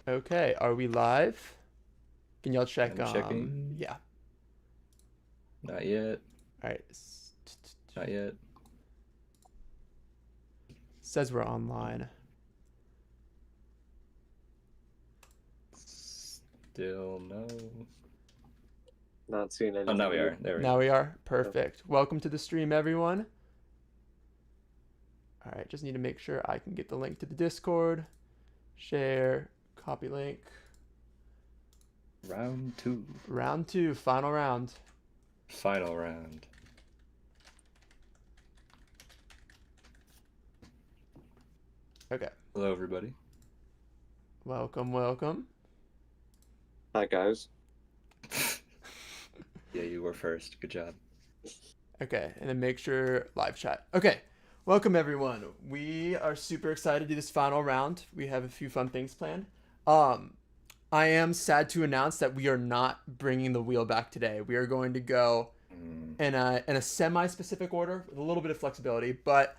Okay, are we live? Can y'all check? I'm checking. Yeah. Not yet. All right. Not yet. Says we're online. Still no. Not seeing anything. Oh, now we are. There we Now go. we are. Perfect. Welcome to the stream, everyone. All right, just need to make sure I can get the link to the Discord. Share, copy link. Round 2. Round 2, final round. Final round. Okay. Hello, everybody. Welcome, welcome. Hi, guys. Yeah, you were first. Good job. Okay, and then make sure live chat. Okay, welcome everyone. We are super excited to do this final round. We have a few fun things planned. I am sad to announce that we are not bringing the wheel back today. We are going to go in a semi-specific order with a little bit of flexibility, but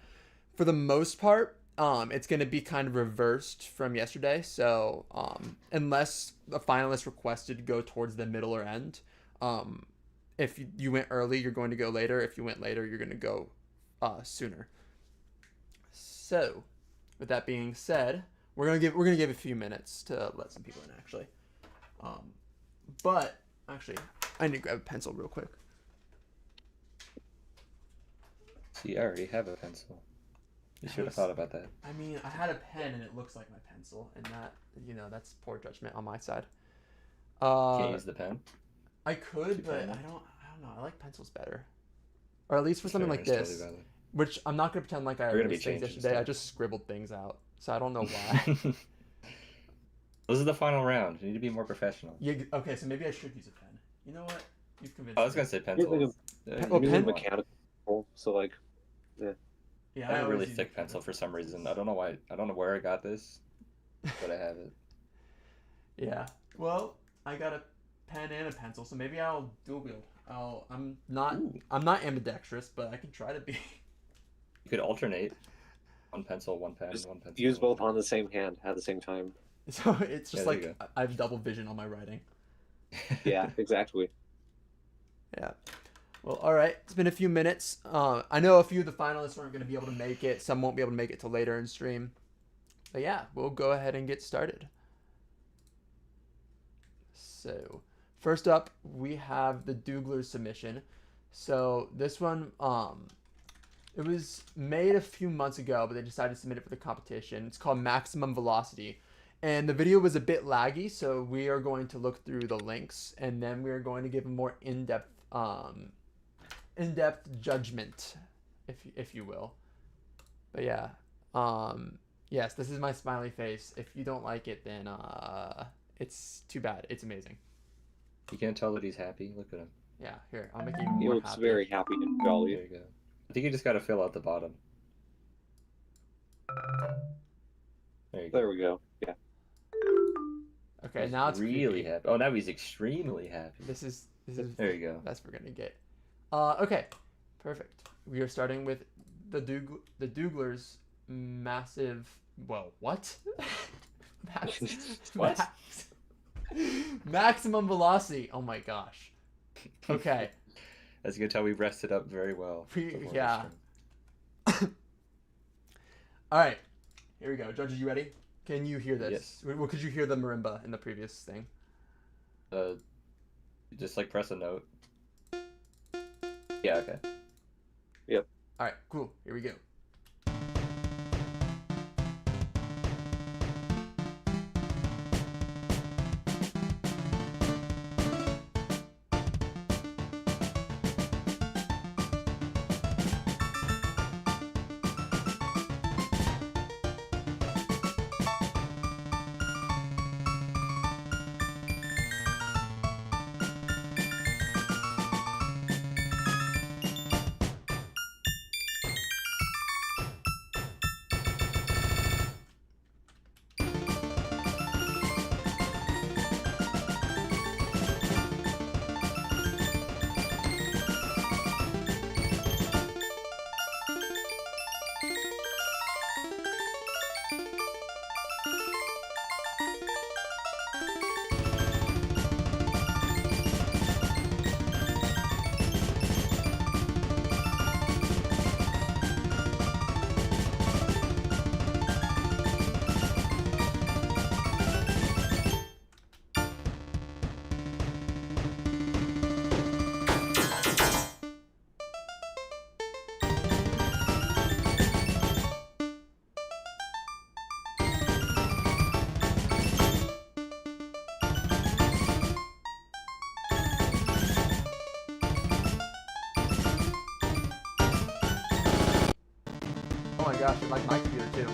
for the most part, it's going to be kind of reversed from yesterday. So unless the finalist requested to go towards the middle or end, if you went early, you're going to go later. If you went later, you're going to go sooner. So, with that being said, we're gonna give a few minutes to let some people in actually. But actually, I need to grab a pencil real quick. See, I already have a pencil. You should have thought about that. I mean, I had a pen and it looks like my pencil, and that that's poor judgment on my side. Can't use the pen. I could, but I don't know. I like pencils better, or at least for something like this. Totally Which I'm not gonna pretend like I wrote things yesterday. I just scribbled things out, so I don't know why. This is the final round. You need to be more professional. Yeah. Okay, so maybe I should use a pen. You know what? You've convinced I was me. gonna say pencil. Pen mechanical, so like, yeah. I have a really thick pencil for some reason. I don't know why. I don't know where I got this, but I have it. Yeah. Well, I got a pen and a pencil, so maybe I'll dual wield. I'm not ambidextrous, but I can try to be. You could alternate. One pencil, one pen, one pencil. use both on the same hand at the same time. So it's just like I have double vision on my writing. Yeah, exactly. Yeah. Well, all right. It's been a few minutes. I know a few of the finalists weren't going to be able to make it. Some won't be able to make it till later in stream. But yeah, we'll go ahead and get started. So first up, we have the Dougler submission. So this one, it was made a few months ago, but they decided to submit it for the competition. It's called Maximum Velocity. And the video was a bit laggy, so we are going to look through the links, and then we are going to give a more in-depth judgment, if you will. But yeah, yes, this is my smiley face. If you don't like it, then it's too bad. It's amazing. You can't tell that he's happy. Look at him. Yeah, here, I'll make you more He looks happy. very happy and jolly. There you go. I think you just got to fill out the bottom. There you go. There we go. Yeah. Okay, He's now it's really creepy. happy. Oh, now he's extremely happy. This is There you go. That's what we're gonna get. Okay, perfect. We are starting with the Douglers' massive. Well, what? What? Maximum velocity. Oh my gosh. Okay. As you can tell, we rested up very well. Yeah. All right. Here we go. Judges, you ready? Can you hear this? Yes. Well, could you hear the marimba in the previous thing? Just like press a note. Yeah. Okay. Yep. All right. Cool. Here we go. gosh, like my computer too.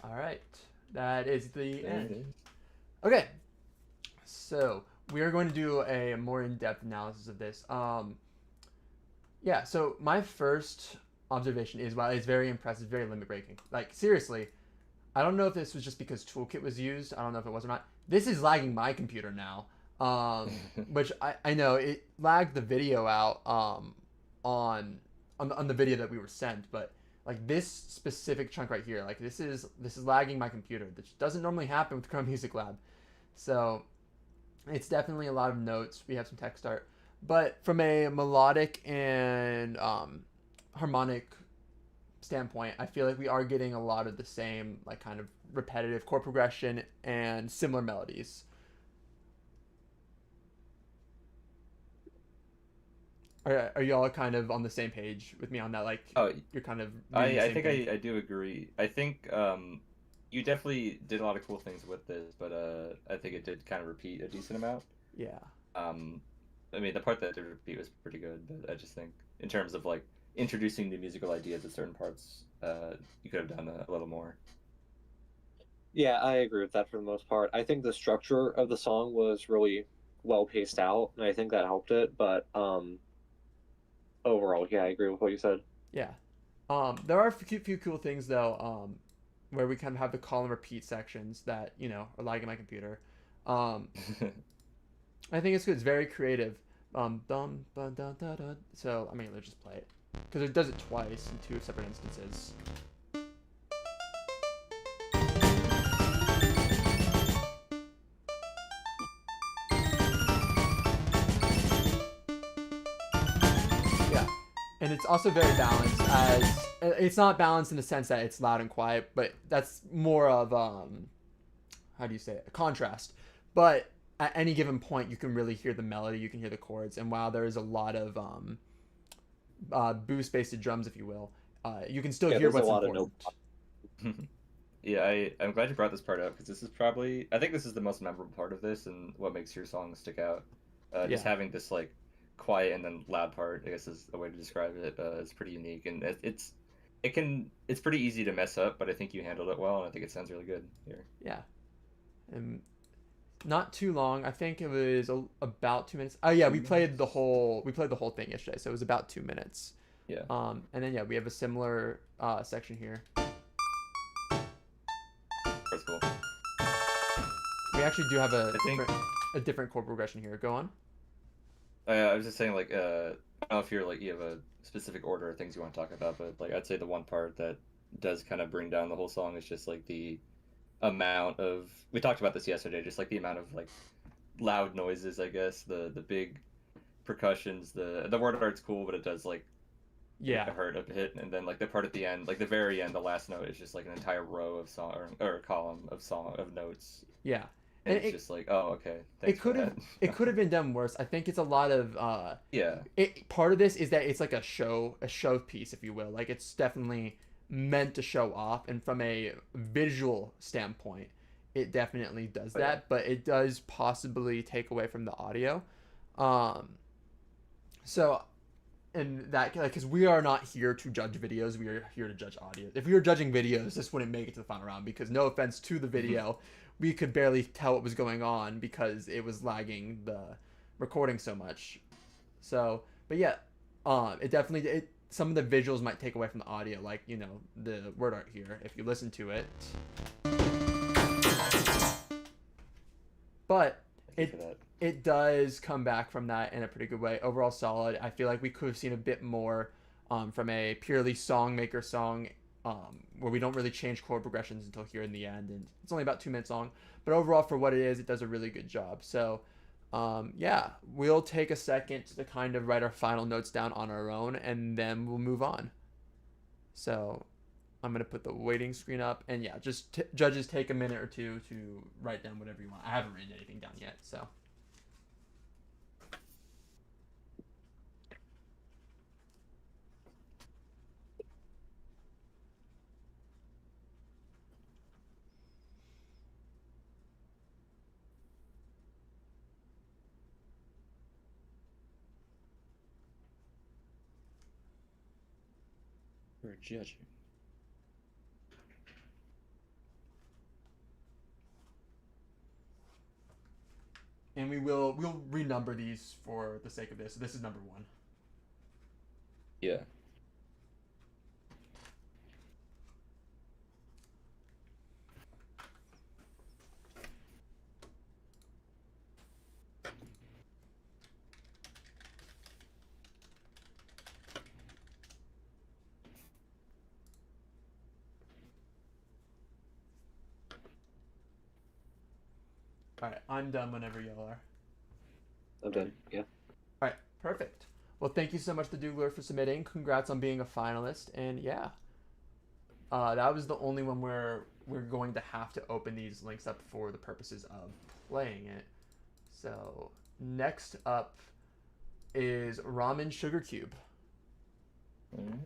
All right, that is the There end. it is. Okay, so we are going to do a more in-depth analysis of this. Yeah. So my first observation is, wow, it's very impressive, very limit breaking. Like seriously, I don't know if this was just because Toolkit was used. I don't know if it was or not. This is lagging my computer now, which I know it lagged the video out on the video that we were sent, but like this specific chunk right here, like this is lagging my computer. This doesn't normally happen with Chrome Music Lab, so it's definitely a lot of notes. We have some text art, but from a melodic and harmonic standpoint, I feel like we are getting a lot of the same, like kind of repetitive chord progression and similar melodies. Are y'all kind of on the same page with me on that? Like Oh, you're kind of reading the I same think thing? I do agree. I think you definitely did a lot of cool things with this, but I think it did kind of repeat a decent amount. Yeah. Um, I mean, the part that did repeat was pretty good, but I just think in terms of like introducing new musical ideas at certain parts, you could have done a little more. Yeah, I agree with that for the most part. I think the structure of the song was really well paced out, and I think that helped it. But overall, yeah, I agree with what you said. Yeah. There are a few cool things though, where we kind of have the call and repeat sections that are lagging my computer. Um, I think it's good. It's very creative. So I mean, let's just play it because it does it twice in two separate instances. Yeah, and it's also very balanced. As it's not balanced in the sense that it's loud and quiet, but that's more of how do you say it? A contrast. But at any given point, you can really hear the melody, you can hear the chords, and while there is a lot of boost-based drums, if you will, you can still Yeah, hear there's a what's lot of important. Yeah, I'm glad you brought this part up because this is probably I think this is the most memorable part of this and what makes your song stick out. Just Yeah, having this like quiet and then loud part, I guess is a way to describe it. Is pretty unique and it's pretty easy to mess up, but I think you handled it well and I think it sounds really good here. yeah, and not too long. I think it was about 2 minutes. Oh yeah, 2 minutes. we played the whole thing yesterday, so it was about 2 minutes. Yeah, And then yeah, we have a similar section here. that's cool. We actually do have I think a different chord progression here. Go on. I was just saying like I don't know if you're like you have a specific order of things you want to talk about, but like I'd say the one part that does kind of bring down the whole song is just like the amount of we talked about this yesterday, just like the amount of like loud noises, I guess, the big percussions, the word art's cool, but it does like Yeah, hurt a bit, and then like the part at the end, like the very end, the last note is just like an entire row of song or a column of song of notes, yeah, and and it's just like oh okay, it thanks for could have it that. could have been done worse. I think it's a lot of Yeah, it part of this is that it's like a show piece, if you will. Like it's definitely meant to show off, and from a visual standpoint, it definitely does oh yeah, that. But it does possibly take away from the audio. Um, so and that because we are not here to judge videos, we are here to judge audio. If we were judging videos, this wouldn't make it to the final round because no offense to the video, we could barely tell what was going on because it was lagging the recording so much. So, but yeah, it definitely some of the visuals might take away from the audio, like the word art here. If you listen to it, but thank you for it that. it does come back from that in a pretty good way. Overall, solid. I feel like we could have seen a bit more from a purely song maker song, where we don't really change chord progressions until here in the end, and it's only about 2 minutes long. But overall, for what it is, it does a really good job. So yeah, we'll take a second to kind of write our final notes down on our own, and then we'll move on. So I'm gonna put the waiting screen up, and yeah, just judges take a minute or two to write down whatever you want. I haven't written anything down yet, so. We're judging. And we'll renumber these for the sake of this. So this is number 1. Yeah. All right, I'm done whenever y'all are. I'm done. Yeah. All right, perfect. Well, thank you so much to Dougler for submitting. Congrats on being a finalist. And yeah, that was the only one where we're going to have to open these links up for the purposes of playing it. So next up is Ramen Sugar Cube. Mm-hmm.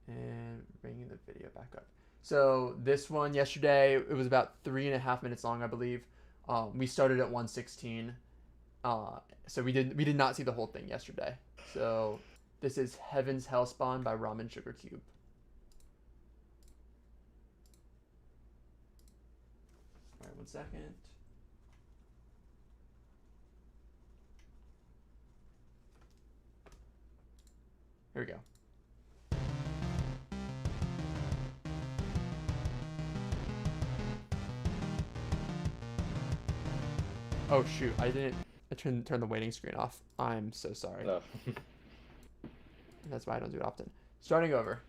And bringing the video back up. So this one yesterday, it was about 3.5 minutes long, I believe. We started at 1:16, so we did not see the whole thing yesterday. So this is Heaven's Hellspawn by Ramen Sugar Cube. All right, 1 second. Here we go. Oh shoot, I turn the waiting screen off. I'm so sorry. Oh. That's why I don't do it often. Starting over.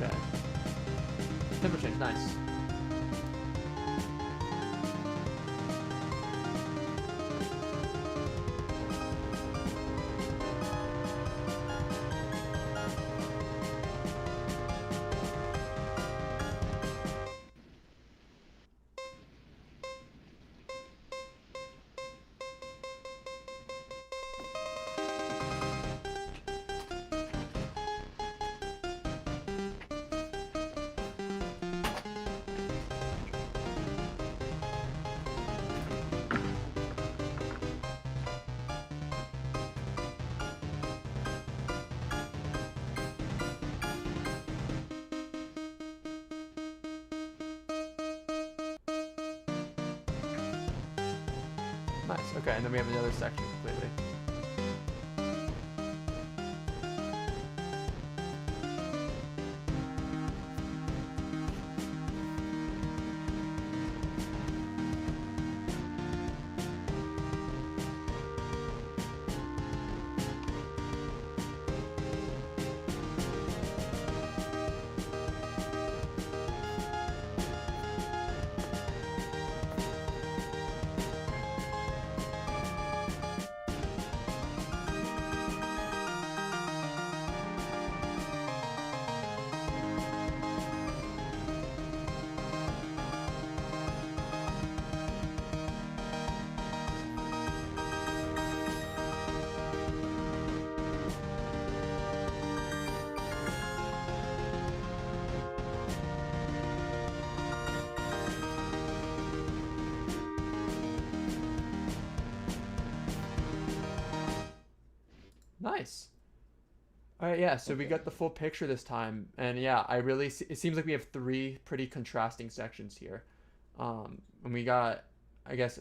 Okay. Temper change, nice. Nice. Okay, and then we have another section completely. Nice. All right, yeah. So we Okay. got the full picture this time, and yeah, I really. It seems like we have three pretty contrasting sections here, and we got, I guess,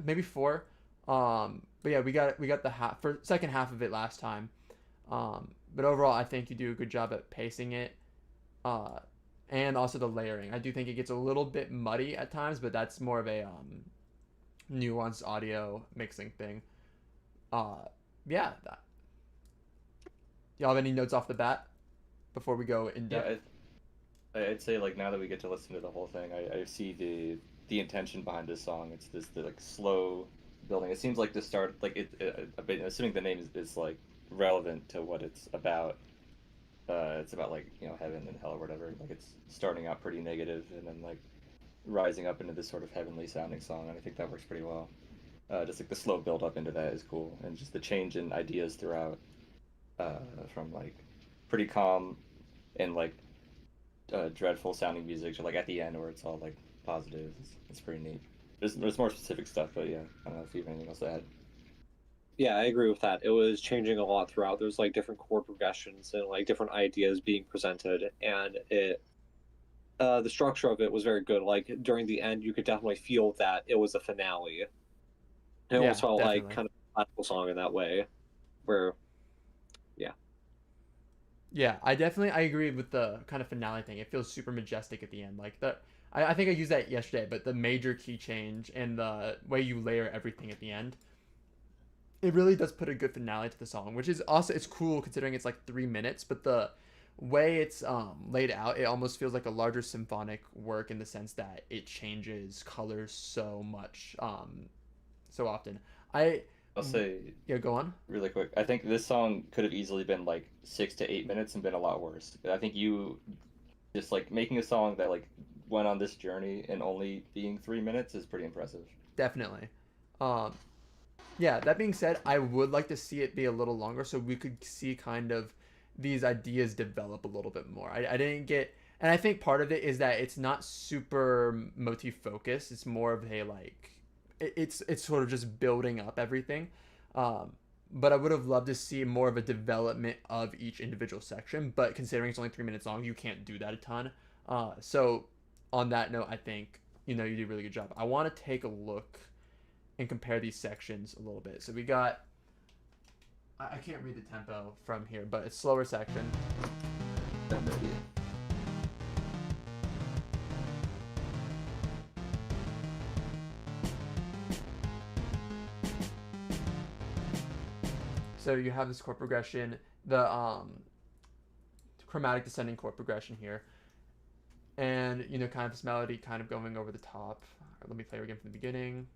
maybe four, but yeah, we got the half for second half of it last time, but overall, I think you do a good job at pacing it, uh, and also the layering. I do think it gets a little bit muddy at times, but that's more of a nuanced audio mixing thing. Uh, yeah, y'all have any notes off the bat before we go in depth? Yeah, I'd say like now that we get to listen to the whole thing, I see the intention behind this song. It's this the like slow building. It seems like the start like I've been assuming the name is like relevant to what it's about. It's about like heaven and hell or whatever. Like it's starting out pretty negative and then like rising up into this sort of heavenly sounding song, and I think that works pretty well. Just like the slow build up into that is cool, and just the change in ideas throughout, from like pretty calm and like dreadful sounding music to like at the end where it's all like positive. It's pretty neat. There's more specific stuff, but yeah, I don't know if you have anything else to add. Yeah, I agree with that. It was changing a lot throughout. There's like different chord progressions and like different ideas being presented, and it the structure of it was very good. Like during the end, you could definitely feel that it was a finale. It Yeah, almost felt like definitely. kind of a classical song in that way, where yeah, Yeah, I agree with the kind of finale thing. It feels super majestic at the end. Like I think I used that yesterday, but the major key change and the way you layer everything at the end, it really does put a good finale to the song, which is also it's cool considering it's like 3 minutes, but the way it's laid out, it almost feels like a larger symphonic work in the sense that it changes colors so much, so often. I I'll say Yeah, go on. really quick. I think this song could have easily been like 6 to 8 minutes and been a lot worse. I think you just like making a song that like went on this journey and only being 3 minutes is pretty impressive. Definitely. Um, Yeah, that being said, I would like to see it be a little longer so we could see kind of these ideas develop a little bit more. I didn't get, and I think part of it is that it's not super motif focused. It's more of a like, it's sort of just building up everything. Um, but I would have loved to see more of a development of each individual section. But considering it's only 3 minutes long, you can't do that a ton. So on that note, I think you did a really good job. I want to take a look and compare these sections a little bit. So we got, I can't read the tempo from here, but it's slower section. So you have this chord progression, the chromatic descending chord progression here, and kind of this melody kind of going over the top. Let me play it again from the beginning.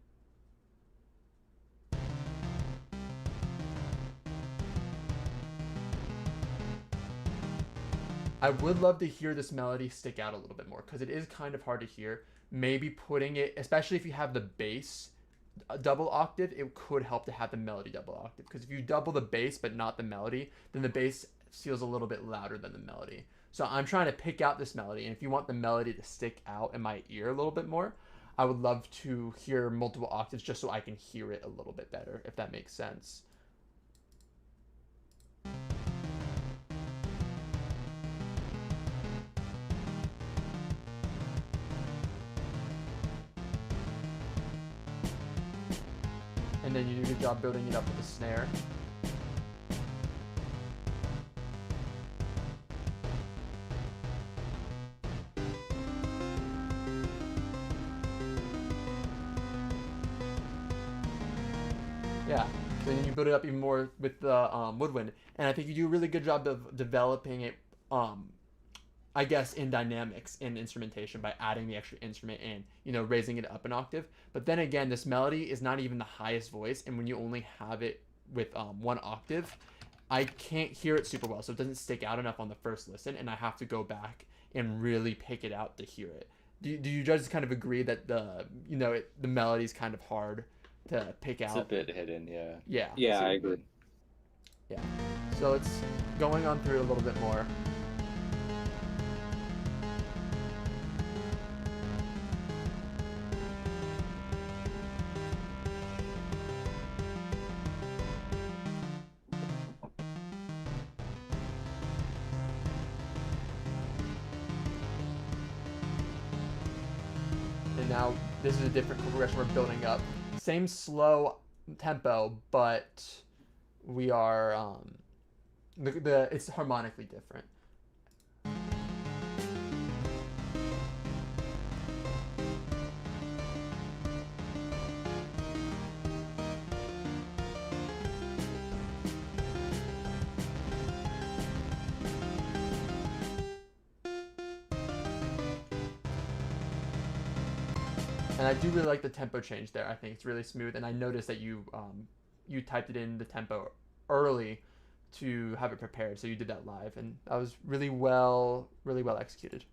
I would love to hear this melody stick out a little bit more because it is kind of hard to hear. Maybe putting it, especially if you have the bass double octave, it could help to have the melody double octave. Because if you double the bass but not the melody, then the bass feels a little bit louder than the melody. So I'm trying to pick out this melody, and if you want the melody to stick out in my ear a little bit more, I would love to hear multiple octaves just so I can hear it a little bit better, if that makes sense. And then you do a good job building it up with the snare. Yeah. So then you build it up even more with the woodwind, and I think you do a really good job of developing it. I guess in dynamics in instrumentation by adding the extra instrument in, raising it up an octave. But then again, this melody is not even the highest voice, and when you only have it with one octave, I can't hear it super well, so it doesn't stick out enough on the first listen, and I have to go back and really pick it out to hear it. Do you guys kind of agree that the melody is kind of hard to pick It's a out? bit hidden, yeah. Yeah, I yeah, see I what you agree. mean. yeah. So it's going on through a little bit more. now this is a different chord progression we're building up. Same slow tempo, but we are it's harmonically different. And I do really like the tempo change there. I think it's really smooth, and I noticed that you typed it in the tempo early to have it prepared, so you did that live, and that was really well executed.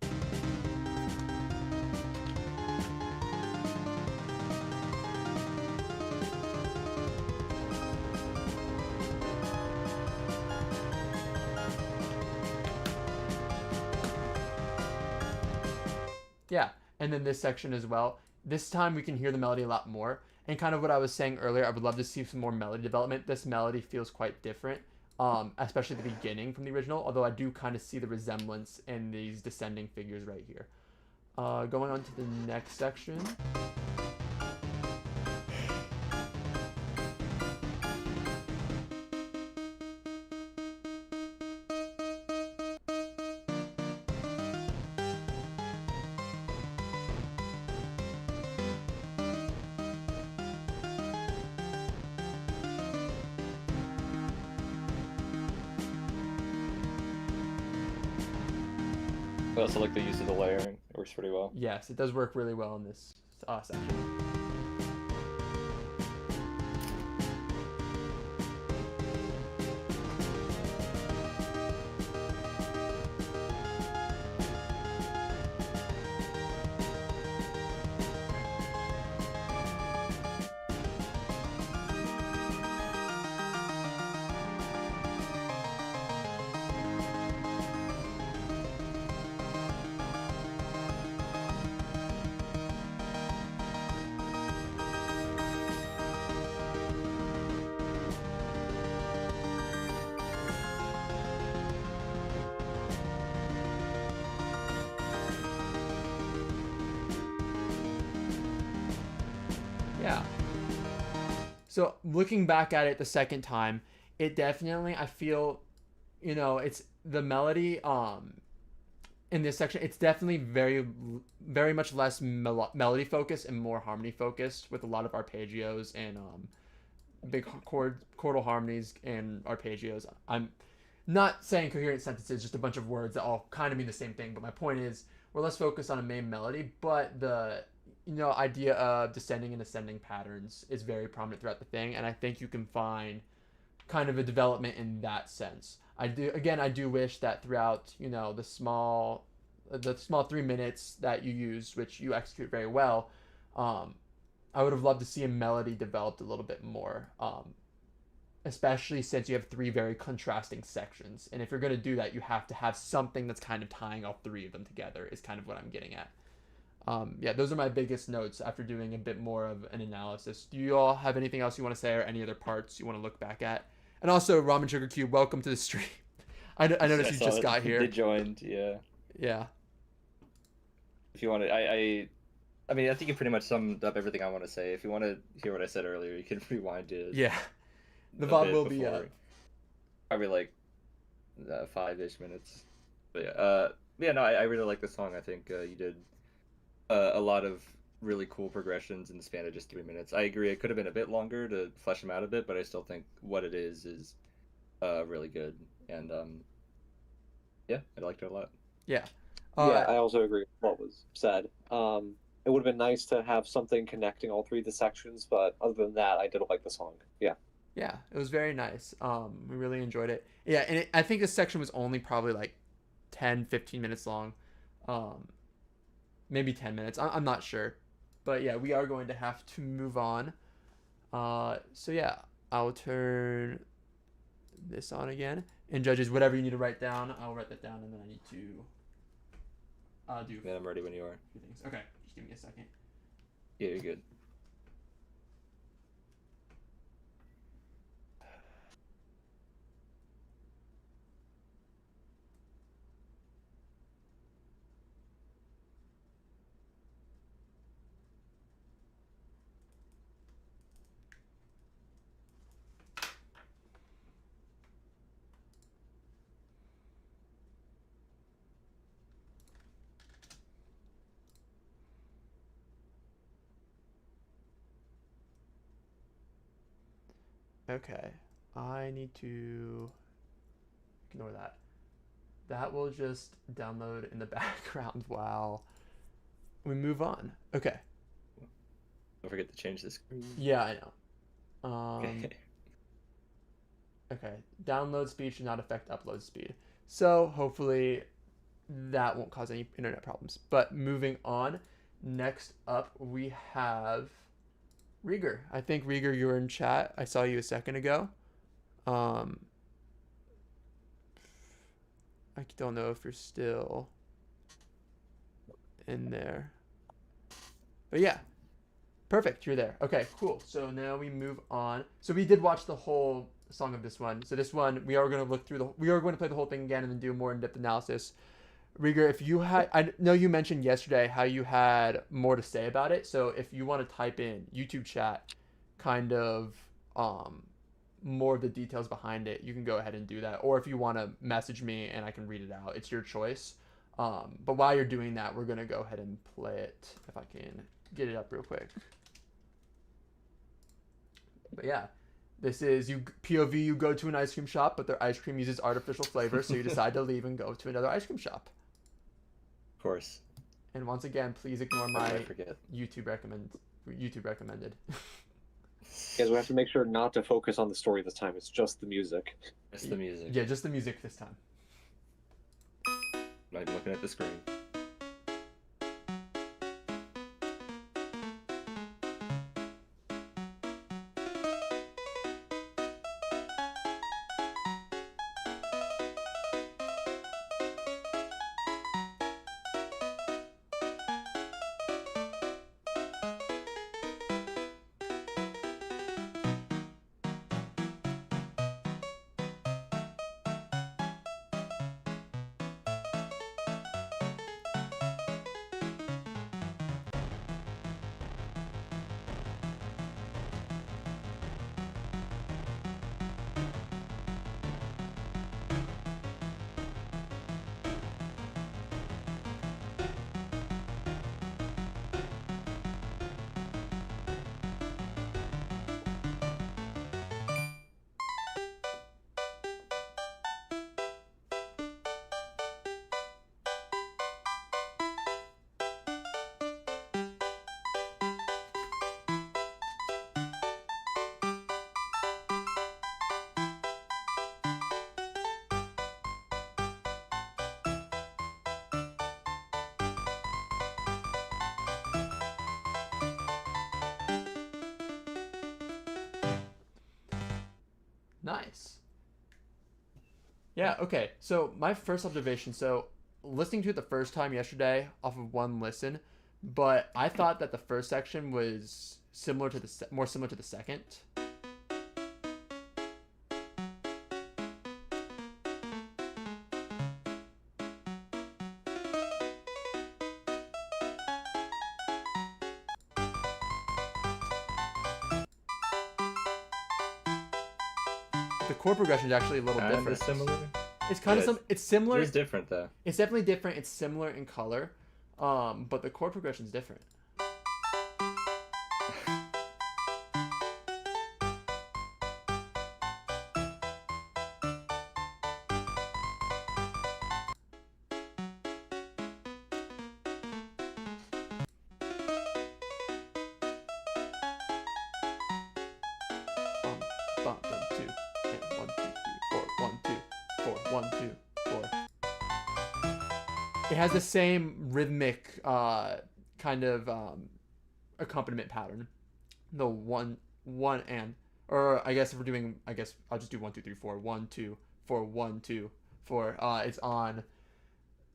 Yeah, and then this section as well. This time we can hear the melody a lot more. And kind of what I was saying earlier, I would love to see some more melody development. This melody feels quite different, especially the beginning from the original, although I do kind of see the resemblance in these descending figures right here. Going on to the next section. I also like the use of the layering. It works pretty well. Yes, it does work really well in this section. Yeah. So looking back at it the second time, it definitely, I feel, it's the melody in this section, it's definitely very much less melody focused and more harmony focused, with a lot of arpeggios and big chordal harmonies and arpeggios. I'm not saying coherent sentences, just a bunch of words that all kind of mean the same thing, but my point is we're less focused on a main melody, but the idea of descending and ascending patterns is very prominent throughout the thing, and I think you can find kind of a development in that sense. I do wish that throughout the small 3 minutes that you use, which you execute very well, I would have loved to see a melody developed a little bit more, especially since you have 3 very contrasting sections, and if you're going to do that, you have to have something that's kind of tying all 3 of them together, is kind of what I'm getting at. Yeah, those are my biggest notes after doing a bit more of an analysis. Do you all have anything else you want to say, or any other parts you want to look back at? And also, Ramen Sugar Cube, welcome to the stream. I noticed you just got here. They joined, yeah. Yeah. If you want to, I mean, I think you pretty much summed up everything I want to say. If you want to hear what I said earlier, you can rewind it. Yeah. The VOD will be probably like 5-ish minutes. But yeah, no, I really like the song. I think you did a lot of really cool progressions in the span of just 3 minutes. I agree, it could have been a bit longer to flesh them out a bit, but I still think what it is really good. And yeah, I liked it a lot. Yeah. Yeah, I also agree with what was said. It would have been nice to have something connecting all 3 of the sections, but other than that, I did like the song. Yeah. Yeah, it was very nice. We really enjoyed it. Yeah, and I think this section was only probably like 10-15 minutes long. Maybe 10 minutes. I'm not sure. But yeah, we are going to have to move on. So yeah, I'll turn this on again. And judges, whatever you need to write down, I'll write that down, and then I need to do. Man, I'm ready when you are. Things. Okay, just give me a second. Yeah, you're good. Okay. I need to ignore that. That will just download in the background while we move on. Okay. Don't forget to change the screen. Yeah, I know. Okay. Okay. Download speed should not affect upload speed. So hopefully that won't cause any internet problems. But moving on, next up we have Rieger. I think Rieger, you were in chat. I saw you a second ago. I don't know if you're still in there. But yeah, perfect. You're there. Okay, cool. So now we move on. So we did watch the whole song of this one. So this one, we are going to look through we are going to play the whole thing again and then do a more in-depth analysis. Rieger, if you had, I know you mentioned yesterday how you had more to say about it. So if you want to type in YouTube chat, kind of more of the details behind it, you can go ahead and do that. Or if you want to message me and I can read it out, it's your choice. But while you're doing that, we're going to go ahead and play it if I can get it up real quick. But yeah, this is you POV. You go to an ice cream shop, but their ice cream uses artificial flavor, so you decide to leave and go to another ice cream shop. Of course. And once again, please ignore How my did I forget? YouTube recommended. Because we have to make sure not to focus on the story this time. It's just the music. Just the music. Yeah, just the music this time. Not even looking at the screen. Nice. Yeah, okay. So my first observation, so listening to it the first time yesterday off of one listen, but I thought that the first section was similar to more similar to the second. The chord progression is actually a little Kinda different. similar. It's kind Yeah, of it's similar. It's different though. It's definitely different. It's similar in color, but the chord progression is different. Bum, bum, 2, and 1, 2, 3, 4, 1, 2, 4, 1, 2, 4. It has the same rhythmic kind of accompaniment pattern. The one and, or I guess if we're doing, I guess I'll just do 1 2 3 4 1 2 4 1 2 4. It's on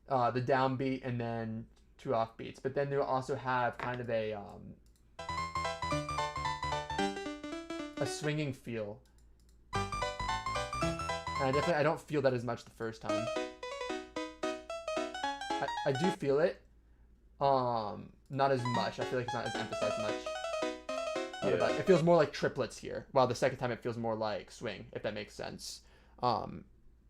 the downbeat and then two offbeats, but then they'll also have kind of a swinging feel. And I don't feel that as much the first time. I do feel it, not as much. I feel like it's not as emphasized much. Yeah. It feels more like triplets here, while the second time it feels more like swing, if that makes sense.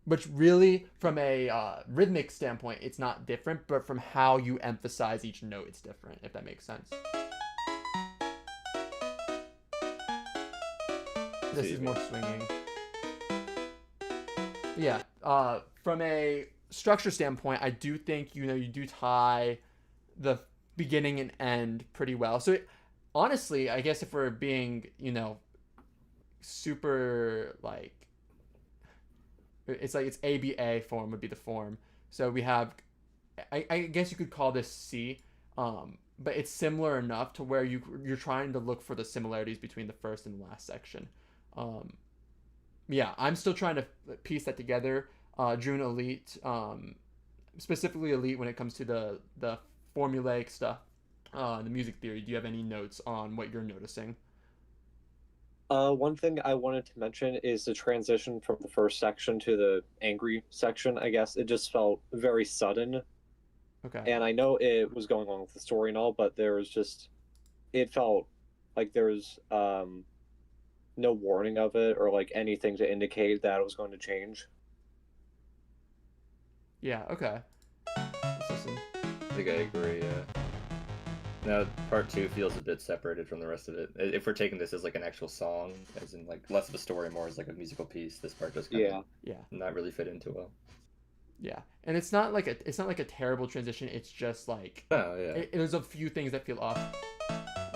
Which really, from a rhythmic standpoint, it's not different, but from how you emphasize each note, it's different, if that makes sense. see This what is you more mean. swinging. Yeah. From a structure standpoint, I do think you do tie the beginning and end pretty well. So honestly, I guess if we're being super like it's like it's ABA form would be the form. So we have I guess you could call this C, but it's similar enough to where you're trying to look for the similarities between the first and the last section. Um, yeah, I'm still trying to piece that together. June Elite, specifically Elite when it comes to the formulaic stuff, the music theory. Do you have any notes on what you're noticing? One thing I wanted to mention is the transition from the first section to the angry section. I guess it just felt very sudden, Okay. and I know it was going on with the story and all, but there was just it felt like there was no warning of it or like anything to indicate that it was going to change. Yeah. Okay. Let's listen. I think I agree. Yeah. Now, part two feels a bit separated from the rest of it. If we're taking this as like an actual song, as in like less of a story, more as like a musical piece, this part does kind Yeah. of Yeah. not really fit into well. Yeah. And it's not like a terrible transition. It's just like Oh yeah. there's a few things that feel off.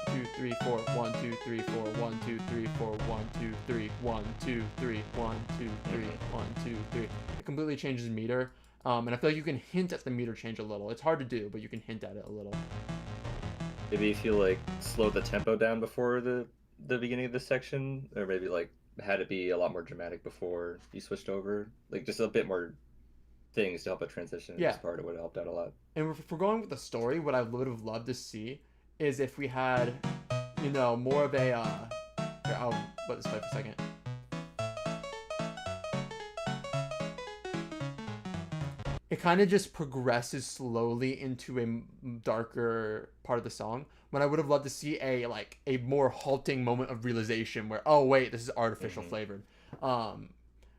2, 3, 4, 1, 2, 3, 4, 1, 2, 3, 4, 1, 2, 3, 1, 2, 3, 1, 2, 3, 1, 2, 3. It completely changes meter. And I feel like you can hint at the meter change a little. It's hard to do, but you can hint at it a little. Maybe you feel like slow the tempo down before the beginning of this section, or maybe like had it be a lot more dramatic before you switched over. Like just a bit more things to help it transition in Yeah. this part. It would have helped out a lot. And if we're going with the story, what I would have loved to see is if we had, more of a. Here, I'll let this play for a second. It kind of just progresses slowly into a darker part of the song. When I would have loved to see a more halting moment of realization where, oh wait, this is artificial flavored.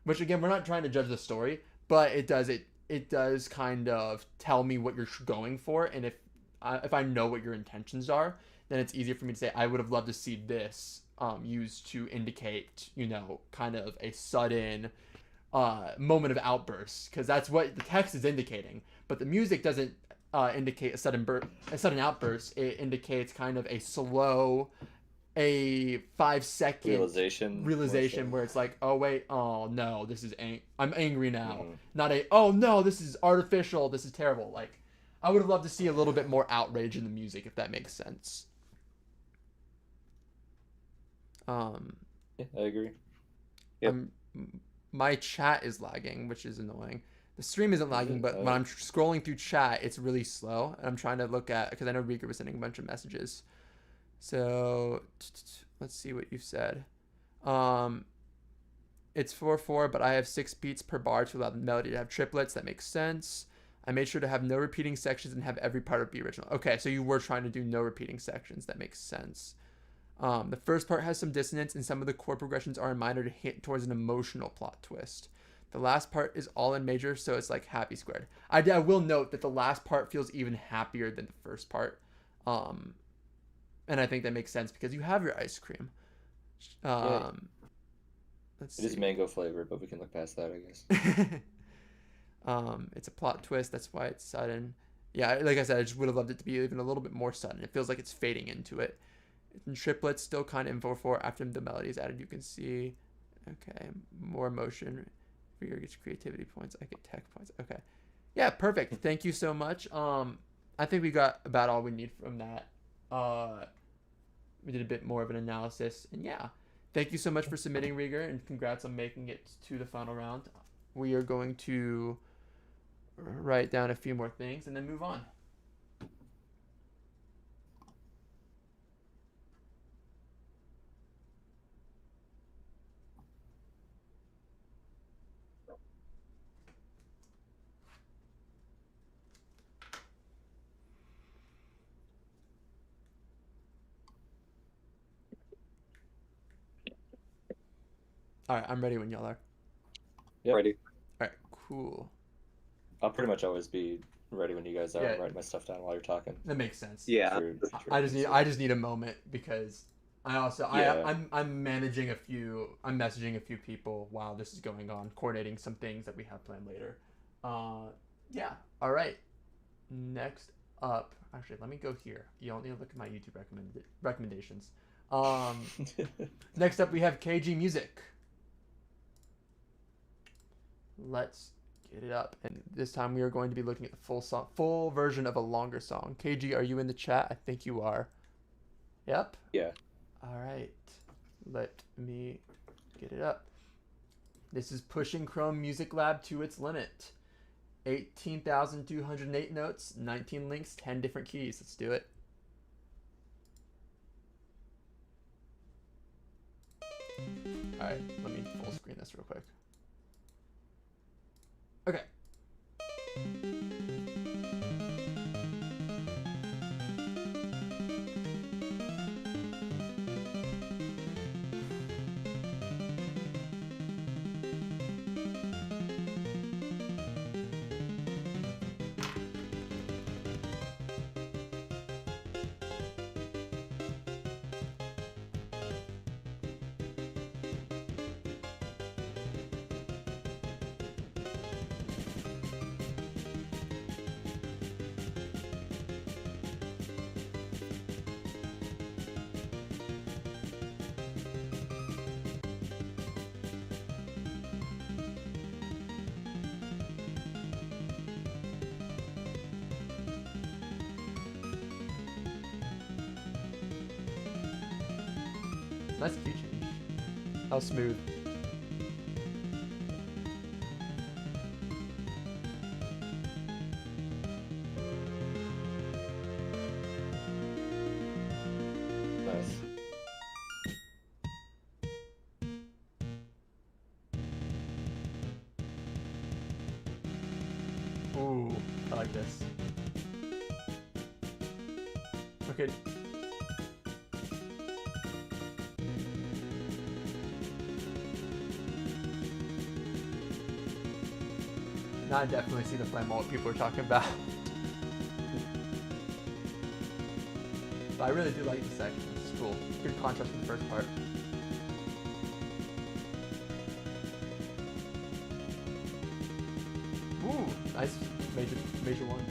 Which again, we're not trying to judge the story, but it does kind of tell me what you're going for, and if I know what your intentions are, then it's easier for me to say I would have loved to see this used to indicate kind of a sudden moment of outburst, because that's what the text is indicating, but the music doesn't indicate a sudden outburst. It indicates kind of a slow, a 5 second Realization where it's like, oh wait, oh no, this is I'm angry now. Mhm. Not oh no, this is artificial, this is terrible. Like, I would have loved to see a little bit more outrage in the music, if that makes sense. Yeah, I agree. Yep. My chat is lagging, which is annoying. The stream isn't lagging, it? but when I'm scrolling through chat, it's really slow, and I'm trying to look at, because I know Rieger was sending a bunch of messages. So let's see what you've said. It's 4/4, but I have 6 beats per bar to allow the melody to have triplets. That makes sense. I made sure to have no repeating sections and have every part be original. Okay, so you were trying to do no repeating sections. That makes sense. The first part has some dissonance, and some of the chord progressions are in minor to hint towards an emotional plot twist. The last part is all in major, so it's like happy squared. I will note that the last part feels even happier than the first part. And I think that makes sense because you have your ice cream. Let's see. It is mango flavored, but we can look past that, I guess. It's a plot twist. That's why it's sudden. Yeah, like I said, I just would have loved it to be even a little bit more sudden. It feels like it's fading into it. And triplets still kind of in 4/4 after the melody is added. You can see, okay, more emotion. Rieger gets creativity points. I get tech points. Okay, yeah, perfect. Thank you so much. I think we got about all we need from that. We did a bit more of an analysis, and yeah, thank you so much for submitting, Rieger, and congrats on making it to the final round. We are going to write down a few more things and then move on. All right, I'm ready when y'all are. Yep. Ready. All right, cool. I'll pretty much always be ready when you guys are. Yeah. Write my stuff down while you're talking. That makes sense. Yeah. True. I just need a moment because I also Yeah. I'm managing a few. I'm messaging a few people while this is going on, coordinating some things that we have planned later. Yeah. All right. Next up, actually, let me go here. You don't need to look at my YouTube recommendations. Next up, we have KG Music. Let's get it up, and this time we are going to be looking at the full version of a longer song. KG, are you in the chat? I think you are. Yep. Yeah. All right. Let me get it up. This is pushing Chrome Music Lab to its limit. 18,208 notes, 19 links, 10 different keys. Let's do it. All right, let me full screen this real quick. Okay. Nice key change. How smooth. Nice. Ooh, I like this. Okay. Now I definitely see the flame what people are talking about. But I really do like this section. It's cool. Good contrast from the first part. Ooh, nice major one.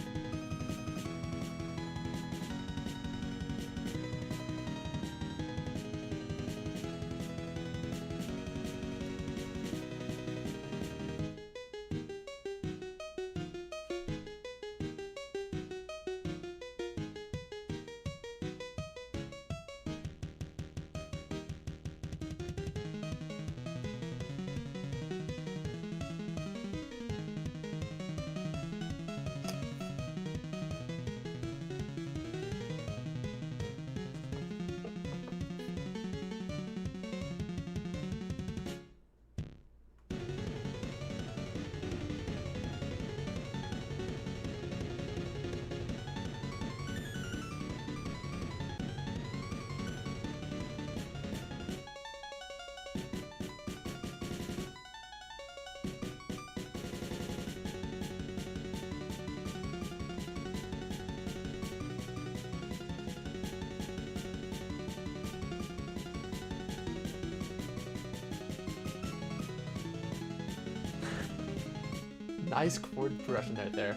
Nice chord progression right there.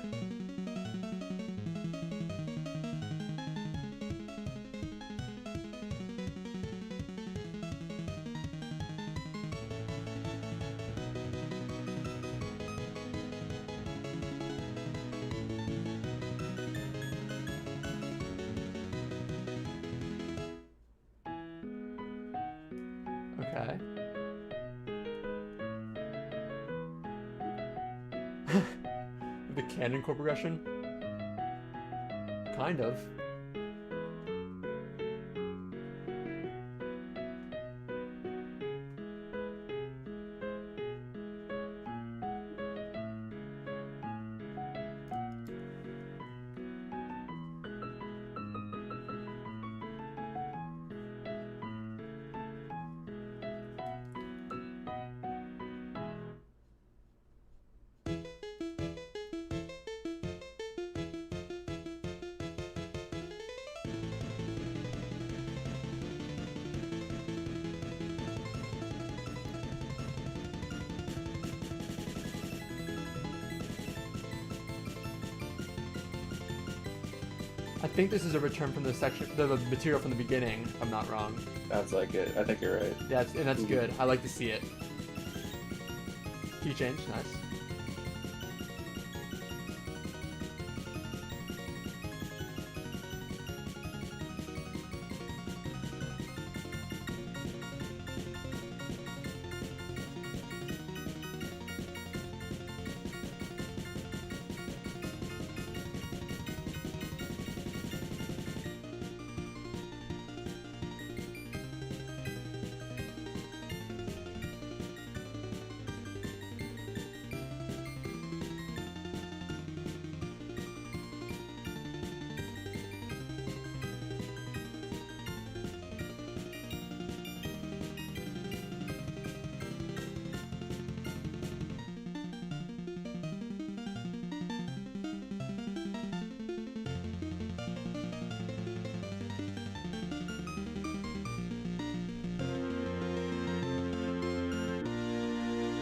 Okay. The canon chord progression? Kind of. I think this is a return from the section, the material from the beginning, if I'm not wrong. Sounds like it. I think you're right. Yeah, and that's good. I like to see it. Key change, nice.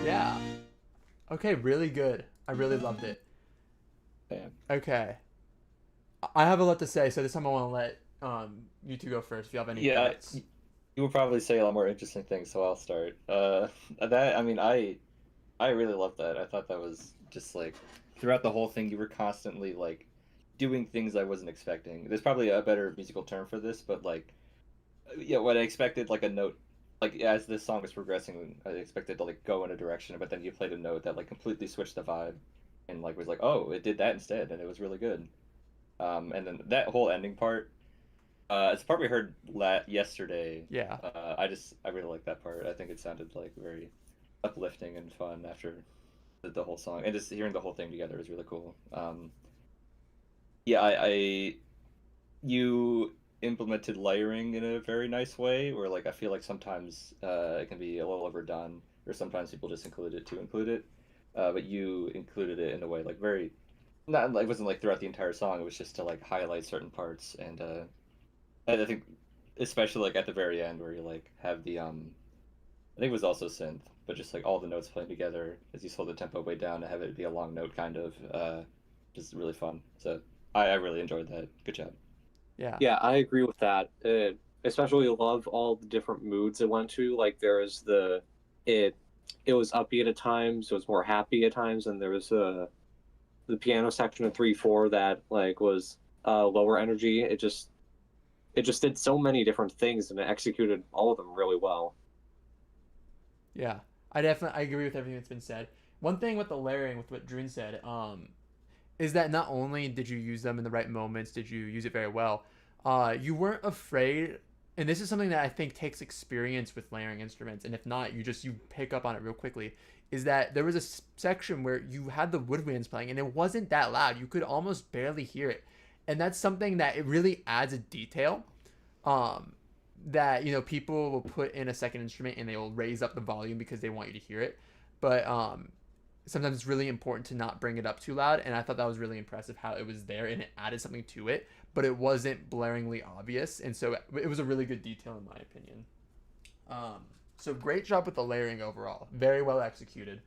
Yeah. Okay, really good. I really loved it. Damn. Okay. I have a lot to say, so this time I want to let you two go first if you have any Yeah, thoughts. you will probably say a lot more interesting things, so I'll start. That I mean, I really loved that. I thought that was just like throughout the whole thing, you were constantly like doing things I wasn't expecting. There's probably a better musical term for this, but like, yeah, what I expected, like a note, like as this song was progressing, I expected to like go in a direction, but then you played a note that like completely switched the vibe, and like was like, oh, it did that instead, and it was really good. And then that whole ending part, it's the part we heard yesterday. Yeah. I really like that part. I think it sounded like very uplifting and fun after the whole song, and just hearing the whole thing together is really cool. Yeah, you implemented layering in a very nice way, where like I feel like sometimes it can be a little overdone, or sometimes people just include it to include it. But you included it in a way like very not like it wasn't like throughout the entire song. It was just to like highlight certain parts, and I think especially like at the very end where you like have the I think it was also synth, but just like all the notes playing together as you slow the tempo way down to have it be a long note kind of just really fun. So I really enjoyed that. Good job. Yeah. Yeah, I agree with that. Especially love all the different moods it went to. Like there was it it was upbeat at times, it was more happy at times, and there was the piano section of 3/4 that like was lower energy. It just did so many different things and it executed all of them really well. Yeah. I agree with everything that's been said. One thing with the layering, with what Drune said, is that not only did you use them in the right moments, did you use it very well, you weren't afraid, and this is something that I think takes experience with layering instruments, and if not, you pick up on it real quickly, is that there was a section where you had the woodwinds playing, and it wasn't that loud. You could almost barely hear it, and that's something that it really adds a detail, um, that people will put in a second instrument and they will raise up the volume because they want you to hear it, but sometimes it's really important to not bring it up too loud, and I thought that was really impressive how it was there and it added something to it, but it wasn't blaringly obvious, and so it was a really good detail in my opinion. So great job with the layering overall, very well executed.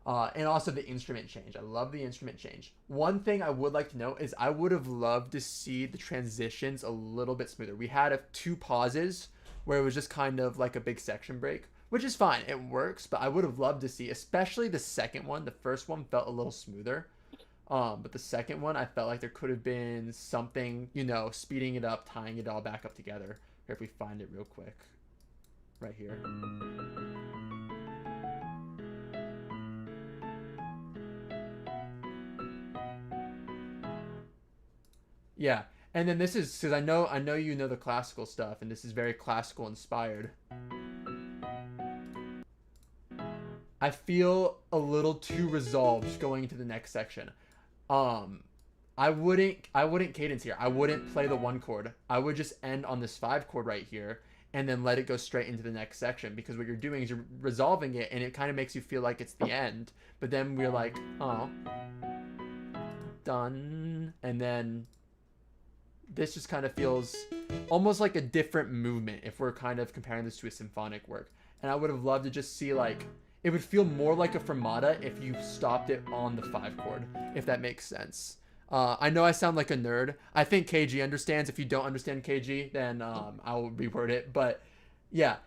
And also the instrument change. I love the instrument change. One thing I would like to note is I would have loved to see the transitions a little bit smoother. We had two pauses where it was just kind of like a big section break, which is fine. It works, but I would have loved to see, especially the second one. The first one felt a little smoother. But the second one, I felt like there could have been something, speeding it up, tying it all back up together. Here, if we find it real quick, right here. Yeah, and then this is because I know you know the classical stuff, and this is very classical inspired. I feel a little too resolved going into the next section. Um, I wouldn't cadence here. I wouldn't play the one chord. I would just end on this 5 chord right here, and then let it go straight into the next section. Because what you're doing is you're resolving it, and it kind of makes you feel like it's the end. But then we're like, oh, done, and then this just kind of feels almost like a different movement if we're kind of comparing this to a symphonic work. And I would have loved to just see like it would feel more like a fermata if you stopped it on the 5 chord, if that makes sense. I know I sound like a nerd. I think KG understands. If you don't understand KG, then I'll reword it. But yeah,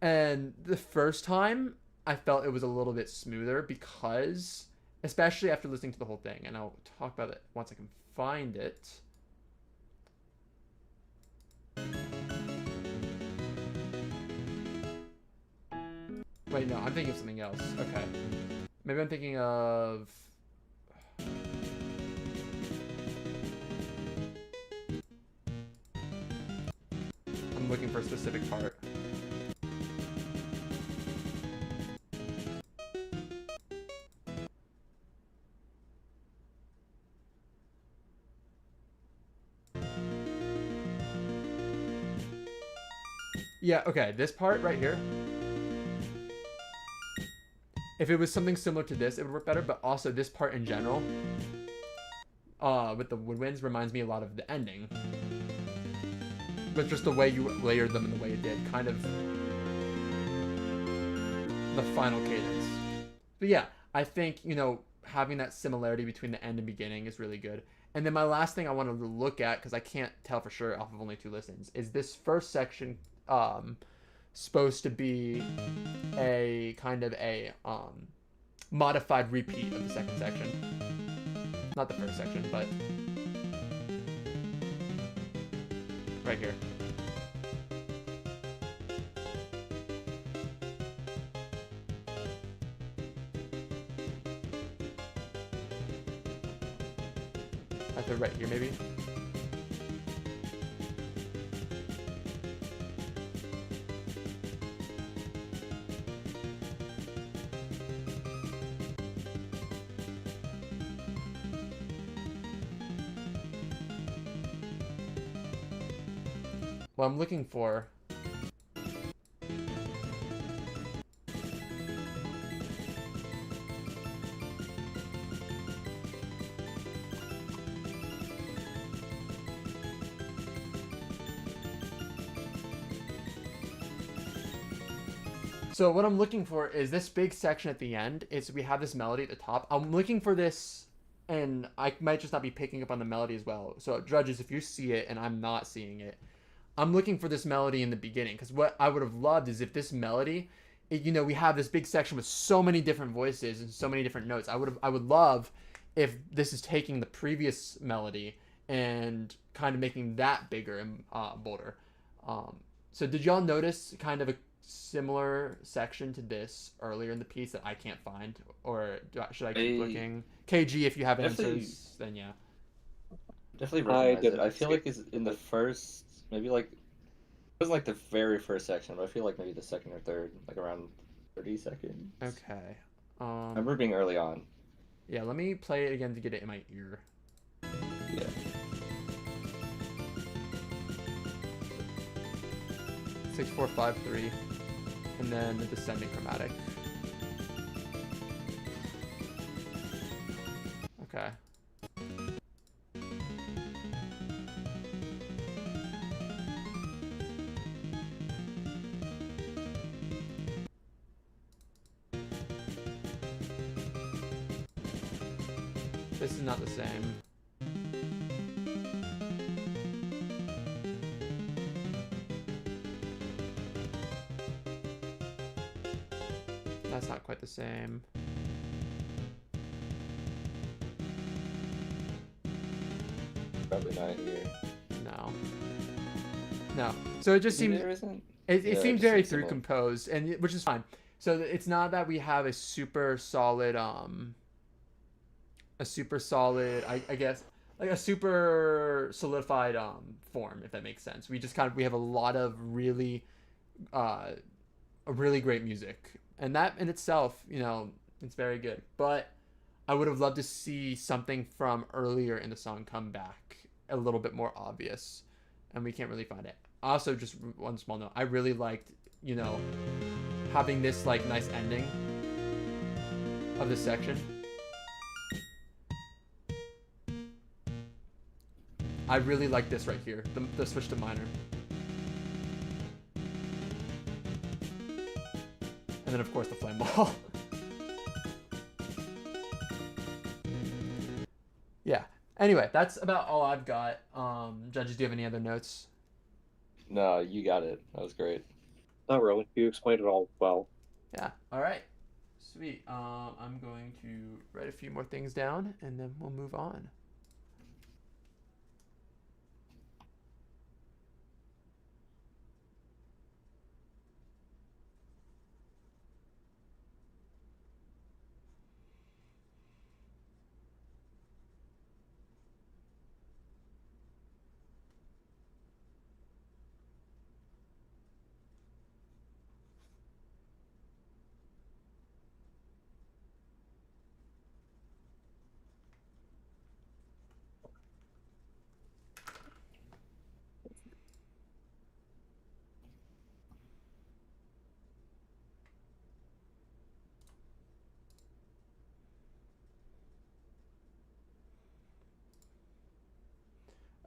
and the first time I felt it was a little bit smoother because, especially after listening to the whole thing, and I'll talk about it once I can find it. Wait, no, I'm thinking of something else. Okay. Maybe I'm thinking of... I'm looking for a specific part. Yeah, okay, this part right here. If it was something similar to this, it would work better, but also this part in general, with the woodwinds, reminds me a lot of the ending. But just the way you layered them and the way it did, kind of the final cadence. But yeah, I think, you know, having that similarity between the end and beginning is really good. And then my last thing I wanted to look at, because I can't tell for sure off of only 2 listens, is this first section supposed to be a kind of a modified repeat of the second section. Not the first section, but right here. I think right here maybe. What I'm looking for So what I'm looking for is this big section at the end. Is we have this melody at the top. I'm looking for this, and I might just not be picking up on the melody as well. So judges, if you see it and I'm not seeing it, I'm looking for this melody in the beginning, because what I would have loved is if this melody, you know, we have this big section with so many different voices and so many different notes. I would love if this is taking the previous melody and kind of making that bigger and bolder. So did y'all notice kind of a similar section to this earlier in the piece that I can't find, or should I keep looking? KG, if you have answers, then yeah. Definitely recognize it. I feel like it's in the first, maybe like, it wasn't like the very first section, but I feel like maybe the second or third, like around 30 seconds. Okay. I remember being early on. Yeah, let me play it again to get it in my ear. Yeah. 6, 4, 5, 3, and then the descending chromatic. Okay. This is not the same. That's not quite the same. Probably not here. No. No. So it just seems it seems very through composed, and which is fine. So it's not that we have a super solid I guess like a super solidified form, if that makes sense. We just we have a lot of really great music, and that in itself, you know, it's very good. But I would have loved to see something from earlier in the song come back a little bit more obvious, and we can't really find it. Also, just one small note, I really liked, you know, having this like nice ending of this section. I really like this right here, the switch to minor. And then of course the flame ball. Yeah, Anyway, that's about all I've got. Judges, do you have any other notes? No, you got it. That was great. Not really. You explained it all well. Yeah. All right. Sweet. I'm going to write a few more things down, and then we'll move on.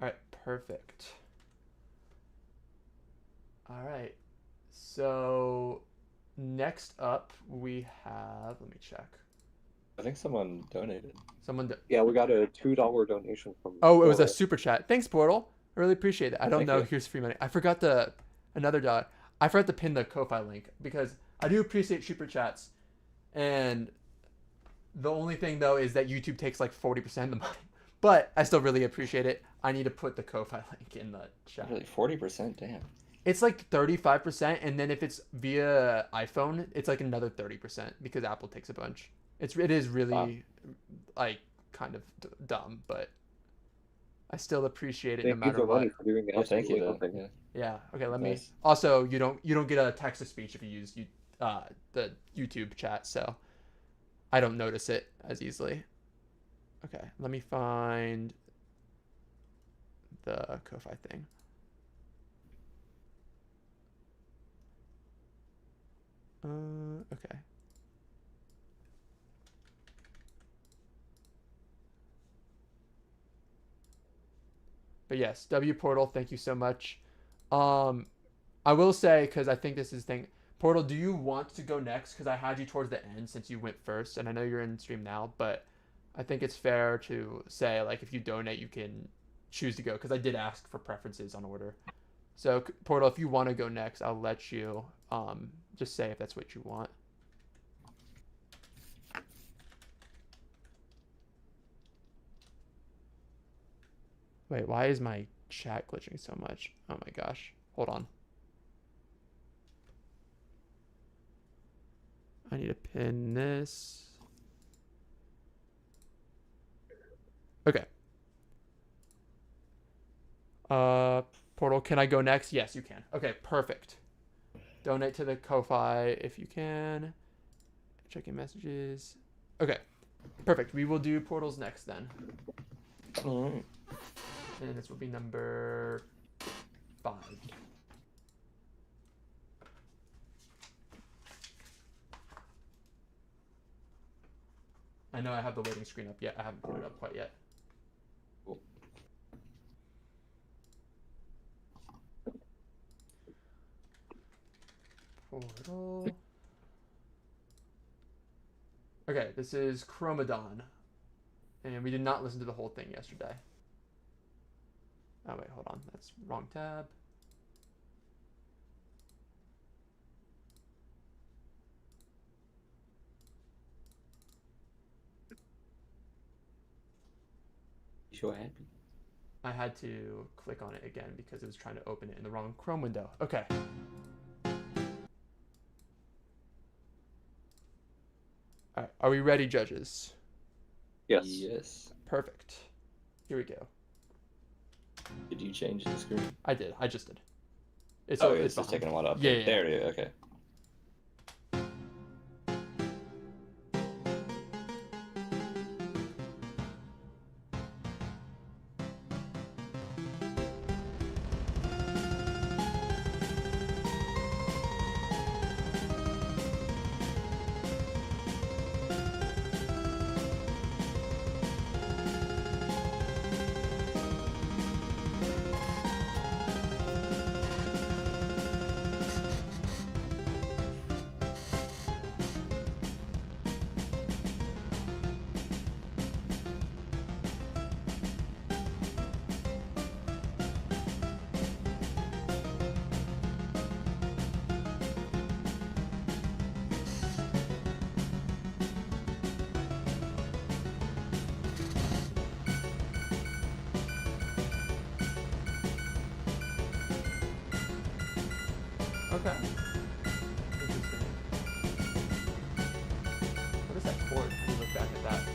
All right, perfect. All right, so next up we have, let me check. I think someone donated. Someone, Yeah, we got a $2 donation from. oh, it was a Portal. super chat. Thanks, Portal. I really appreciate it. I don't Thank know. you. Here's free money. I forgot another dollar. I forgot to pin the Ko-Fi link because I do appreciate super chats, and the only thing though is that YouTube takes like 40% of the money. But I still really appreciate it. I need to put the Ko-Fi link in the chat. Really, 40%. Damn. It's like 35%, and then if it's via iPhone, it's like another 30% because Apple takes a bunch. It is really like kind of dumb, but I still appreciate it Thank no you matter for what. money for doing Oh, thank you. absolutely Though. nothing. Yeah. Yeah. Okay. Let me. Nice. Also, you don't get a text to speech if you use the YouTube chat, so I don't notice it as easily. Okay. Let me find the Ko-Fi thing. Okay. But yes, W Portal, thank you so much. I will say, because I think this is thing. Portal, do you want to go next? Because I had you towards the end since you went first, and I know you're in stream now, but I think it's fair to say, like, if you donate, you can choose to go, because I did ask for preferences on order. So, Portal, if you want to go next, I'll let you just say if that's what you want. Wait, why is my chat glitching so much? Oh my gosh. Hold on. I need to pin this. Okay. Portal, can I go next? Yes, you can. Okay, perfect. Donate to the Ko-Fi if you can. Check your messages. Okay, perfect. We will do Portals next then. All right. And this will be number 5. I know I have the waiting screen up yet. I haven't put it up quite yet. Cool. Portal. Okay, this is Chromadon. And we did not listen to the whole thing yesterday. Oh, wait, hold on. That's wrong tab. You sure happy? I had to click on it again because it was trying to open it in the wrong Chrome window. Okay. All right, are we ready, judges? Yes. Yes. Perfect. Here we go. Did you change the screen? I did. I just did. It's Oh, it's it's just behind. taking a while to update. Yeah, yeah, There it is. Okay. Okay. Interesting. What is that chord? Let me look back at that.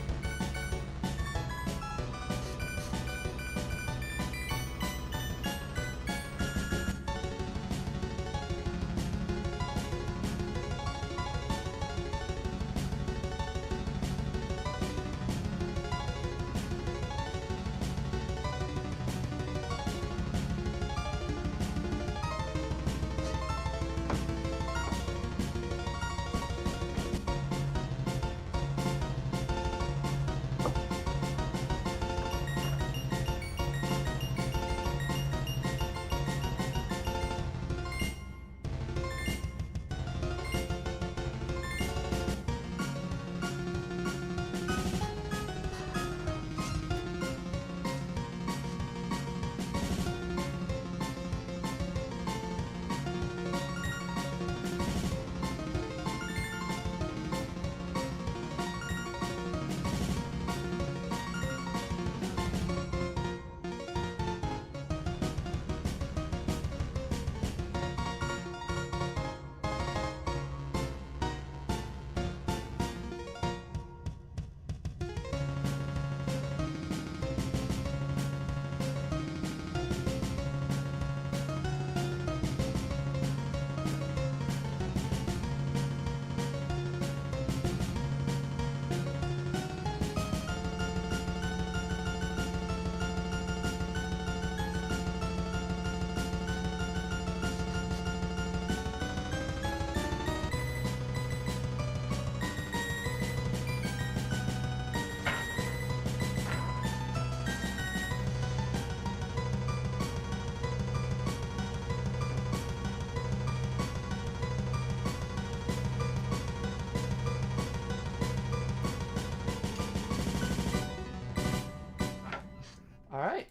All right.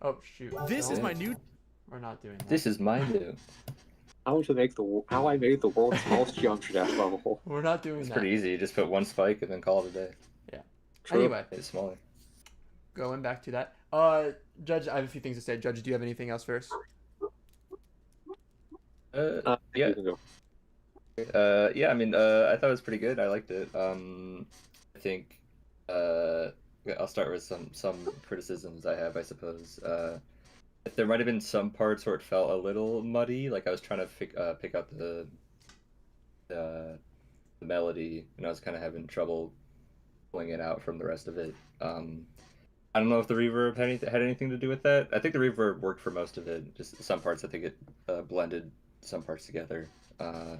Oh shoot. This is No, my new. we're not doing that. This is my new. How I made the world's smallest geometry dash level. We're not doing It's that. pretty easy. You just put one spike and then call it a day. True. Anyway, It's smaller. going back to that. Judge, I have a few things to say. Judge, do you have anything else first? Yeah. You can go. Yeah. I mean, I thought it was pretty good. I liked it. I think. Yeah, I'll start with some criticisms I have, I suppose. There might have been some parts where it felt a little muddy. Like I was trying to pick out the melody, and I was kind of having trouble pulling it out from the rest of it. I don't know if the reverb had anything to do with that. I think the reverb worked for most of it. Just some parts, I think it blended some parts together. Yeah.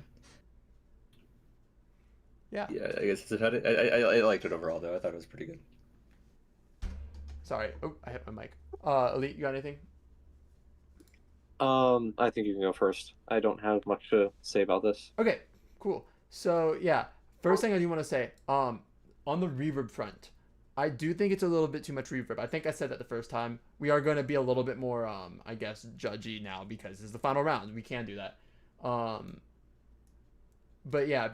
Yeah, I guess it's about it. I liked it overall, though. I thought it was pretty good. Sorry. Oh, I hit my mic. Elite, you got anything? I think you can go first. I don't have much to say about this. Okay, cool. So yeah, first thing I do want to say, on the reverb front, I do think it's a little bit too much reverb. I think I said that the first time. We are going to be a little bit more, I guess, judgy now because it's the final round. We can do that. But yeah,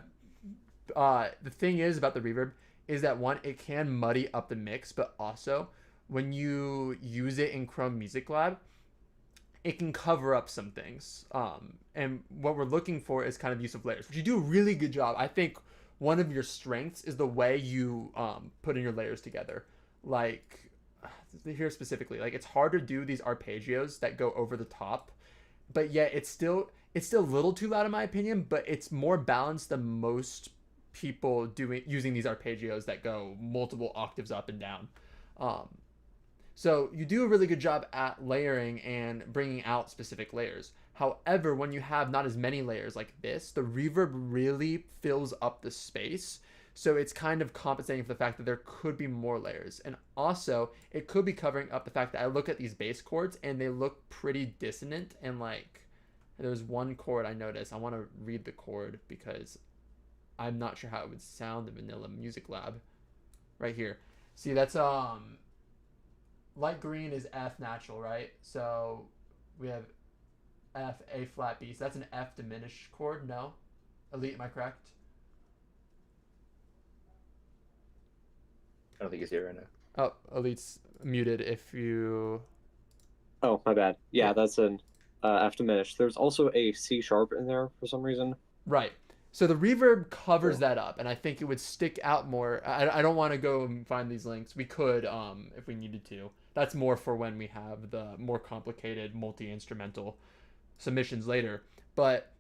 the thing is about the reverb is that one, it can muddy up the mix, but also when you use it in Chrome Music Lab, it can cover up some things. And what we're looking for is kind of use of layers, which you do a really good job. I think one of your strengths is the way you put in your layers together. Like here specifically, like it's hard to do these arpeggios that go over the top, but yet it's still a little too loud in my opinion. But it's more balanced than most people using these arpeggios that go multiple octaves up and down. Um, so you do a really good job at layering and bringing out specific layers. However, when you have not as many layers like this, the reverb really fills up the space. So it's kind of compensating for the fact that there could be more layers. And also, it could be covering up the fact that I look at these bass chords and they look pretty dissonant. And like, there's one chord I noticed. I want to read the chord because I'm not sure how it would sound in Vanilla Music Lab. Right here. See, that's light green is F natural, right? So we have F, A flat, B. So that's an F diminished chord, no? Elite, am I correct? I don't think he's here right now. Oh, Elite's muted if you... Oh, my bad. Yeah, Yeah. that's an F diminished. There's also a C sharp in there for some reason. Right. So the reverb covers Cool. that up, and I think it would stick out more. I don't want to go and find these links. We could, if we needed to. That's more for when we have the more complicated multi-instrumental submissions later. But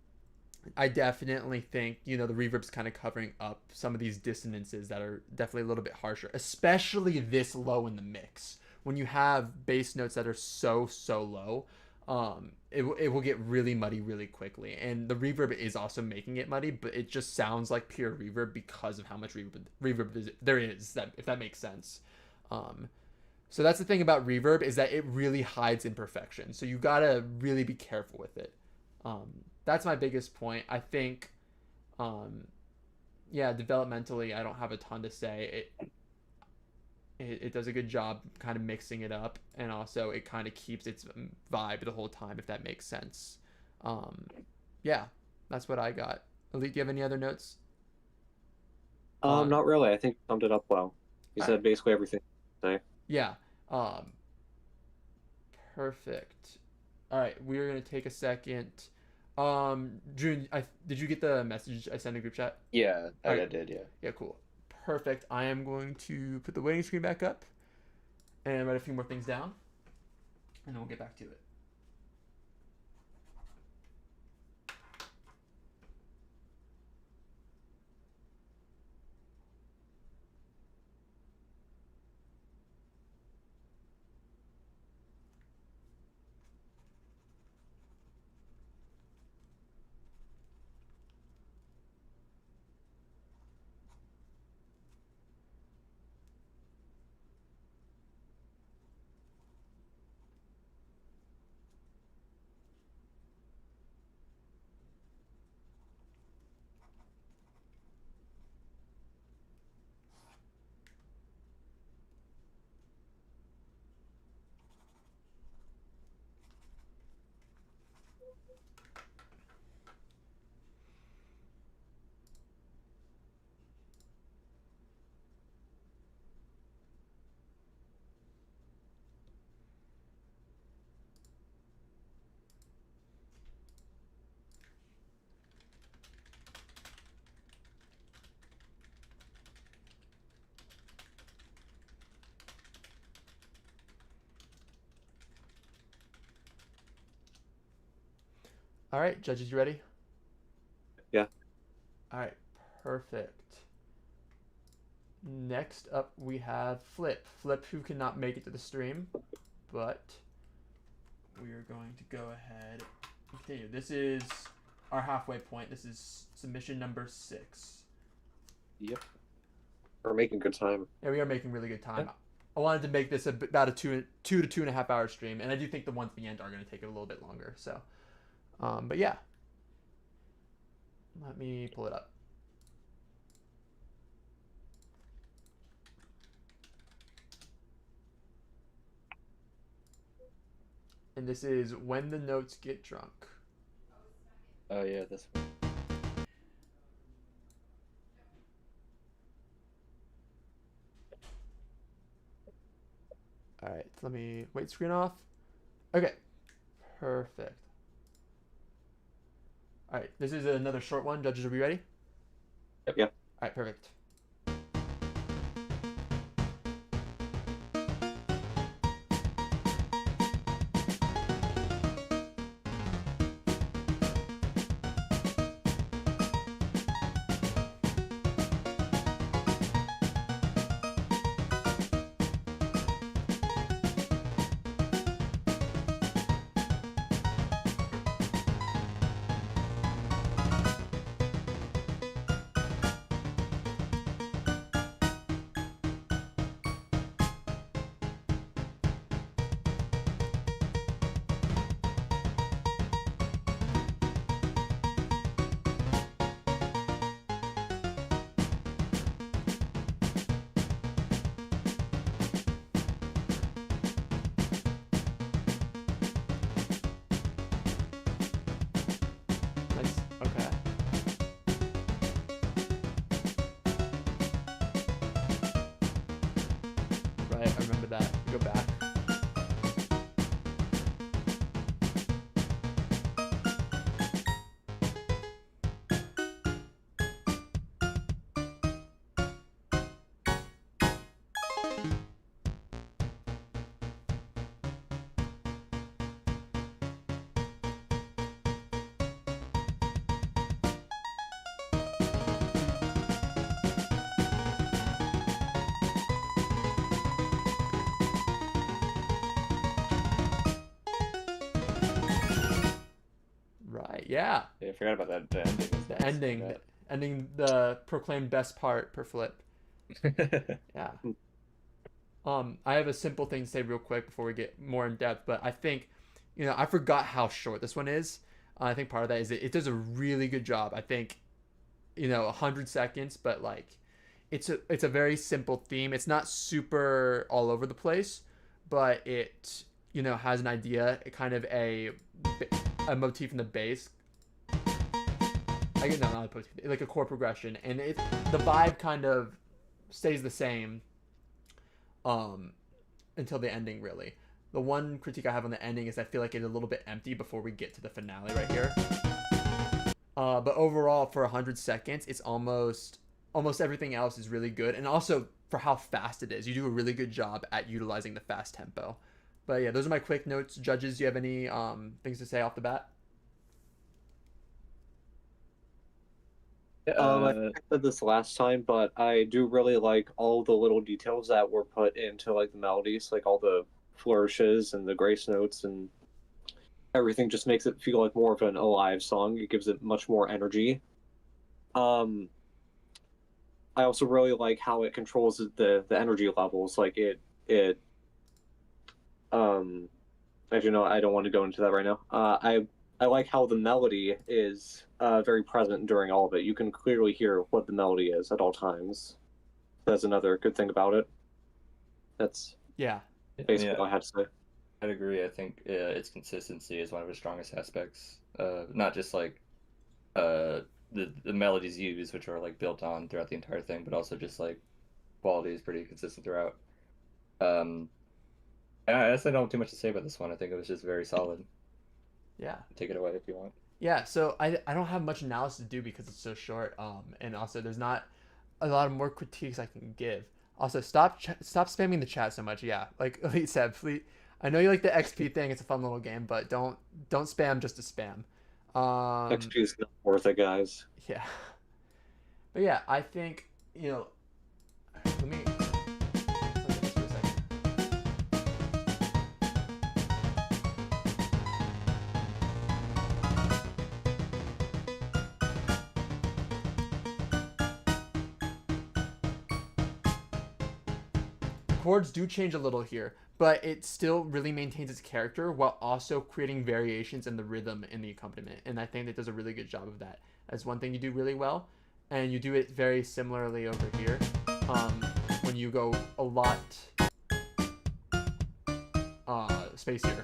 I definitely think, you know, the reverb's kind of covering up some of these dissonances that are definitely a little bit harsher, especially this low in the mix. When you have bass notes that are so low, it will get really muddy really quickly. And the reverb is also making it muddy, but it just sounds like pure reverb because of how much there is, that, if that makes sense. Um, so that's the thing about reverb, is that it really hides imperfection. So you gotta really be careful with it. That's my biggest point. I think, um, yeah, developmentally, I don't have a ton to say. It does a good job kind of mixing it up, and also it kind of keeps its vibe the whole time, if that makes sense. Um, yeah, that's what I got. Elite, do you have any other notes on? Not really. I think you summed it up well. You All said right. basically everything. Yeah. Um, perfect. All right, we're gonna take a second. June, did you get the message I sent in the group chat? Yeah, All I right. did. Yeah. Yeah, cool. Perfect. I am going to put the waiting screen back up and write a few more things down, and then we'll get back to it. All right, judges, you ready? Yeah. All right, perfect. Next up, we have Flip. Flip, who cannot make it to the stream, but we are going to go ahead and continue. This is our halfway point. This is submission number 6. Yep. We're making good time. Yeah, we are making really good time. Yeah. I wanted to make this about a two to 2.5 hour stream, and I do think the ones at the end are going to take it a little bit longer. So, but yeah, let me pull it up. And this is When the Notes Get Drunk. Oh yeah, this one. All right, let me wait screen off. Okay, perfect. All right, this is another short one. Judges, are we ready? Yeah. All right, perfect. Yeah, Yeah, I forgot about that. The ending is the nice. ending, ending the proclaimed best part per flip. Yeah. Yeah. I have a simple thing to say real quick before we get more in depth, but I think, I forgot how short this one is. I think part of that is it does a really good job. I think, 100 seconds, but like, it's a very simple theme. It's not super all over the place, but it, has an idea, kind of a motif in the bass. I get no, not a motif, like a chord progression, and the vibe kind of stays the same um until the ending really. The one critique I have on the ending is I feel like it's a little bit empty before we get to the finale right here. But overall, for 100 seconds, it's almost everything else is really good, and also for how fast it is, you do a really good job at utilizing the fast tempo. But yeah, those are my quick notes. Judges, do you have any things to say off the bat? I think I said this last time, but I do really like all the little details that were put into like the melodies, like all the flourishes and the grace notes and everything just makes it feel like more of an alive song. It gives it much more energy. Um, I also really like how it controls the energy levels. Like it um actually no, I don't want to go into that right now. I like how the melody is very present during all of it. You can clearly hear what the melody is at all times. That's another good thing about it. That's Yeah. basically all I had to say. I'd agree. I think its consistency is one of its strongest aspects. Not just like the melodies used, which are like built on throughout the entire thing, but also just like quality is pretty consistent throughout. Um, and I honestly don't have too much to say about this one. I think it was just very solid. Yeah. Take it away if you want. Yeah, so I don't have much analysis to do because it's so short. And also there's not a lot of more critiques I can give. Also, stop spamming the chat so much. Yeah, like Elite said, please. I know you like the XP thing; it's a fun little game, but don't spam just to spam. XP is not worth it, guys. Yeah, but yeah, I think you know. Let me. Let me just for a second. Chords do change a little here, but it still really maintains its character while also creating variations in the rhythm in the accompaniment. And I think it does a really good job of that. That's one thing you do really well, and you do it very similarly over here. When you go a lot spacier,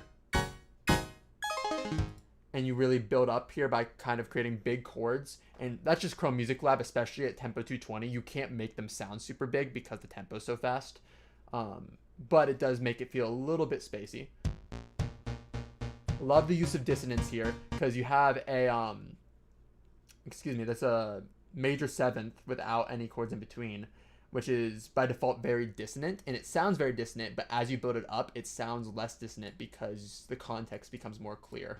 and you really build up here by kind of creating big chords, and that's just Chrome Music Lab, especially at tempo 220. You can't make them sound super big because the tempo's so fast. Um, but it does make it feel a little bit spacey. Love the use of dissonance here because you have a excuse me, that's a major seventh without any chords in between, which is by default very dissonant, and it sounds very dissonant, but as you build it up, it sounds less dissonant because the context becomes more clear.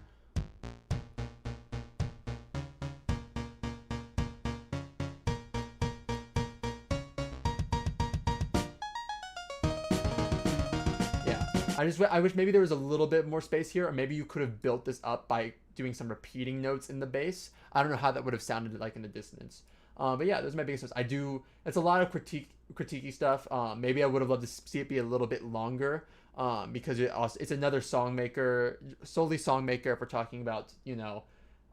Yeah, I wish maybe there was a little bit more space here, or maybe you could have built this up by doing some repeating notes in the bass. I don't know how that would have sounded like in the dissonance. But yeah, those are my biggest notes. I do. It's a lot of critiquey stuff. Maybe I would have loved to see it be a little bit longer. Because it's another song maker, solely song maker. If we're talking about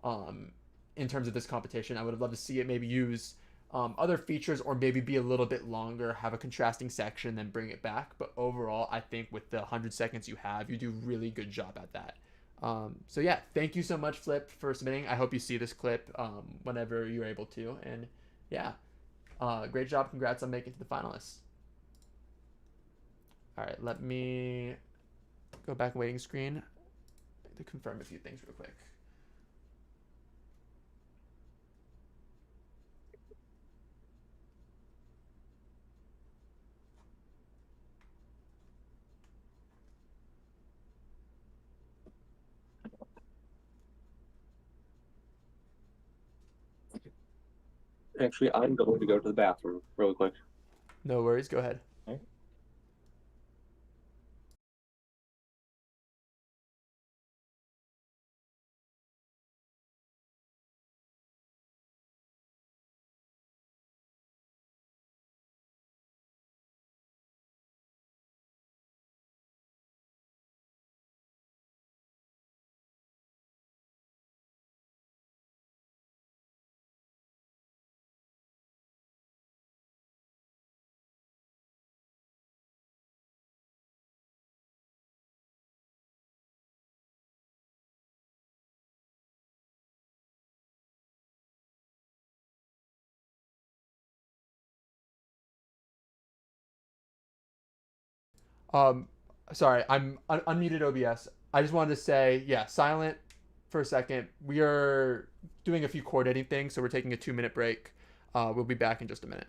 um, in terms of this competition, I would have loved to see it maybe use other features, or maybe be a little bit longer, have a contrasting section, then bring it back. But overall, I think with the 100 seconds you have, you do really good job at that. So yeah, thank you so much, Flip, for submitting. I hope you see this clip whenever you're able to. And yeah, great job. Congrats on making it to the finalists. All right, let me go back waiting screen to confirm a few things real quick. Actually, I'm going to go to the bathroom really quick. No worries. Go ahead. Um, sorry, I'm unmuted OBS. I just wanted to say, yeah, silent for a second. We are doing a few coordinating things, so we're taking a 2-minute break. We'll be back in just a minute.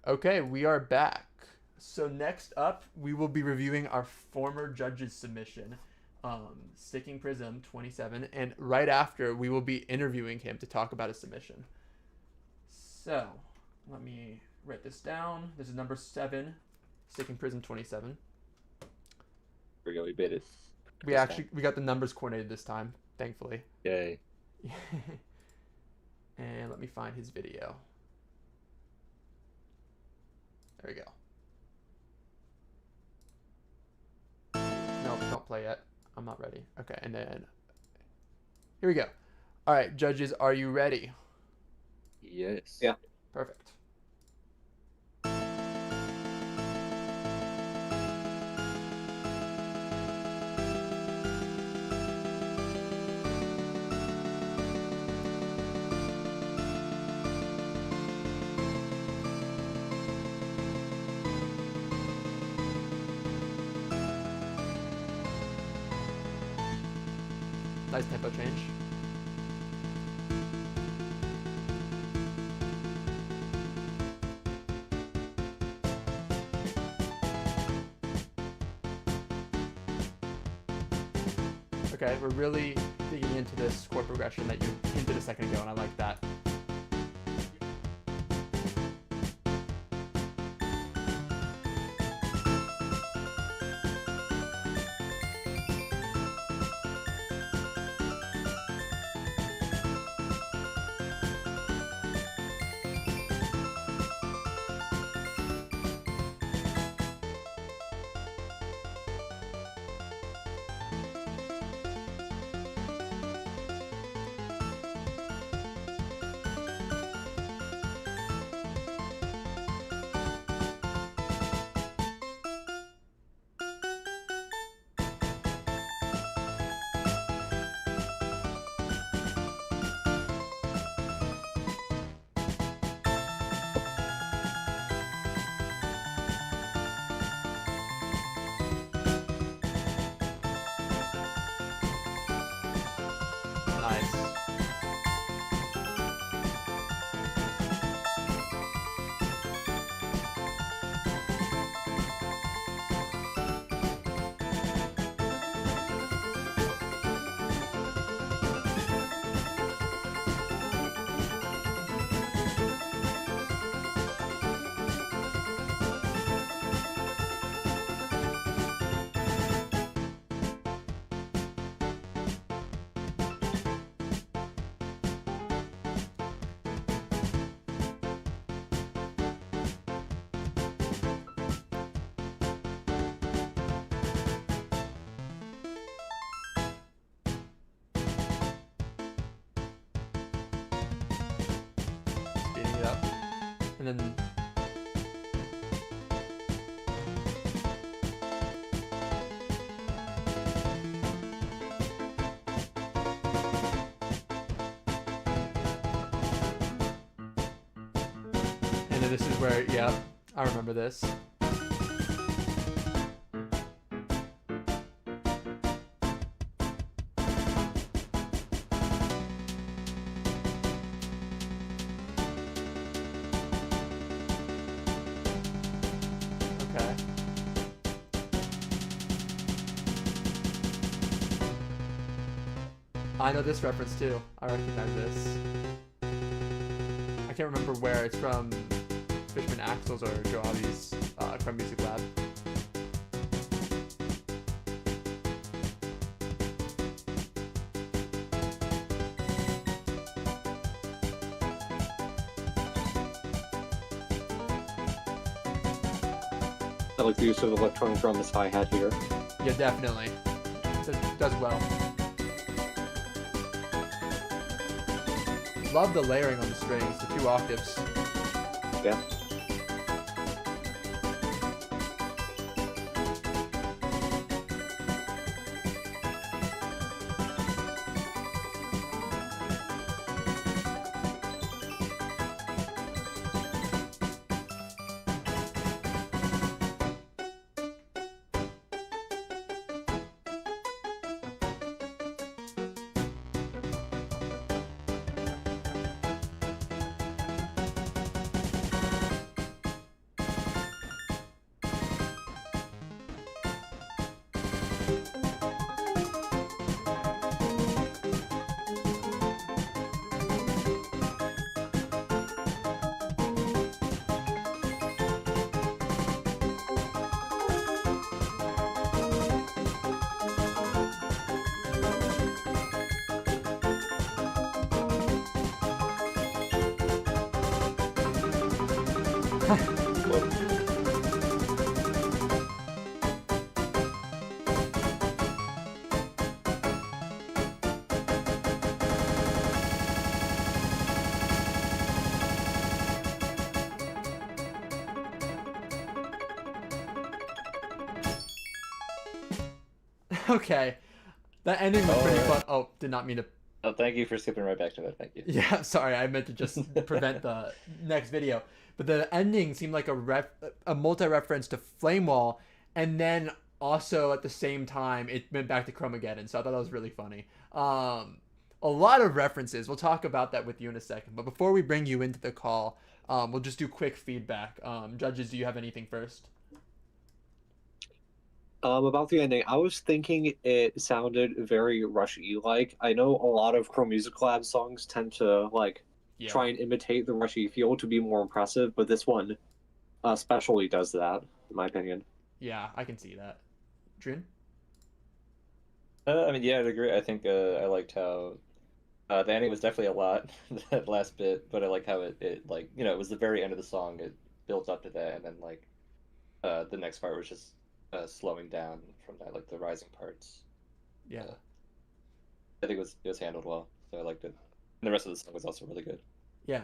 Okay, we are back. So next up, we will be reviewing our former judge's submission, Sticking Prism 27, and right after, we will be interviewing him to talk about his submission. So, let me write this down. This is number 7, Sticking Prism 27. Here we go. We made it. We got the numbers coordinated this time, thankfully. Yay. And let me find his video. There we go. Nope, don't play yet. I'm not ready. Okay, and then here we go. All right, judges, are you ready? Yes. Yeah. Perfect. Nice tempo change. Okay, we're really digging into this chord progression that you hinted a second ago, and I like that. and then this is where, yeah, I remember this. Okay. I know this reference too. I recognize this. I can't remember where it's from. Fishman Axels or Joe Avi's Crumb Music Lab. I like the use of electronic drum as hi-hat here. Yeah, definitely. Does well. Love the layering on the strings, the 2 octaves. Yeah. Okay. That ending was pretty Alright. fun. Oh, did not mean to. Oh, thank you for skipping right back to it. Thank you. Yeah, sorry. I meant to just prevent the next video. But the ending seemed like a multi-reference to Flame Wall, and then also at the same time it went back to Chromageddon. So I thought that was really funny. A lot of references. We'll talk about that with you in a second. But before we bring you into the call, we'll just do quick feedback. Judges, do you have anything first? About the ending, I was thinking it sounded very Rush E like. I know a lot of Chrome Music Lab songs tend to Yeah. try and imitate the Rush E feel to be more impressive, but this one especially does that, in my opinion. Yeah, I can see that. June? I mean, yeah, I'd agree. I think I liked how the ending was definitely a lot that last bit, but I like how it like it was the very end of the song. It builds up to that, and then like the next part was just slowing down from that, like the rising parts. Yeah. I think it was handled well, so I liked it. And the rest of the song was also really good. Yeah.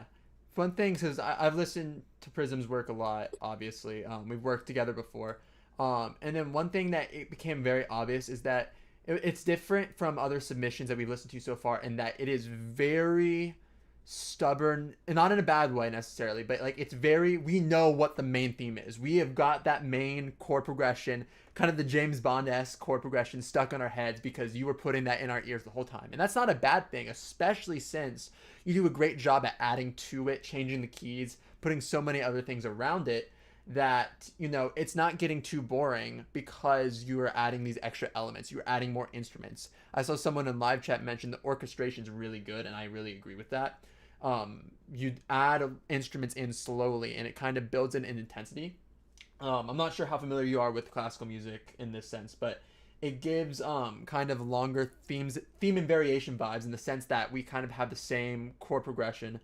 Fun thing, because I've listened to Prism's work a lot, obviously. We've worked together before. And then one thing that it became very obvious is that it's different from other submissions that we've listened to so far in that it is very stubborn, and not in a bad way necessarily, but like it's very, we know what the main theme is. We have got that main chord progression, kind of the James Bond-esque chord progression stuck on our heads because you were putting that in our ears the whole time. And that's not a bad thing, especially since you do a great job at adding to it, changing the keys, putting so many other things around it that it's not getting too boring because you are adding these extra elements, you're adding more instruments. I saw someone in live chat mention the orchestration is really good, and I really agree with that. You add instruments in slowly and it kind of builds in intensity. I'm not sure how familiar you are with classical music in this sense, but it gives kind of longer theme and variation vibes in the sense that we kind of have the same chord progression,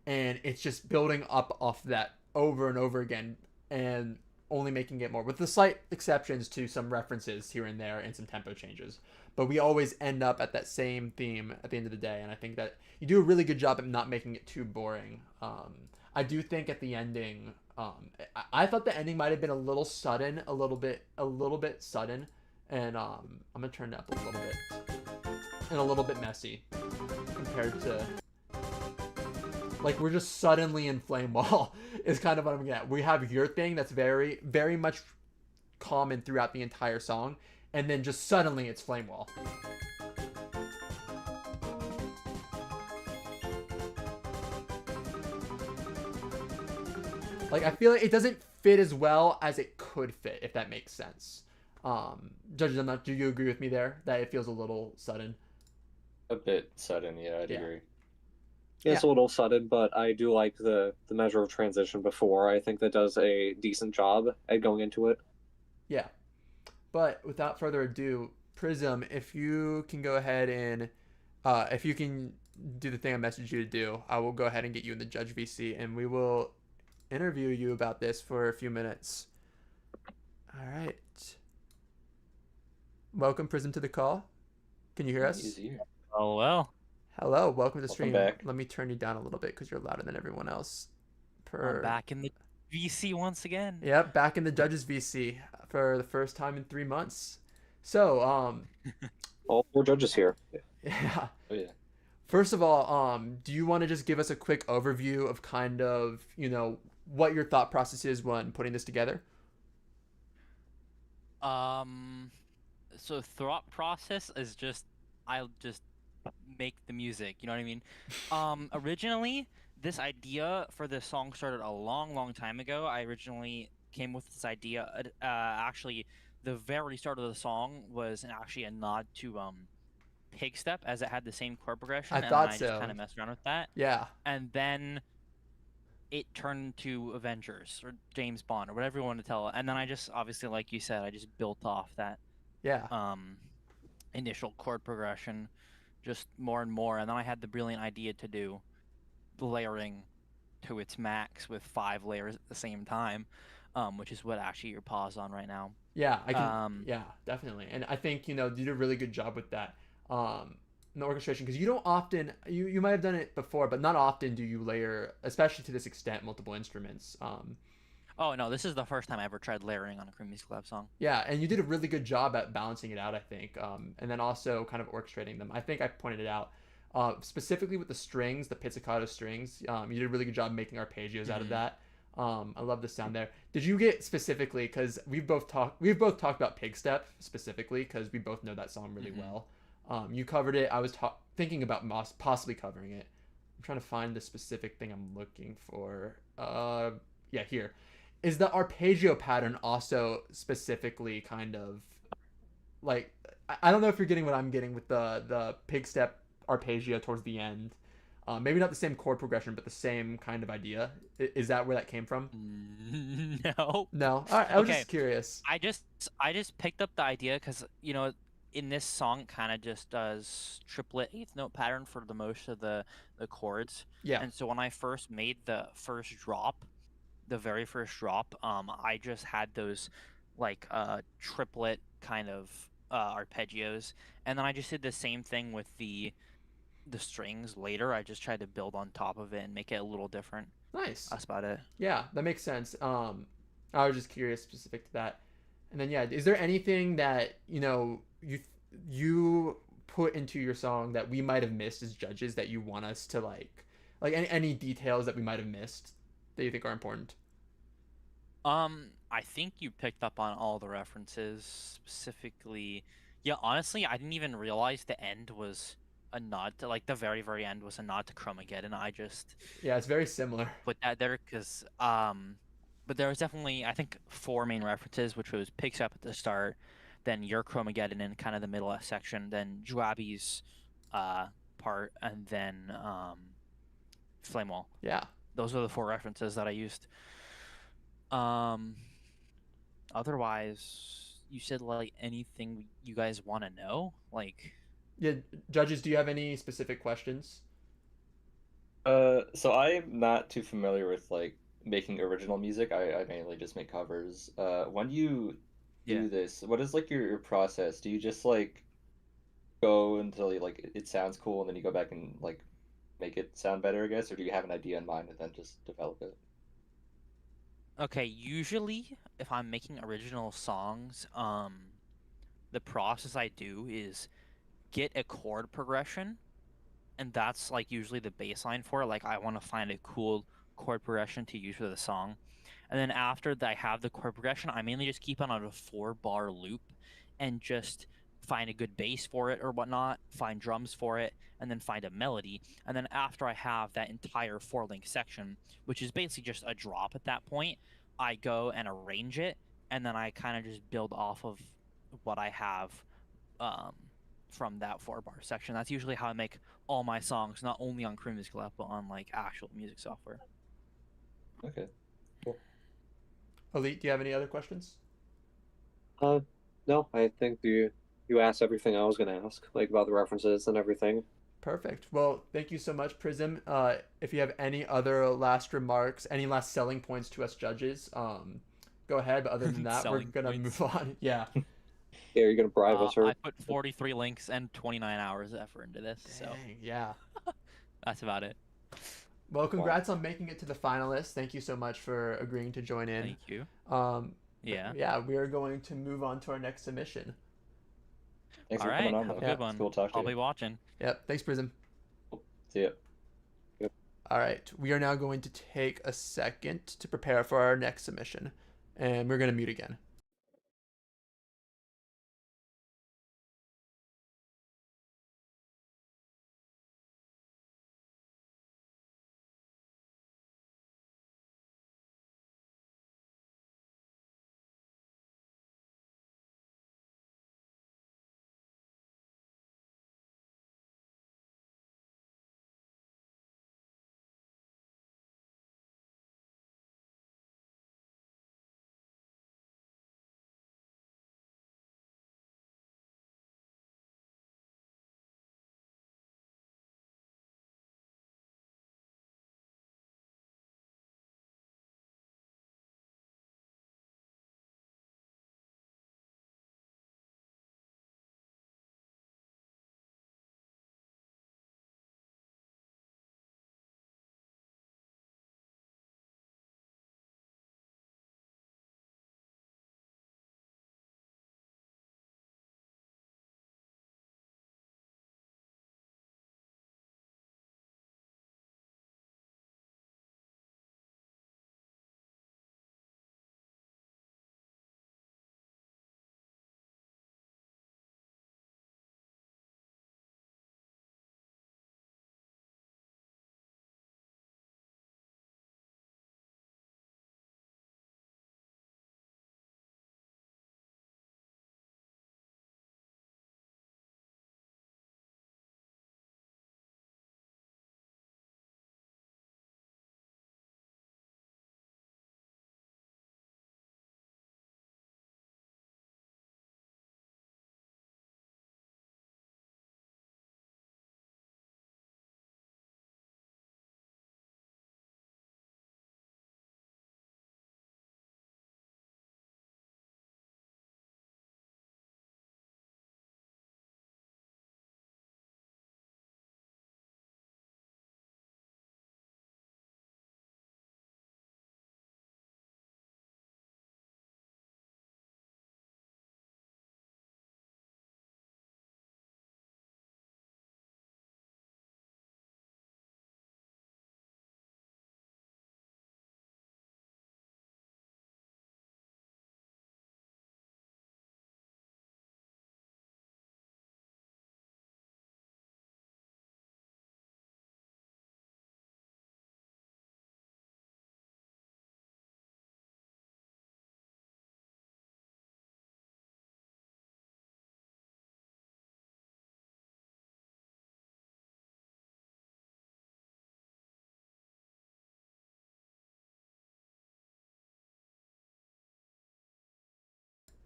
and it's just building up off that over and over again, and only making it more, with the slight exceptions to some references here and there and some tempo changes. But we always end up at that same theme at the end of the day, and I think that you do a really good job at not making it too boring. I do think at the ending, I thought the ending might have been a little sudden, a little bit sudden, and I'm gonna turn it up a little bit, and a little bit messy compared to like we're just suddenly in flame wall is kind of what I'm getting at. We have your thing that's very very much common throughout the entire song, and then just suddenly it's flame wall. Like I feel like it doesn't fit as well as it could fit, if that makes sense. Judges, I'm not. Do you agree with me there that it feels a little sudden? A bit sudden, yeah, I'd Yeah. agree. Yeah, Yeah. it's a little sudden, but I do like the measure of transition before. I think that does a decent job at going into it. Yeah. But without further ado, Prism, if you can go ahead and if you can do the thing I messaged you to do, I will go ahead and get you in the Judge VC, and we will interview you about this for a few minutes. All right. Welcome, Prism, to the call. Can you hear us? Easy. Oh well. Hello, welcome to the Welcome stream. back. Let me turn you down a little bit because you're louder than everyone else. I'm back in the VC once again. Yep, back in the Judges VC for the first time in 3 months. So, All four judges here. yeah. Oh yeah. First of all, do you want to just give us a quick overview of kind of, what your thought process is when putting this together? So thought process is just I'll just make the music, you know what I mean? Originally this idea for this song started a long, long time ago. I originally came with this idea. Actually, the very start of the song was actually a nod to Pig Step, as it had the same chord progression, I and thought then I just so. kind of messed around with that. Yeah. And then it turned to Avengers or James Bond or whatever you want to tell it. And then I just obviously, like you said, I just built off that Yeah. initial chord progression just more and more, and then I had the brilliant idea to do layering to its max with 5 layers at the same time, which is what actually you're paused on right now. Yeah, I can. Yeah, definitely. And I think, you did a really good job with that. In the orchestration, because you don't often, you might have done it before, but not often do you layer, especially to this extent, multiple instruments. Oh no, this is the first time I ever tried layering on a Cream Music Lab song. Yeah, and you did a really good job at balancing it out, I think, and then also kind of orchestrating them. I think I pointed it out. Specifically with the strings, the pizzicato strings, you did a really good job making arpeggios out of that. I love the sound there. Did you get specifically, because we've both talked about Pig Step specifically because we both know that song really well. You covered it. I was thinking about possibly covering it. I'm trying to find the specific thing I'm looking for. Yeah, here. Is the arpeggio pattern also specifically kind of like, I don't know if you're getting what I'm getting with the Pig Step arpeggio towards the end. Maybe not the same chord progression, but the same kind of idea. Is that where that came from? No. No. All right. I was Okay. just curious. I just picked up the idea because in this song it kind of just does triplet eighth note pattern for the most of the chords. Yeah. And so when I first made the very first drop, I just had those like triplet kind of arpeggios, and then I just did the same thing with the strings later. I just tried to build on top of it and make it a little different. Nice. That's about it. Yeah, that makes sense. I was just curious specific to that. And then yeah, is there anything that you put into your song that we might have missed as judges that you want us to like any details that we might have missed that you think are important? I think you picked up on all the references specifically. Yeah, honestly, I didn't even realize the end was a nod to, like, the very, very end was a nod to Chromageddon. I just Yeah, it's very similar. put that there because, but there was definitely, I think, 4 main references, which was Pig Step at the start, then your Chromageddon in kind of the middle section, then Jwabi's part, and then Flame Wall. Yeah. Those are the 4 references that I used. Otherwise, you said like anything you guys want to know, like. Yeah, judges, do you have any specific questions? So I'm not too familiar with like making original music. I mainly just make covers. When you do this, what is like your process? Do you just like go until like it sounds cool and then you go back and like make it sound better, I guess, or do you have an idea in mind and then just develop it? Okay, usually if I'm making original songs, the process I do is get a chord progression, and that's like usually the baseline for it. Like I want to find a cool chord progression to use for the song. And then after that I have the chord progression, I mainly just keep it on a 4-bar loop and just find a good bass for it or whatnot, find drums for it, and then find a melody. And then after I have that entire 4-link section, which is basically just a drop at that point, I go and arrange it, and then I kind of just build off of what I have um, from that 4-bar section. That's usually how I make all my songs, not only on Crew Music Lab, but on like actual music software. Okay. Cool. Elite, do you have any other questions? No, I think you asked everything I was gonna ask, like about the references and everything. Perfect. Well, thank you so much, Prism. If you have any other last remarks, any last selling points to us judges, go ahead. But other than that, we're Selling gonna points. move on. Yeah. Yeah, you're gonna bribe us, or I put 43 links and 29 hours of effort into this, so Dang. Yeah. that's about it. Well, wow. congrats on making it to the finalists. Thank you so much for agreeing to join in. Thank you. Um, Yeah. yeah, we are going to move on to our next submission. Thanks All for coming right. on, Have a though. Yeah. good It's one. cool to talk to I'll you. be watching. Yep. Thanks, Prism. See ya. All right. We are now going to take a second to prepare for our next submission, and we're going to mute again.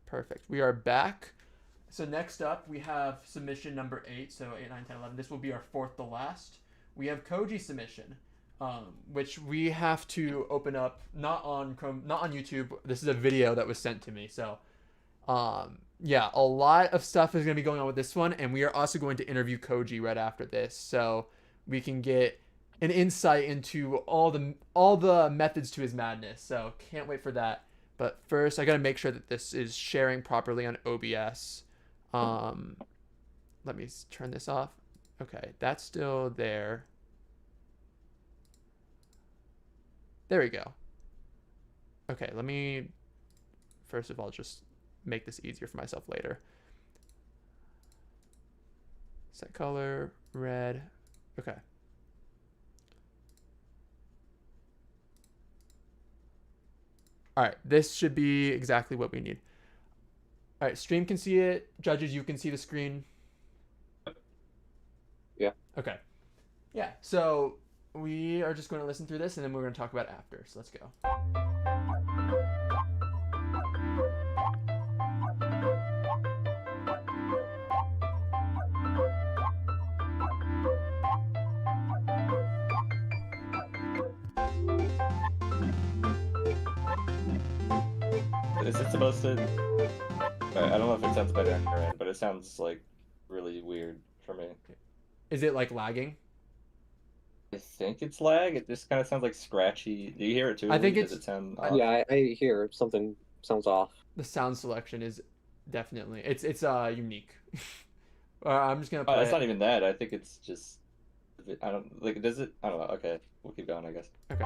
Perfect. We are back. So next up, we have submission number 8. So 8, 9, 10, 11. This will be our fourth to last. We have Koji submission, which we have to open up not on Chrome, not on YouTube. This is a video that was sent to me. So yeah, a lot of stuff is going to be going on with this one, and we are also going to interview Koji right after this. So we can get an insight into all the methods to his madness. So can't wait for that. But first, I gotta make sure that this is sharing properly on OBS. Let me turn this off. Okay, that's still there. There we go. Okay, let me first of all just make this easier for myself later. Set color, red. Okay. All right, this should be exactly what we need. All right, stream can see it. Judges, you can see the screen. Yeah. Okay. Yeah, so we are just going to listen through this and then we're going to talk about it after. So let's go. Is it supposed to? I don't know if it sounds better on your end, but it sounds like really weird for me. Is it like lagging? I think it's lag. It just kind of sounds like scratchy. Do you hear it too? I think Does it's- it sound off? Yeah, I hear something sounds off. The sound selection is definitely it's unique. I'm just gonna play. Oh, it's it. not even that. I think it's just. I don't like. Does it? I don't know. Okay, we'll keep going. I guess. Okay.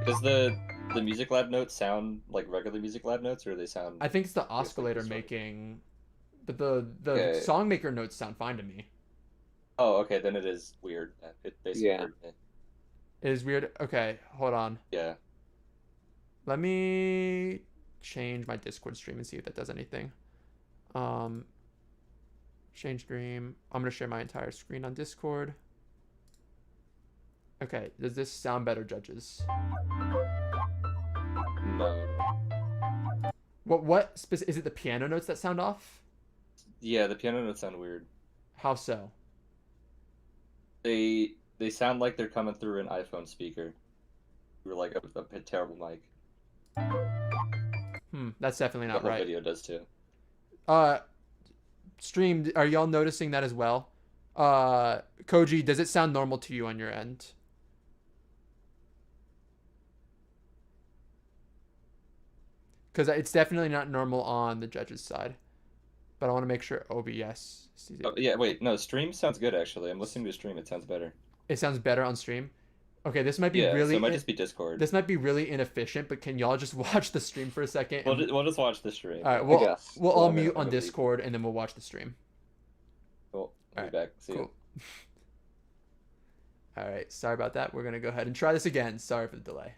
Does the music lab notes sound like regular music lab notes, or do they sound? I think it's the like oscillator this one. making, but the Okay. song maker notes sound fine to me. Oh, okay. Then it is weird. It basically. Yeah. Weird. It is weird. Okay, hold on. Yeah. Let me change my Discord stream and see if that does anything. Change stream. I'm gonna share my entire screen on Discord. Okay, does this sound better, judges? No. Is it the piano notes that sound off? Yeah, the piano notes sound weird. How so? They sound like they're coming through an iPhone speaker. Or like a terrible mic. That's definitely The not whole right. video does too. Stream, are y'all noticing that as well? Koji, does it sound normal to you on your end? Because it's definitely not normal on the judge's side. But I want to make sure OBS sees it. Oh, yeah, wait, no, stream sounds good actually. I'm listening to stream, it sounds better. It sounds better on stream. Okay, this might be Yeah, really so it might just be Discord. this might be really inefficient, but can y'all just watch the stream for a second? We'll just watch the stream. All right, I we'll guess. we'll all I'm gonna- mute I'm on gonna leave. Discord and then we'll watch the stream. Cool. I'll Alright, be back. See Cool. you. All right, sorry about that. We're gonna go ahead and try this again. Sorry for the delay.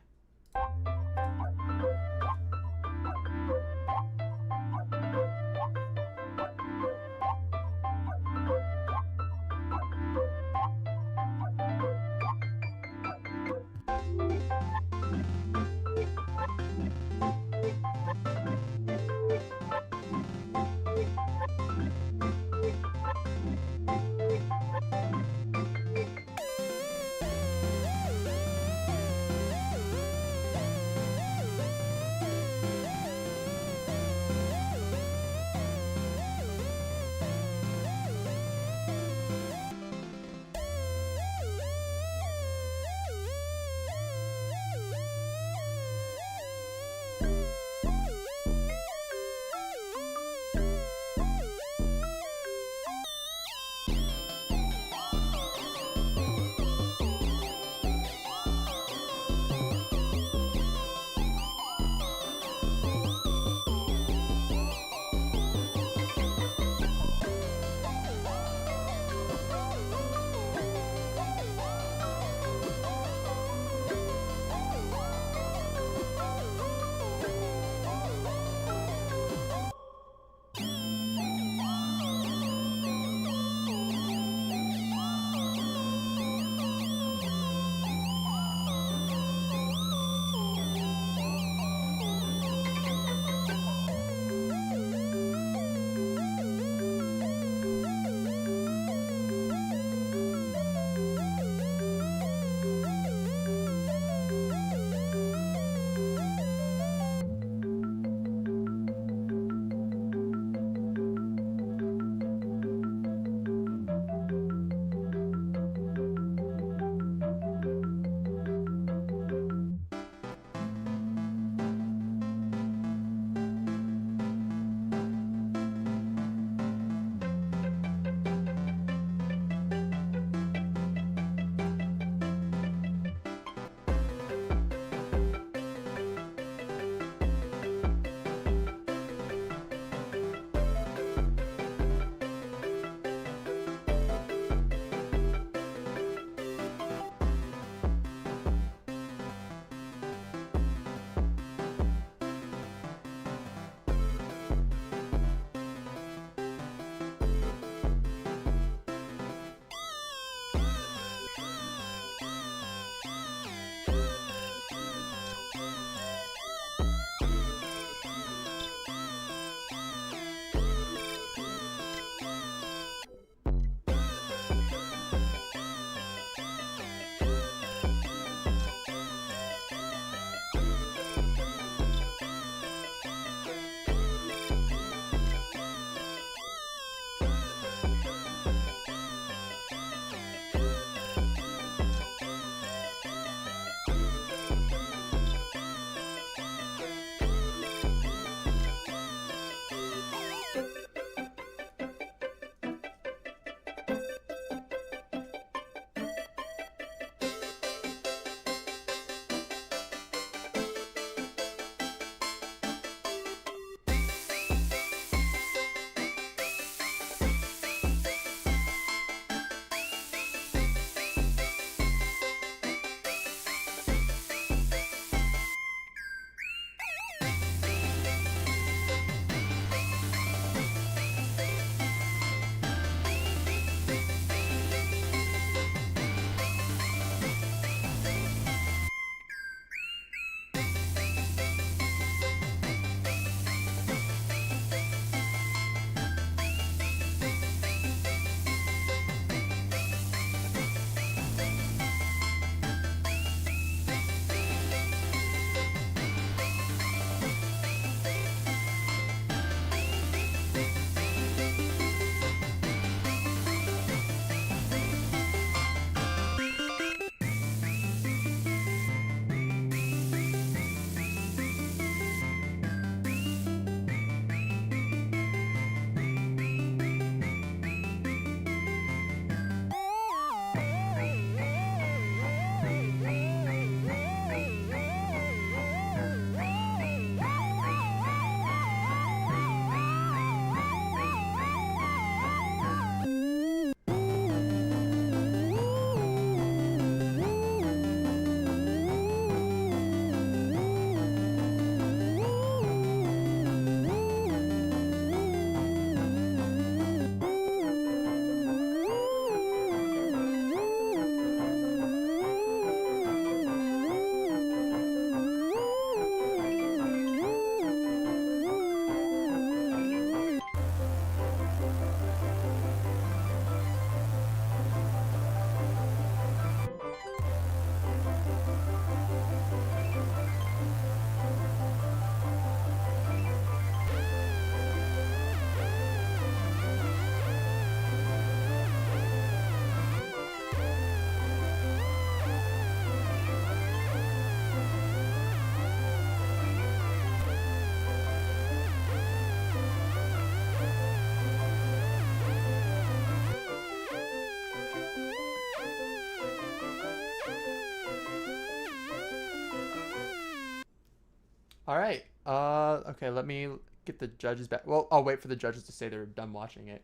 All right. Okay. Let me get the judges back. Well, I'll wait for the judges to say they're done watching it.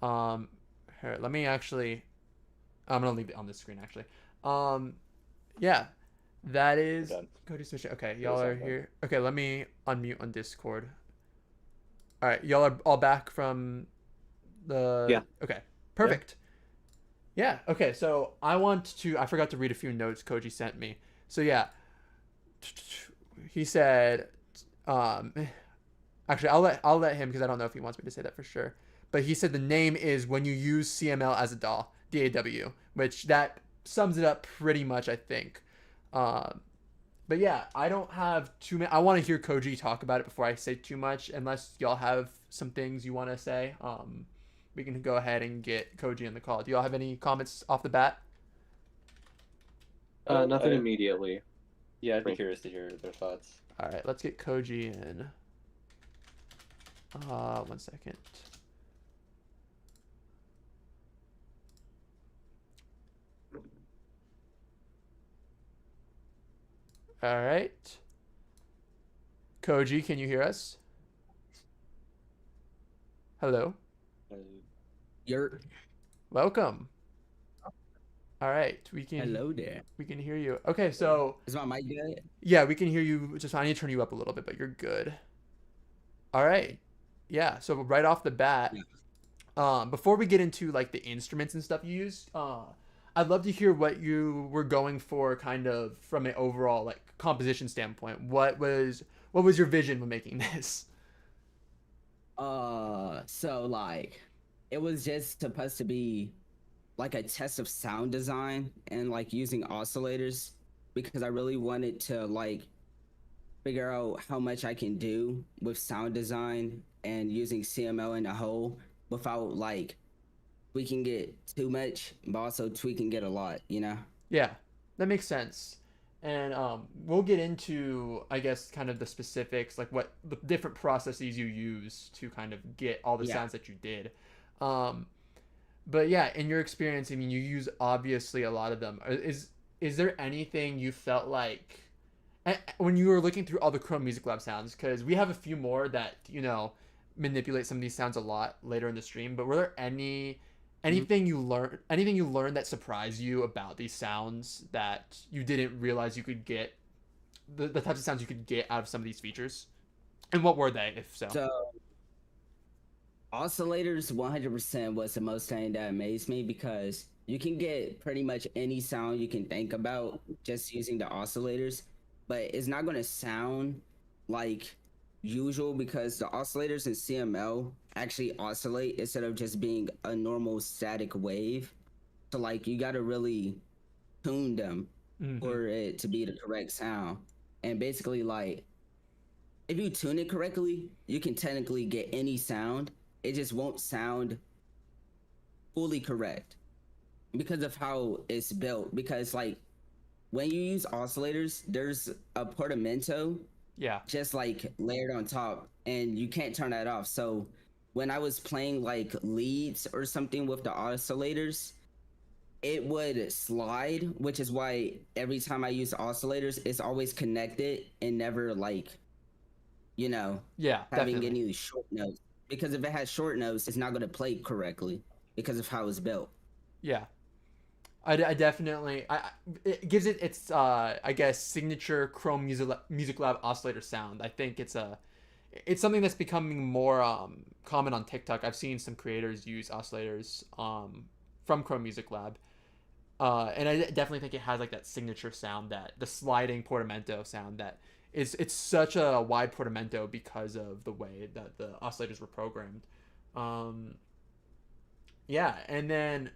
Um, here, let me actually. I'm gonna leave it on the screen actually. Um, yeah, that We're is done. Cody Switch. Okay, Get y'all us are on done. here. Okay, let me unmute on Discord. All right, y'all are all back from Yeah. the. Okay, perfect. Yeah. Okay. So I want to. I forgot to read a few notes Koji sent me. So yeah, he said. Um, actually, I'll let him because I don't know if he wants me to say that for sure. But he said the name is when you use CML as a DAW, DAW, which that sums it up pretty much, I think. Um, but yeah, I don't have too many. I want to hear Koji talk about it before I say too much, unless y'all have some things you want to say. We can go ahead and get Koji in the call. Do y'all have any comments off the bat? Nothing immediately. Yeah, I'd be Right. curious to hear their thoughts. All right, let's get Koji in. 1 second. All right. Koji, can you hear us? Hello. You're Welcome. All right, hello there. we can hear you. Okay, so Is my mic good? yeah, we can hear you. Just I need to turn you up a little bit, but you're good. All right. Yeah, so right off the bat, Yeah. before we get into like the instruments and stuff you use, I'd love to hear what you were going for, kind of from an overall like composition standpoint. What was your vision when making this? So like, it was just supposed to be like a test of sound design and like using oscillators because I really wanted to like figure out how much I can do with sound design and using CML in a whole without like tweaking it too much, but also tweaking it a lot, you know? Yeah, that makes sense. And we'll get into, I guess, kind of the specifics, like what the different processes you use to kind of get all the Yeah. sounds that you did. Um, but yeah, in your experience, I mean, you use obviously a lot of them. Is there anything you felt like when you were looking through all the Chrome Music Lab sounds? Because we have a few more that manipulate some of these sounds a lot later in the stream. But were there anything you learned that surprised you about these sounds that you didn't realize you could get, the types of sounds you could get out of some of these features? And what were they, if so? So oscillators 100% was the most thing that amazed me because you can get pretty much any sound you can think about just using the oscillators, but it's not going to sound like usual because the oscillators in CML actually oscillate instead of just being a normal static wave. So like you got to really tune them Mhm. for it to be the correct sound. And basically like if you tune it correctly, you can technically get any sound. It just won't sound fully correct because of how it's built. Because like when you use oscillators, there's a portamento Yeah. just like layered on top, and you can't turn that off. So when I was playing like leads or something with the oscillators, it would slide, which is why every time I use oscillators, it's always connected and never like Yeah, having definitely. any short notes. Because if it has short notes, it's not going to play correctly because of how it's built. Yeah. I definitely it gives it its I guess signature Chrome Music Lab oscillator sound. I think it's something that's becoming more common on TikTok. I've seen some creators use oscillators from Chrome Music Lab. And I definitely think it has like that signature sound, that the sliding portamento sound, that it's such a wide portamento because of the way that the oscillators were programmed. Um, yeah, and then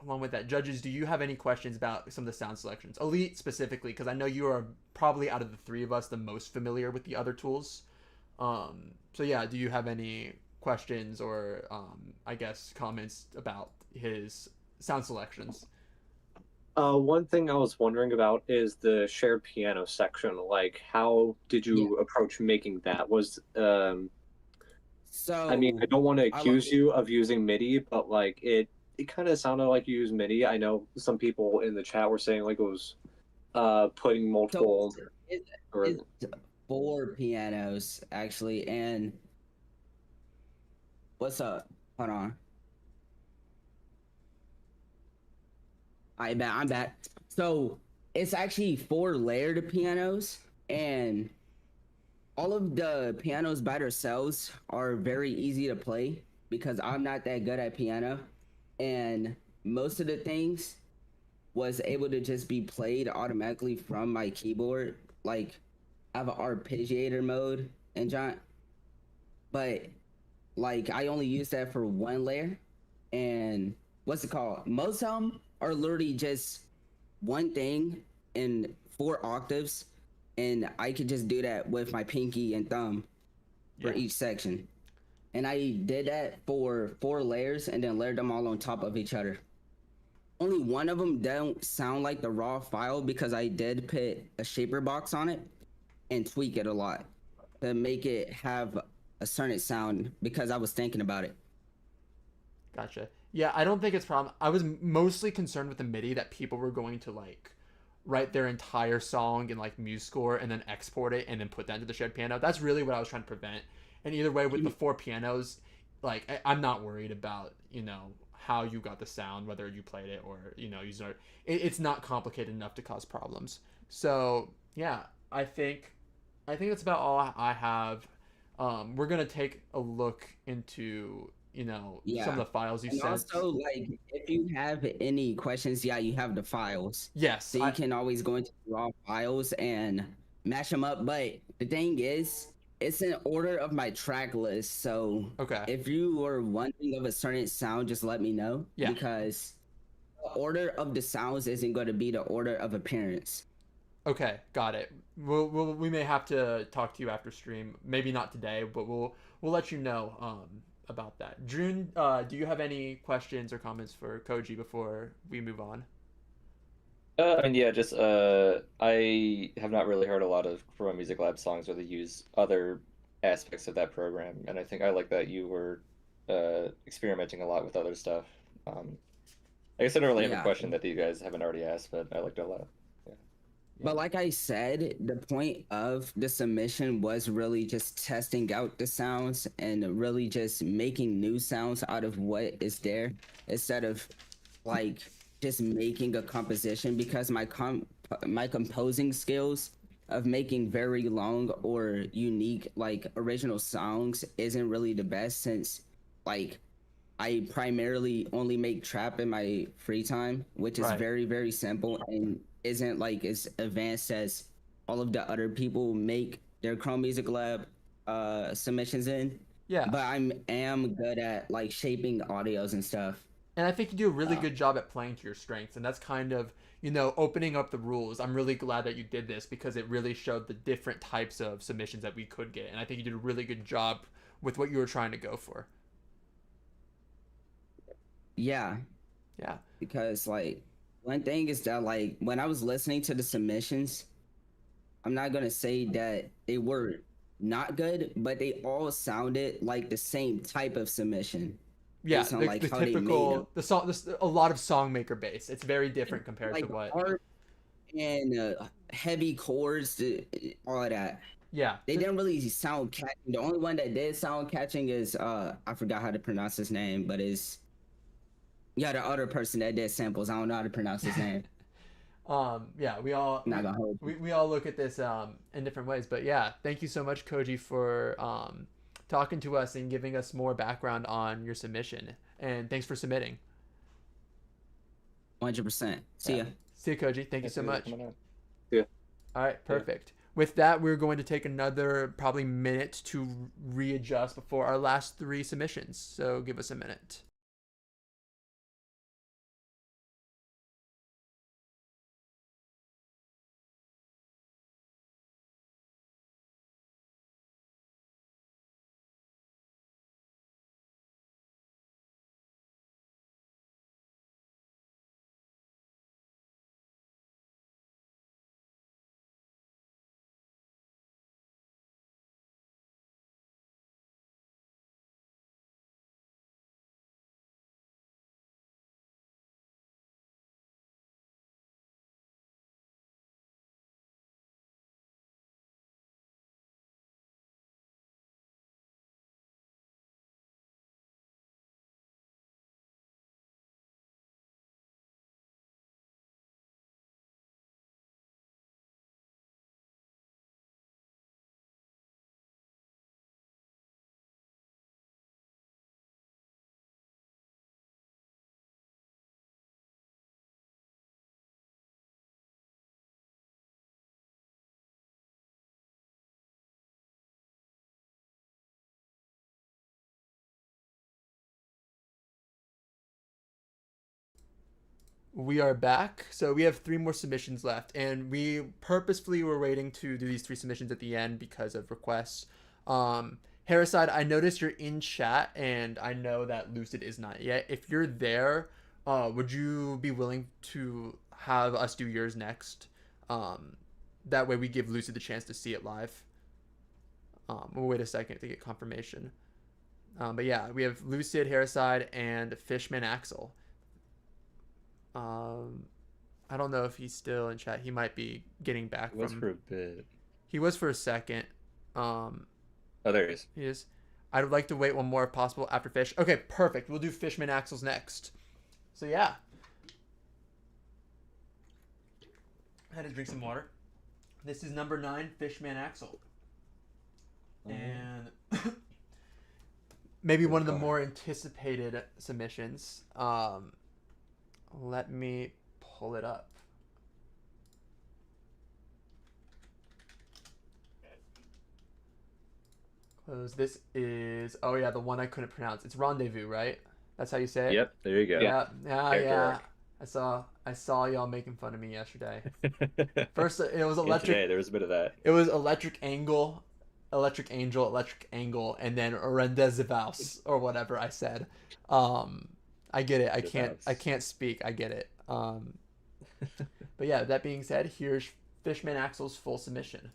along with that, judges, do you have any questions about some of the sound selections? Elite specifically, because I know you are probably out of the three of us the most familiar with the other tools. So yeah, do you have any questions or I guess comments about his sound selections? One thing I was wondering about is the shared piano section. Like, how did Yeah. you approach making that? So I mean, I don't want to I accuse you of using MIDI, but like it kind of sounded like you used MIDI. I know some people in the chat were saying like it was putting so multiple it, or it, 4 pianos actually, and what's up? Hold on. I'm back. So it's actually 4 layered pianos, and all of the pianos by themselves are very easy to play because I'm not that good at piano, and most of the things was able to just be played automatically from my keyboard. Like I have an arpeggiator mode and John, but like I only use that for 1 layer. And what's it called? Most of them are literally just one thing in 4 octaves, and I could just do that with my pinky and thumb for Yeah. each section. And I did that for 4 layers and then layered them all on top of each other. Only one of them don't sound like the raw file because I did put a shaper box on it and tweak it a lot to make it have a certain sound because I was thinking about it. Gotcha. Yeah, I don't think it's a problem. I was mostly concerned with the MIDI that people were going to like write their entire song in like MuseScore and then export it and then put that into the shared piano. That's really what I was trying to prevent. And either way, with the 4 pianos, like I'm not worried about how you got the sound, whether you played it or using it. It's not complicated enough to cause problems. So yeah, I think that's about all I have. We're gonna take a look into some of Yeah. the files you And sent. also, like, if you have any questions, yeah, you have the files. Yes, So you can always go into raw files and mash them up. But the thing is, it's in order of my track list. So okay. if you were wondering of a certain sound, just let me know Yeah. because the order of the sounds isn't going to be the order of appearance. Okay, got it. We may have to talk to you after stream. Maybe not today, but we'll let you know about that. June, do you have any questions or comments for Koji before we move on? I mean, yeah, just I have not really heard a lot of Chroma Music Lab songs where they use other aspects of that program, and I think I like that you were experimenting a lot with other stuff. I guess I don't really have a Yeah. question that you guys haven't already asked, but I liked it a lot. Yeah. But like I said, the point of the submission was really just testing out the sounds and really just making new sounds out of what is there instead of like just making a composition because my composing skills of making very long or unique like original songs isn't really the best since like I primarily only make trap in my free time, which is Right. very, very simple and isn't like as advanced as all of the other people make their Chrome Music Lab submissions in. Yeah. But am good at like shaping audios and stuff. And I think you do a really Uh, good job at playing to your strengths, and that's kind of opening up the rules. I'm really glad that you did this because it really showed the different types of submissions that we could get, and I think you did a really good job with what you were trying to go for. yeah, Yeah. because like one thing is that like when I was listening to the submissions, I'm not gonna say that they were not good, but they all sounded like the same type of submission Yeah, based on the like how they made them. typical the song a lot of song maker base. It's very different compared to Like what. art and heavy chords, all of that. Yeah. They didn't really sound catching. The only one that did sound catching is I forgot how to pronounce his name, but it's yeah, the other person that did samples. I don't know how to pronounce his name. Yeah, we all I'm not gonna hold you. we all look at this in different ways, but yeah, thank you so much, Koji, for talking to us and giving us more background on your submission, and thanks for submitting. 100%. See Yeah. ya. See you, Koji. Thank you Thanks so for much. coming out. All right, perfect. With that, we're going to take another probably minute to readjust before our last 3 submissions. So give us a minute. we are back. So we have 3 more submissions left, and we purposefully were waiting to do these 3 submissions at the end because of requests. Harriside, I noticed you're in chat, and I know that Lucid is not yet. If you're there, would you be willing to have us do yours next? That way we give Lucid the chance to see it live. We'll wait a second to get confirmation. But yeah, we have Lucid, Harriside, and Fishman Axel. I don't know if he's still in chat. He might be getting back It was from. for a bit. He was for a second. Oh, there he is. He is. I would like to wait one more if possible after Fish. Okay, perfect. We'll do Fishman Axels next. So yeah. I had to drink some water. This is number 9, Fishman Axel. And maybe Good one of the call. more anticipated submissions. Let me pull it up. Close. This is, oh yeah, the one I couldn't pronounce. It's Rendezvous, right? That's how you say it? Yep, there you go. Yeah, yeah, Character yeah. arc. I saw y'all making fun of me yesterday. First, it was Yeah, electric. today there was a bit of that. It was Electric Angle, Electric Angel, Electric Angle, and then Rendezvous or whatever I said. I get it. I can't speak. I get it. But yeah, that being said, here's Fishman Axel's full submission.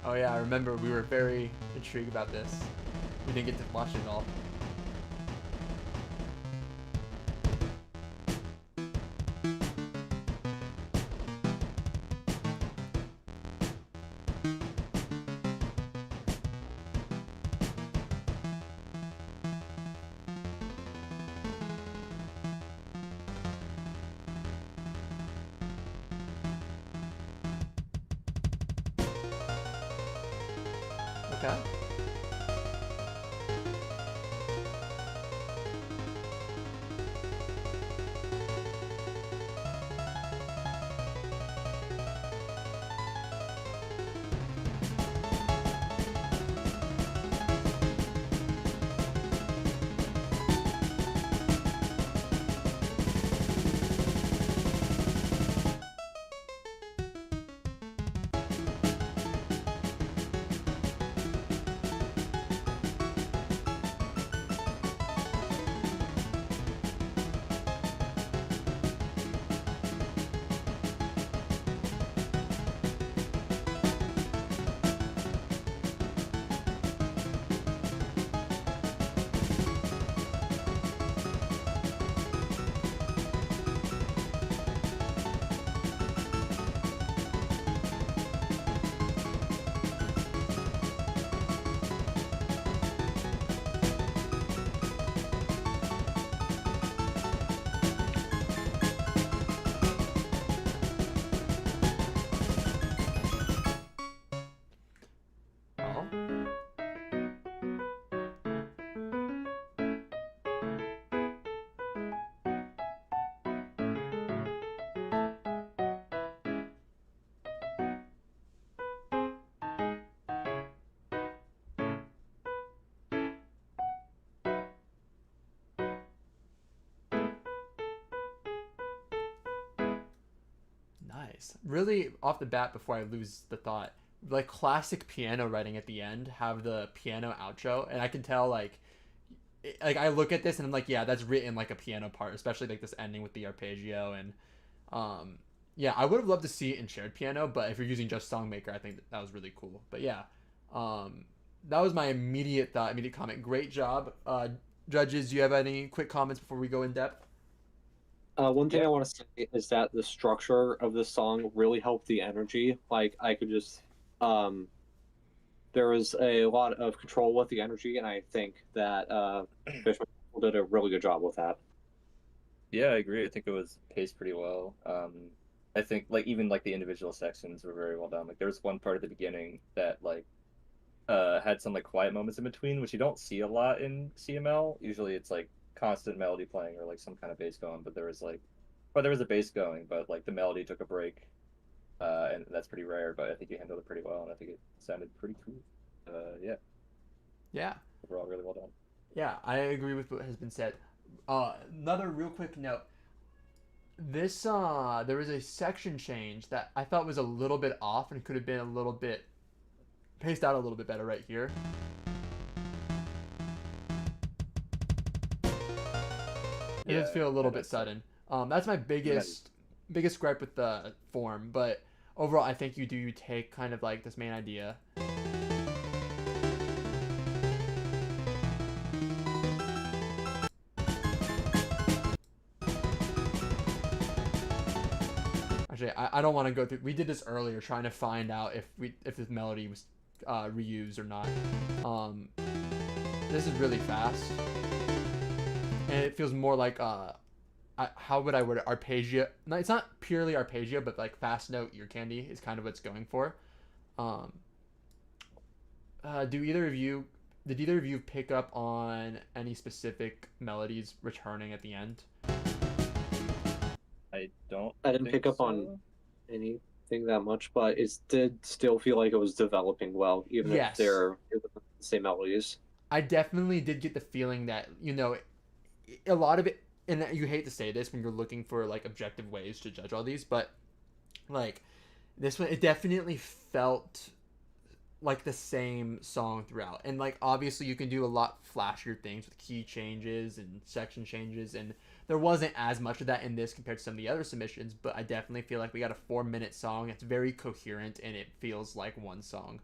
Oh yeah, I remember we were very intrigued about this. We didn't get to watch it all. Okay. nice. Really, off the bat, before I lose the thought, like classic piano writing at the end, have the piano outro, and I can tell like I look at this and I'm like, yeah, that's written like a piano part, especially like this ending with the arpeggio and um yeah, I would have loved to see it in shared piano, but if you're using just Songmaker, I think that was really cool. But yeah, um that was my immediate thought, immediate comment. Great job. Judges, do you have any quick comments before we go in depth? One thing Yeah. I want to say is that the structure of the song really helped the energy. Like I could just, um, there was a lot of control with the energy, and I think that Fishman did a really good job with that. Yeah, I agree. I think it was paced pretty well. I think like even like the individual sections were very well done. Like there was one part at the beginning that like had some like quiet moments in between, which you don't see a lot in CML. Usually it's like constant melody playing or like some kind of bass going, but there was a bass going, but like the melody took a break, and that's pretty rare. But I think you handled it pretty well, and I think it sounded pretty cool. Yeah, Yeah. overall really well done. Yeah, I agree with what has been said. Another real quick note. This there was a section change that I thought was a little bit off and could have been a little bit paced out a little bit better right here. It does feel a little bit sudden. That's my biggest gripe with the form, but overall I think you do take kind of like this main idea. Actually, I don't want to go through. We did this earlier, trying to find out if this melody was reused or not. This is really fast, and it feels more like how would I word it? Arpeggio. No, it's not purely arpeggio, but like fast note ear candy is kind of what it's going for. Um, do either of you did either of you pick up on any specific melodies returning at the end? I don't. I didn't think pick up so. on anything that much, but it did still feel like it was developing well, even Yes. if they're the same melodies. I definitely did get the feeling that, a lot of it, and you hate to say this when you're looking for like objective ways to judge all these, but like this one, it definitely felt like the same song throughout. And like obviously you can do a lot flashier things with key changes and section changes, and there wasn't as much of that in this compared to some of the other submissions, but I definitely feel like we got a 4-minute song. It's very coherent and it feels like one song.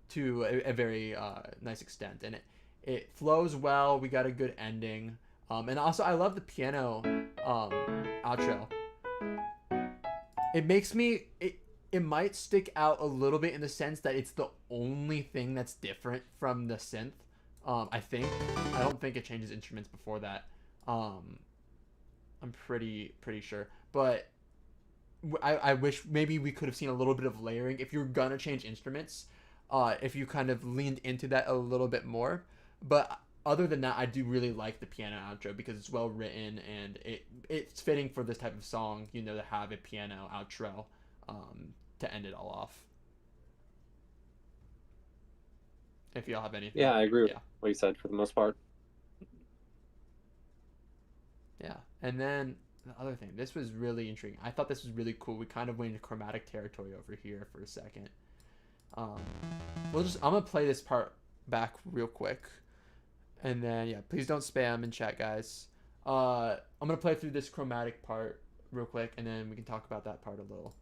To a very nice extent, and it flows well. We got a good ending, and also I love the piano outro. It makes me it might stick out a little bit in the sense that it's the only thing that's different from the synth. I don't think it changes instruments before that. I'm pretty sure, but I wish maybe we could have seen a little bit of layering if you're gonna change instruments. If you kind of leaned into that a little bit more. But other than that, I do really like the piano outro because it's well written and it's fitting for this type of song, to have a piano outro to end it all off. If y'all have anything. Yeah, I agree with what you said for the most part. Yeah. And then the other thing, this was really intriguing. I thought this was really cool. We kind of went into chromatic territory over here for a second. I'm gonna play this part back real quick, and then please don't spam in chat, guys. I'm gonna play through this chromatic part real quick, and then we can talk about that part a little.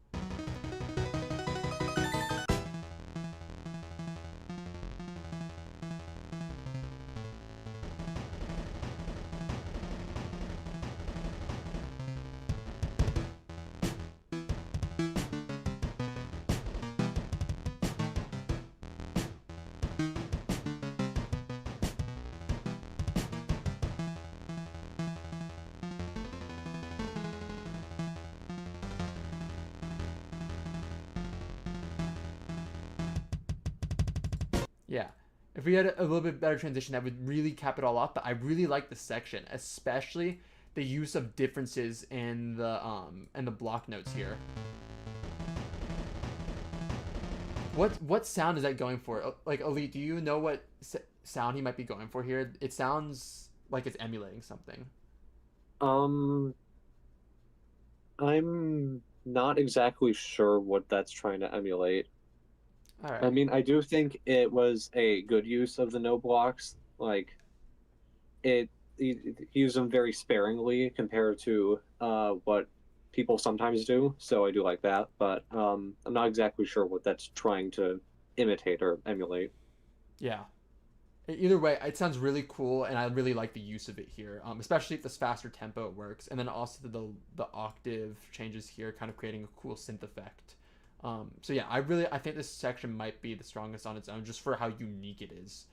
Yeah. If we had a little bit better transition, that would really cap it all off. But I really like the section, especially the use of differences in the block notes here. What sound is that going for? Like Elite, do you know what sound he might be going for here? It sounds like it's emulating something. I'm not exactly sure what that's trying to emulate. All I right. mean, I do think it was a good use of the no blocks. Like he used them very sparingly compared to what people sometimes do. So I do like that, but I'm not exactly sure what that's trying to imitate or emulate. Yeah. Either way, it sounds really cool, and I really like the use of it here, especially if this faster tempo works, and then also the octave changes here, kind of creating a cool synth effect. So yeah, I think this section might be the strongest on its own, just for how unique it is.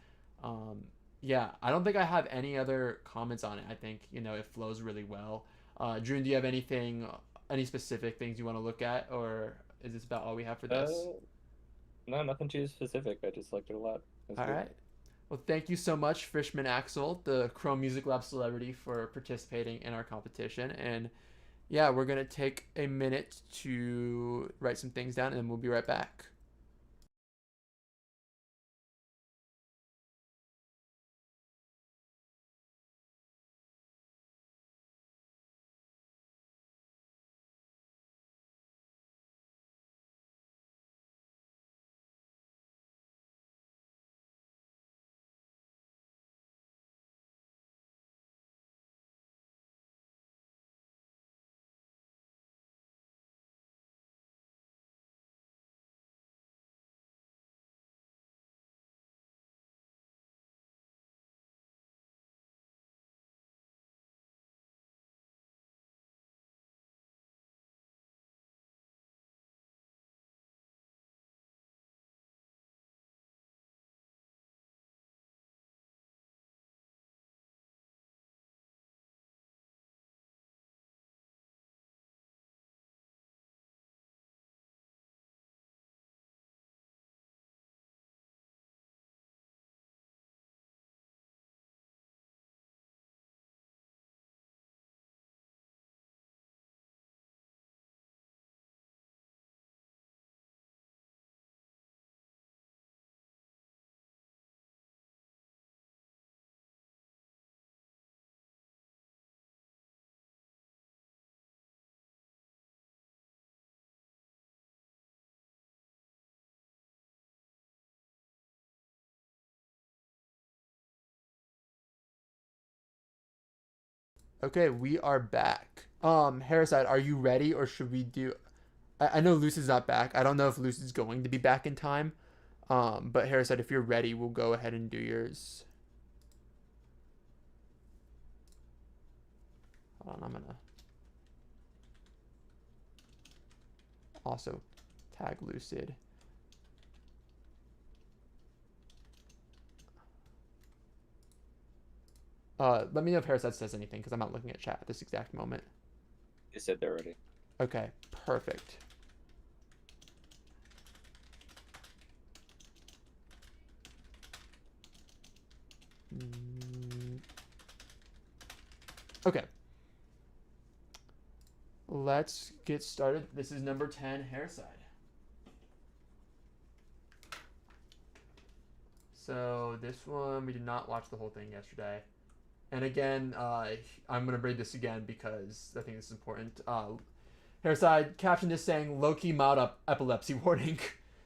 Um, yeah, I don't think I have any other comments on it. I think it flows really well. June, do you have any specific things you want to look at, or is this about all we have for this? Uh, no, nothing too specific. I just liked it a lot. It was All good. right. Well, thank you so much, Fishman Axel, the Chrome Music Lab celebrity, for participating in our competition. And yeah, we're going to take a minute to write some things down, and then we'll be right back. Okay, we are back. Harriside, are you ready, or should we do? I know Lucy's not back. I don't know if Lucy's going to be back in time. But Harriside, if you're ready, we'll go ahead and do yours. Hold on, I'm gonna also tag Lucid. Let me know if Harriside says anything, because I'm not looking at chat at this exact moment. You said that already. Okay, perfect. Okay. Let's get started. This is number 10, Hairside. So this one, we did not watch the whole thing yesterday. And again, I'm going to read this again because I think this is important. Hairside captioned this saying, low-key mild epilepsy warning.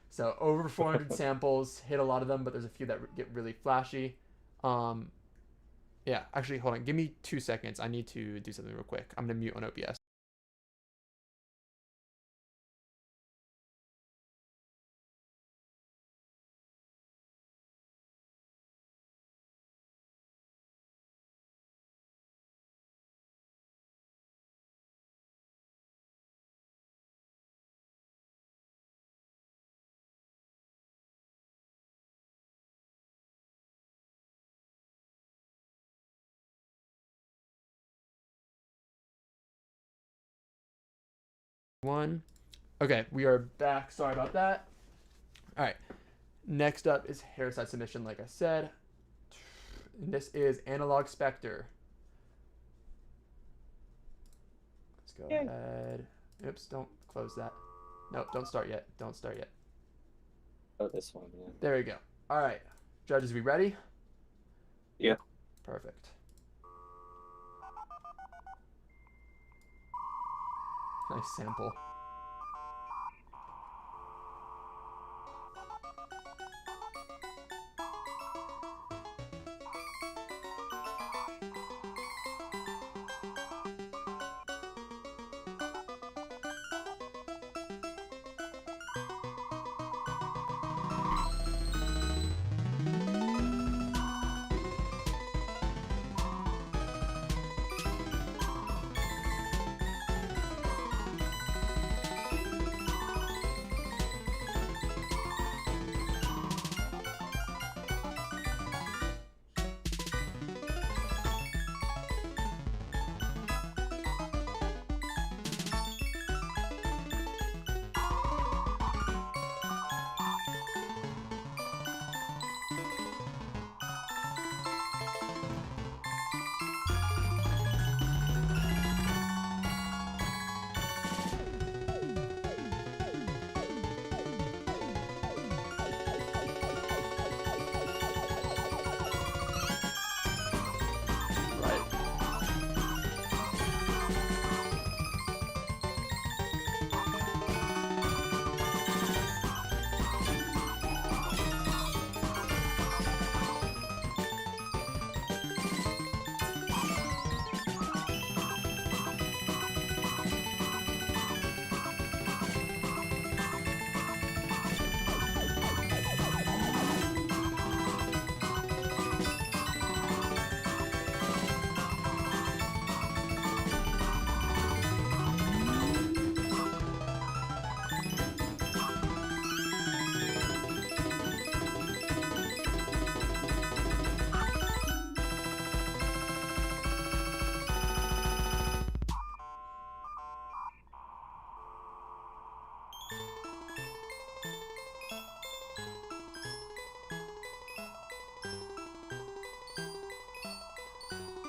So over 400 samples, hit a lot of them, but there's a few that get really flashy. Yeah, actually, hold on. Give me 2 seconds. I need to do something real quick. I'm going to mute on OBS. One. Okay, we are back. Sorry about that. All right. Next up is Hairside submission, like I said. And this is Analog Spectre. Let's go ahead. Oops, don't close that. Nope, don't start yet. Don't start yet. Oh, this one, yeah. There we go. All right. Judges, we ready? Yeah. Perfect. Nice sample.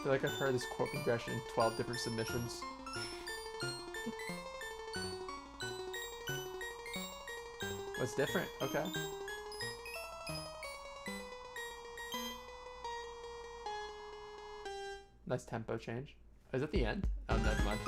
feel like I've heard this chord progression in 12 different submissions. What's different? Okay. Nice tempo change. Is it the end? Oh, never mind.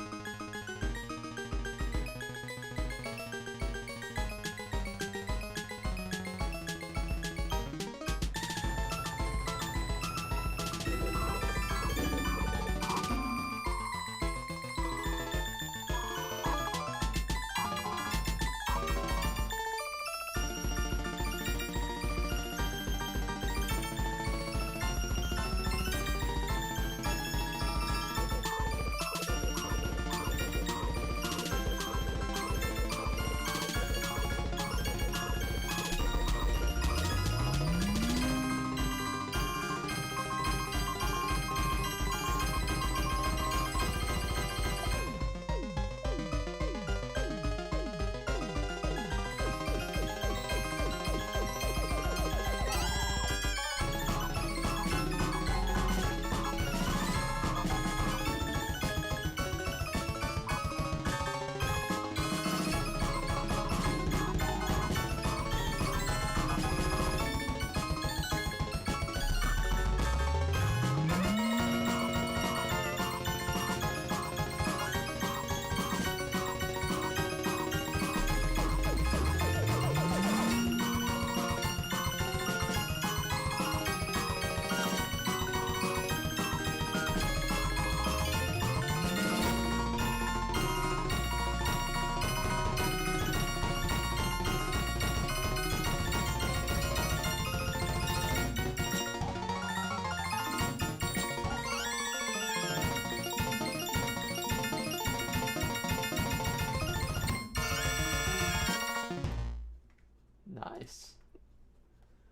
Nice.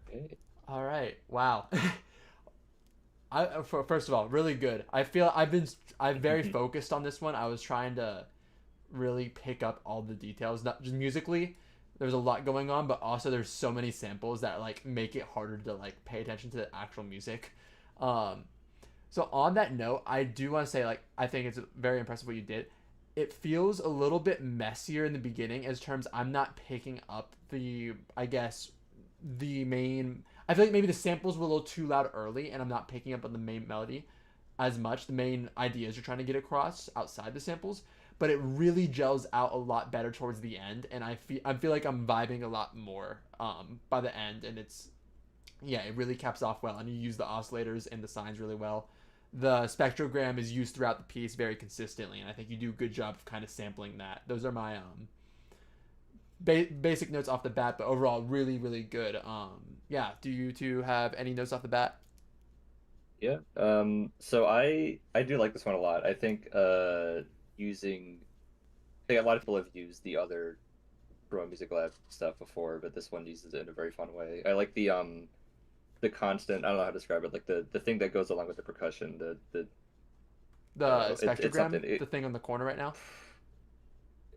Okay. All right. Wow. First of all, really good. I feel I'm very focused on this one. I was trying to really pick up all the details, not just musically. There's a lot going on, but also there's so many samples that like make it harder to like pay attention to the actual music. Um, so on that note, I do want to say like I think it's very impressive what you did. It feels a little bit messier in the beginning as terms I'm not picking up the I guess the main I feel like maybe the samples were a little too loud early and I'm not picking up on the main melody as much, the main ideas you're trying to get across outside the samples, but it really gels out a lot better towards the end and I feel like I'm vibing a lot more by the end, and it's yeah, it really caps off well, and you use the oscillators and the signs really well. The spectrogram is used throughout the piece very consistently, and I think you do a good job of kind of sampling that. Those are my basic notes off the bat, but overall really really good. Yeah, do you two have any notes off the bat? Yeah. So I do like this one a lot. I think using I think a lot of people have used the other Pro Music Lab stuff before, but this one uses it in a very fun way. I like the constant, I don't know how to describe it, like the thing that goes along with the percussion, the The I don't know, it's spectrogram, something the thing on the corner right now.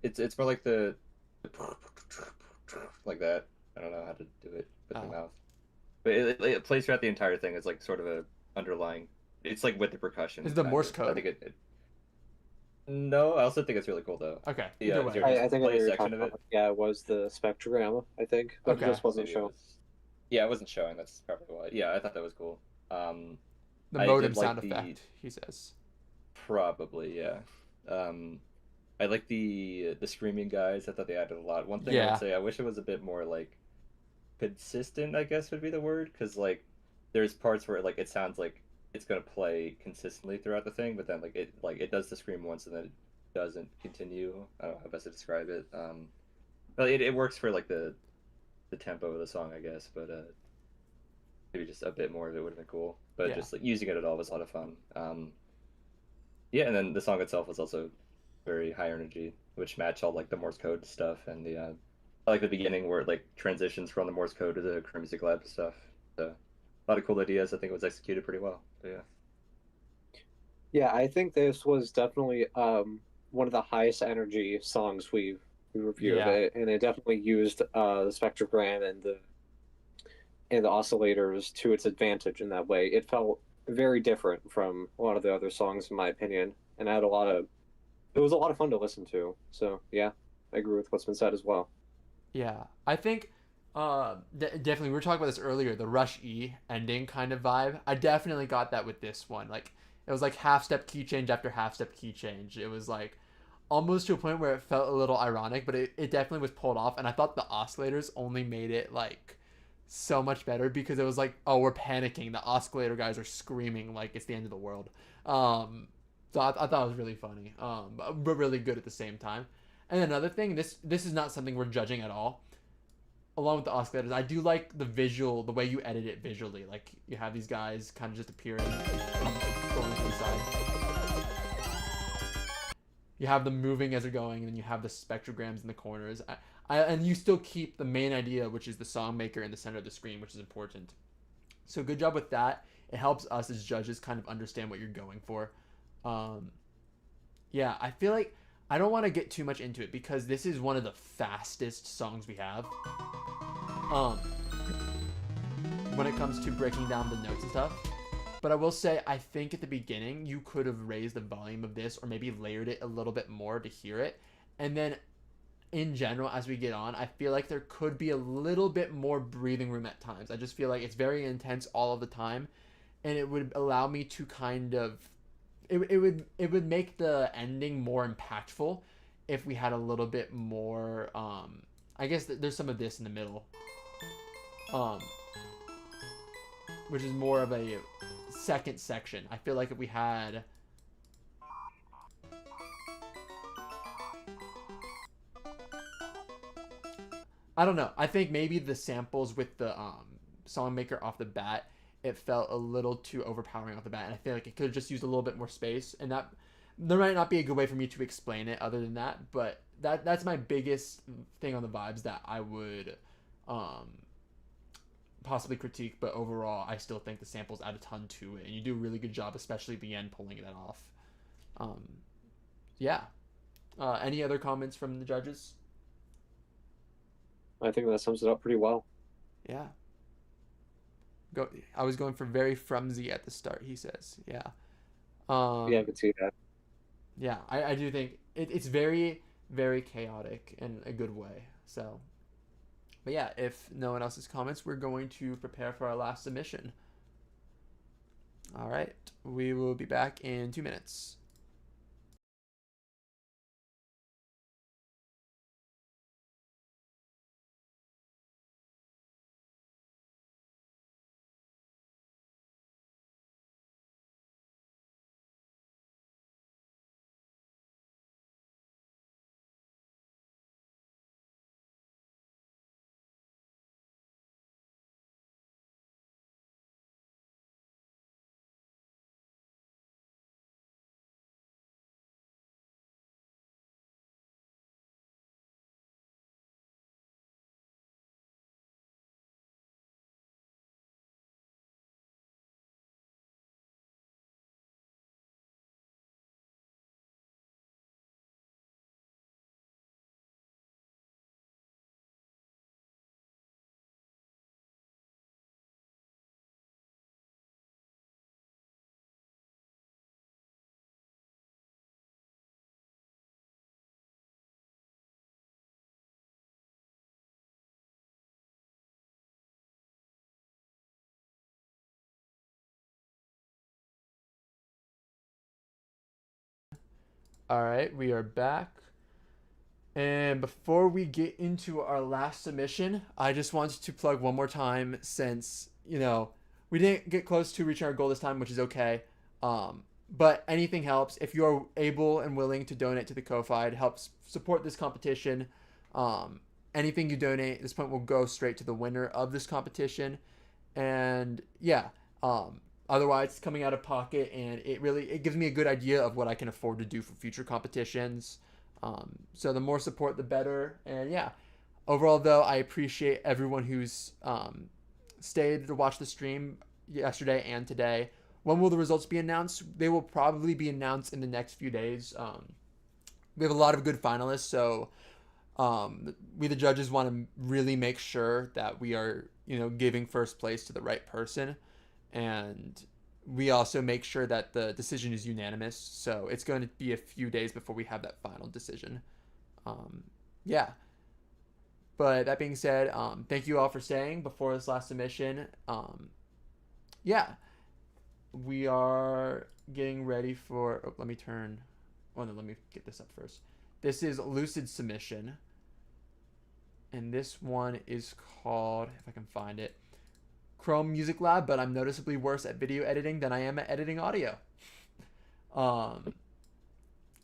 it's more like the like that. I don't know how to do it with the Oh. mouth. But it plays throughout the entire thing. It's like sort of a underlying. It's like with the percussion. Is it the kind Morse of. code? I think No, I also think it's really cool though. Okay, Yeah, either way. Jared- I think I know play a what you're section talking of about. it. Yeah, it was the spectrogram, I think, but Okay. it just wasn't Maybe it shown. was- Yeah, it wasn't showing. That's probably why. Yeah, I thought that was cool. The I modem did like sound the- effect, he says. Probably, yeah. I like the screaming guys. I thought they added a lot. One thing I Yeah. would say, I wish it was a bit more like consistent, I guess would be the word, because like there's parts where like it sounds like it's gonna play consistently throughout the thing, but then like it does the scream once and then it doesn't continue. I don't know how best to describe it. But it works for like the tempo of the song, I guess. But maybe just a bit more of it would have been cool. But Yeah. just like using it at all was a lot of fun. Yeah, and then the song itself was also very high energy, which matched all like the Morse code stuff and the I like the beginning where it like transitions from the Morse code to the Chrome Music Lab stuff. So a lot of cool ideas. I think it was executed pretty well. But yeah. Yeah, I think this was definitely one of the highest energy songs we reviewed, Yeah. and it definitely used the spectrogram and the oscillators to its advantage in that way. It felt very different from a lot of the other songs, in my opinion, and I had a lot of. It was a lot of fun to listen to. So yeah, I agree with what's been said as well. Yeah, I think definitely we were talking about this earlier, the Rush E ending kind of vibe. I definitely got that with this one. Like it was like half step key change after half step key change. It was like almost to a point where it felt a little ironic, but it definitely was pulled off. And I thought the oscillators only made it like so much better because it was like, oh, we're panicking. The oscillator guys are screaming like it's the end of the world. Um, I thought it was really funny, but really good at the same time. And another thing, this is not something we're judging at all. Along with the oscillators, I do like the visual, the way you edit it visually. Like you have these guys kind of just appearing and going to the side. You have them moving as they're going, and then you have the spectrograms in the corners. And you still keep the main idea, which is the song maker in the center of the screen, which is important. So good job with that. It helps us as judges kind of understand what you're going for. Um, yeah, I feel like I don't want to get too much into it because this is one of the fastest songs we have. Um, when it comes to breaking down the notes and stuff. But I will say, I think at the beginning you could have raised the volume of this or maybe layered it a little bit more to hear it. And then in general, as we get on, I feel like there could be a little bit more breathing room at times. I just feel like it's very intense all of the time. And it would allow me to kind of it would make the ending more impactful if we had a little bit more I guess there's some of this in the middle. Um which is more of a second section. I feel like if we had I don't know. I think maybe the samples with the song maker off the bat, it felt a little too overpowering off the bat, and I feel like it could have just used a little bit more space. And that there might not be a good way for me to explain it other than that, but that's my biggest thing on the vibes that I would um, possibly critique. But overall, I still think the samples add a ton to it, and you do a really good job, especially at the end, pulling that off. Um, yeah. Any other comments from the judges? I think that sums it up pretty well. Yeah. Go. I was going for very frumsy at the start. He says, yeah. Yeah, I Um, could see that. yeah. I do think it's very very chaotic in a good way. So, but yeah, if no one else's comments, we're going to prepare for our last submission. All right. We will be back in 2 minutes. All right, we are back. And before we get into our last submission, I just wanted to plug one more time since, we didn't get close to reaching our goal this time, which is okay. But anything helps. If you are able and willing to donate to the Ko-Fi, it helps support this competition. Um, anything you donate at this point will go straight to the winner of this competition. And yeah, otherwise it's coming out of pocket, and it gives me a good idea of what I can afford to do for future competitions. So the more support, the better. And yeah, overall though, I appreciate everyone who's stayed to watch the stream yesterday and today. When will the results be announced? They will probably be announced in the next few days. We have a lot of good finalists, so we the judges want to really make sure that we are giving first place to the right person. And we also make sure that the decision is unanimous. So it's going to be a few days before we have that final decision. Yeah. But that being said, thank you all for staying before this last submission. Yeah, we are getting ready for. Oh, let me turn. Oh no, let me get this up first. This is Lucid submission, and this one is called, if I can find it, Chrome Music Lab. But I'm noticeably worse at video editing than I am at editing audio.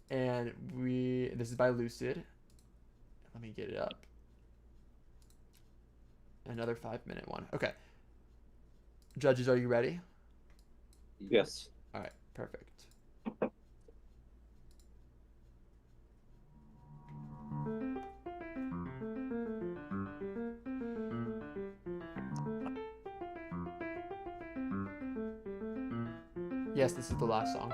And this is by Lucid. Let me get it up. Another 5-minute one. Okay. Judges, are you ready? Yes. All right, perfect. Yes, this is the last song.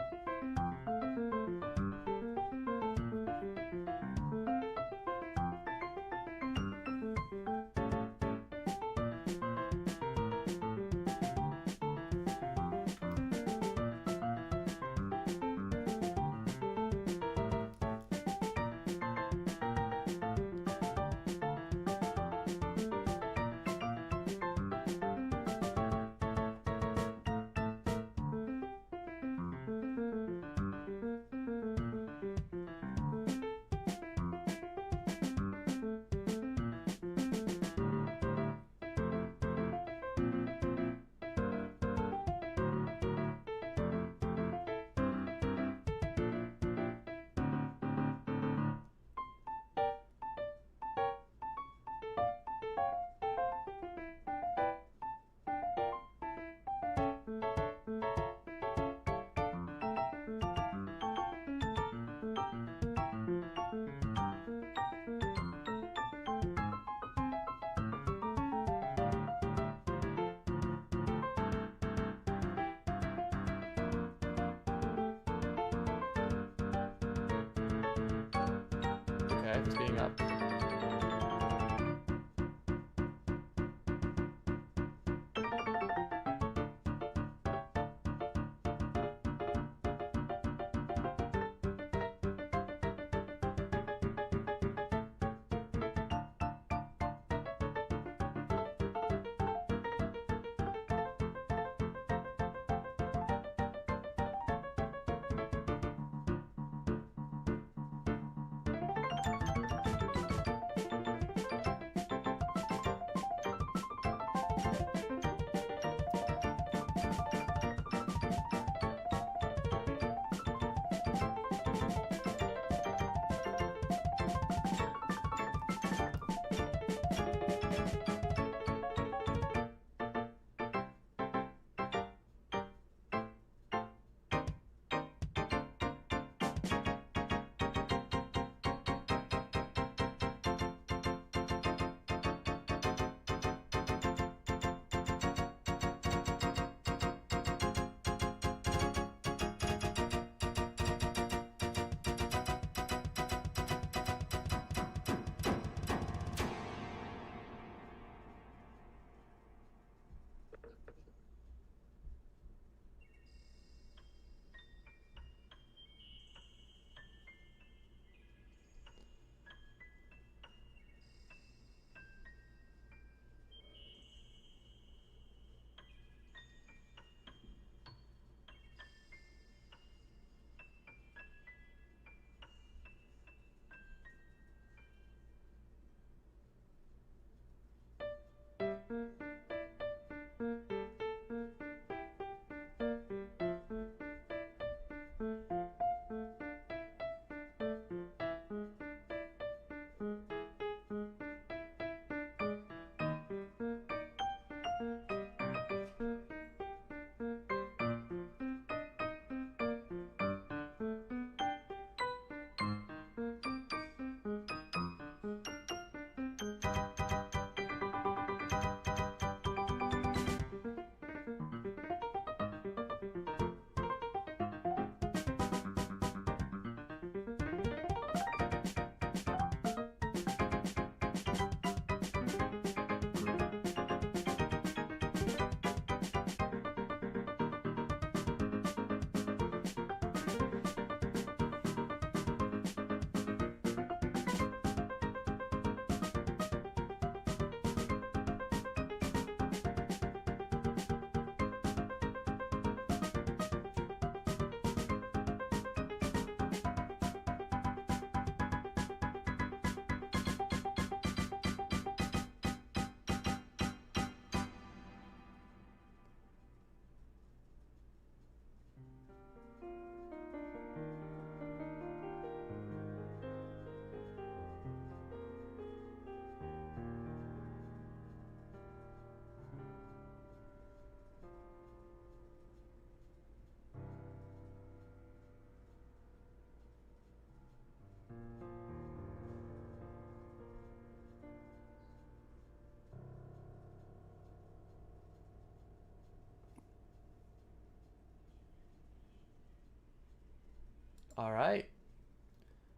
All right.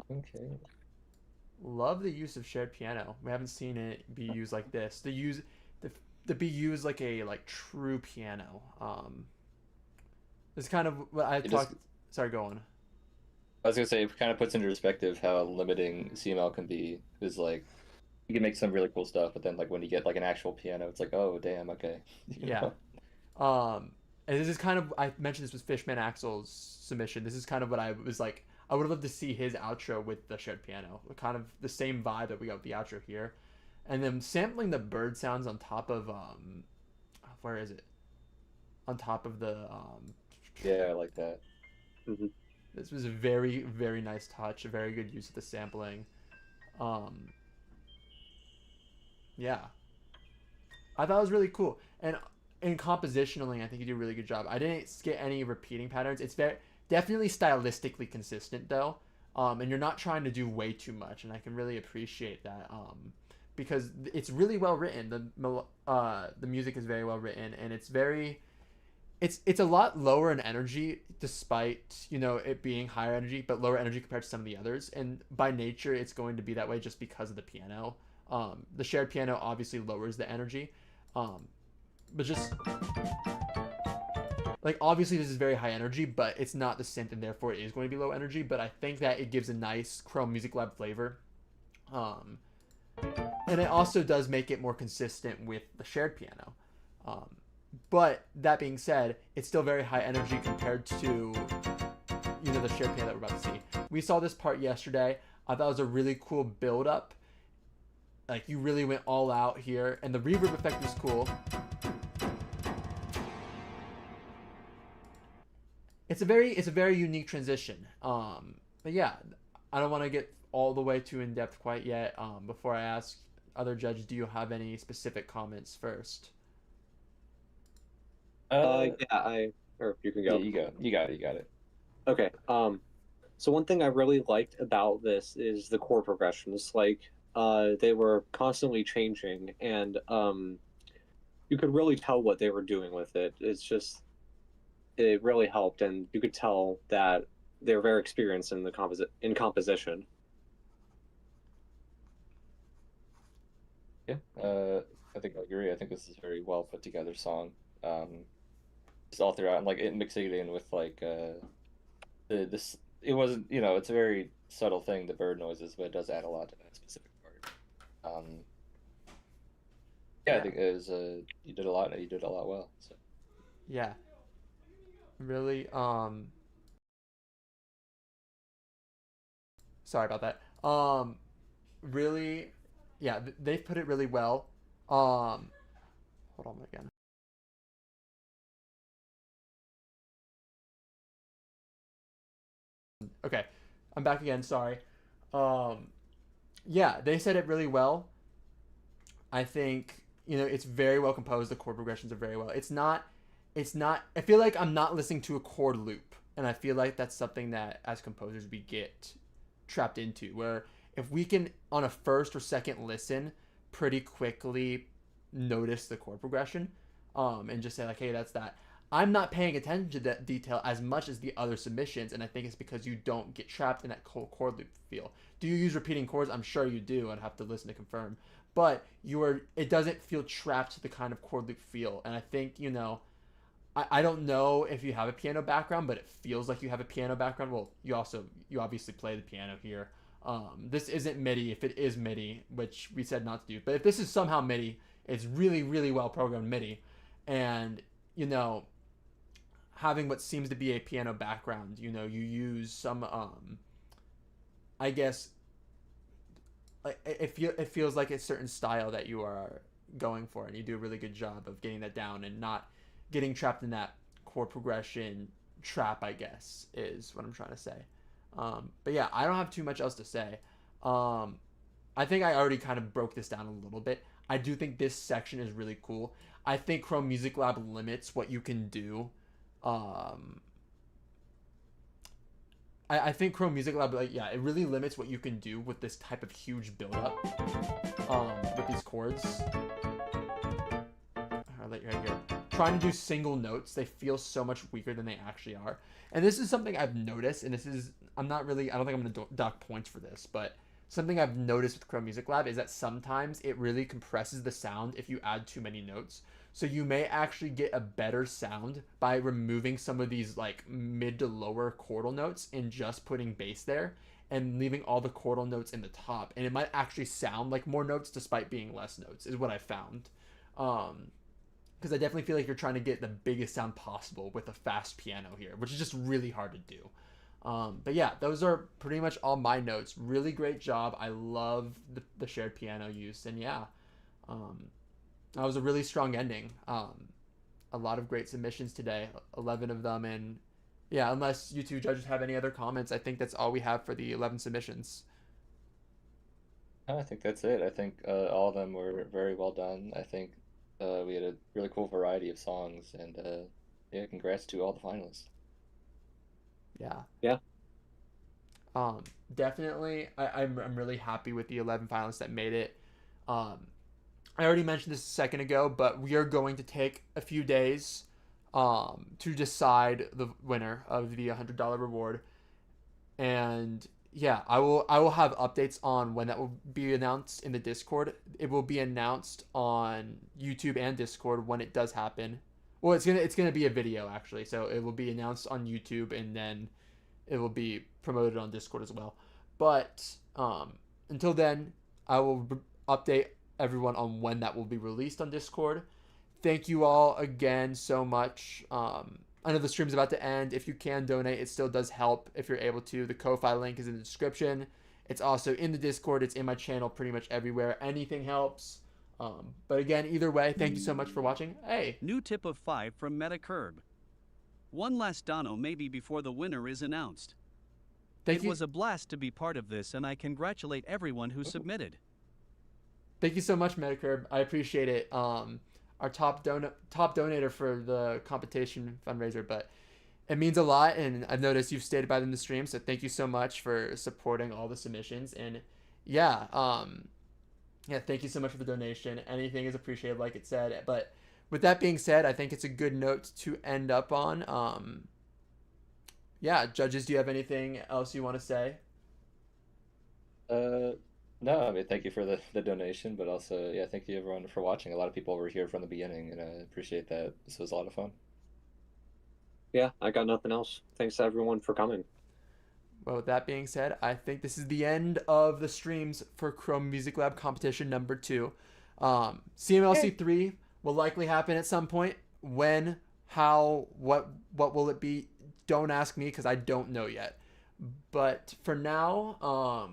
Okay. Love the use of shared piano. We haven't seen it be used like this. The, to be used like a true piano. It's kind of what I It just, talked. Sorry, go on. I was gonna say, it kind of puts into perspective how limiting CML can be. Is like you can make some really cool stuff, but then like when you get like an actual piano, it's like, oh damn, okay, you Yeah. know. And this is kind of I mentioned this was Fishman Axel's submission. This is kind of what I was like. I would love to see his outro with the shared piano, kind of the same vibe that we got with the outro here, and then sampling the bird sounds on top of where is it? On top of the Yeah, I like that. Hmm. this was a very very nice touch, a very good use of the sampling. Um, yeah, I thought it was really cool. And compositionally, I think you do a really good job. I didn't get any repeating patterns. It's very definitely stylistically consistent though, and you're not trying to do way too much, and I can really appreciate that. Because it's really well written. The music is very well written, and it's a lot lower in energy, despite it being higher energy, but lower energy compared to some of the others. And by nature, it's going to be that way just because of the piano. The shared piano obviously lowers the energy, um, but just like obviously this is very high energy, but it's not the synth, and therefore it is going to be low energy. But I think that it gives a nice Chrome Music Lab flavor, um, and it also does make it more consistent with the shared piano. Um, but that being said, it's still very high energy compared to the shared piano that we're about to see. We saw this part yesterday. I thought it was a really cool build up. Like you really went all out here, and the reverb effect was cool. It's a very unique transition. But yeah, I don't want to get all the way too in depth quite yet. Before I ask other judges, do you have any specific comments first? Yeah, or you can Yeah, go. you go. You got it. You got it. Okay. So one thing I really liked about this is the chord progressions. Like, they were constantly changing, and you could really tell what they were doing with it. It really helped, and you could tell that they were very experienced in the composition. Yeah. I think I agree. I think this is a very well put together song. Just all throughout, and like it mixing it in with like the this. It wasn't, it's a very subtle thing, the bird noises, but it does add a lot to that specific part. Yeah, I Yeah, think it was you did a lot, and you did a lot well. So yeah, really. Sorry about that. Really, yeah, they've put it really well. Hold on again. Okay, I'm back again. Sorry. Um, yeah, they said it really well. I think it's very well composed. The chord progressions are very well. It's not. It's not. I feel like I'm not listening to a chord loop, and I feel like that's something that as composers we get trapped into. Where if we can on a first or second listen pretty quickly notice the chord progression, and just say like, hey, that's that. I'm not paying attention to that detail as much as the other submissions, and I think it's because you don't get trapped in that chord loop feel. Do you use repeating chords? I'm sure you do. I'd have to listen to confirm, but it doesn't feel trapped to the kind of chord loop feel. And I think I don't know if you have a piano background, but it feels like you have a piano background. Well, you obviously play the piano here. This isn't MIDI. If it is MIDI, which we said not to do, but if this is somehow MIDI, it's really really well programmed MIDI. And you know having what seems to be a piano background, you use some I guess like it feels like a certain style that you are going for, and you do a really good job of getting that down and not getting trapped in that chord progression trap, I guess is what I'm trying to say. But yeah, I don't have too much else to say. I think I already kind of broke this down a little bit. I do think this section is really cool. I think Chrome Music Lab limits what you can do. um, I think Chrome Music Lab, like, yeah, it really limits what you can do with this type of huge buildup, with these chords. I'll let you right here. trying to do single notes, they feel so much weaker than they actually are. And this is something I've noticed, and this is, I don't think I'm going to dock points for this, but something I've noticed with Chrome Music Lab is that sometimes it really compresses the sound if you add too many notes. So you may actually get a better sound by removing some of these like mid to lower chordal notes and just putting bass there and leaving all the chordal notes in the top. And it might actually sound like more notes despite being less notes, is what I found. Because I definitely feel like you're trying to get the biggest sound possible with a fast piano here, which is just really hard to do. But yeah, those are pretty much all my notes. Really great job. I love the shared piano use. And yeah, that was a really strong ending. A lot of great submissions today, 11 of them. And yeah, unless you two judges have any other comments, I think that's all we have for the 11 submissions. I think that's it. I think all of them were very well done. I think we had a really cool variety of songs, and yeah, congrats to all the finalists. Yeah. Yeah. Definitely, I'm really happy with the 11 finalists that made it. I already mentioned this a second ago, but we are going to take a few days to decide the winner of the $100 reward. And yeah, I will have updates on when that will be announced in the Discord. It will be announced on YouTube and Discord when it does happen. Well, it's gonna be a video actually, so it will be announced on YouTube and then it will be promoted on Discord as well. But until then, I will update everyone on when that will be released on Discord. Thank you all again so much. I know the stream's about to end. If you can donate, it still does help if you're able to. The Ko-Fi link is in the description. It's also in the Discord. It's in my channel pretty much everywhere. Anything helps. But again, either way, thank you so much for watching. Hey. New tip of 5 from MetaCurb. One last dono maybe before the winner is announced. Thank you. It was a blast to be part of this, and I congratulate everyone who submitted. Thank you so much, MetaCurb. I appreciate it. Our top donator for the competition fundraiser, but it means a lot, and I've noticed you've stayed by in the stream, so thank you so much for supporting all the submissions. And yeah, thank you so much for the donation. Anything is appreciated, like it said. But with that being said, I think it's a good note to end up on. Yeah, judges, do you have anything else you want to say? No, I mean, thank you for the donation, but also, yeah, thank you everyone for watching. A lot of people were here from the beginning, and I appreciate that. This was a lot of fun. Yeah, I got nothing else. Thanks to everyone for coming. Well, with that being said, I think this is the end of the streams for Chrome Music Lab competition number 2. CMLC 3 will likely happen at some point. When, how, what will it be? Don't ask me because I don't know yet. But for now,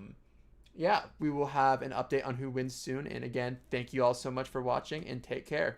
yeah, we will have an update on who wins soon. And again, thank you all so much for watching and take care.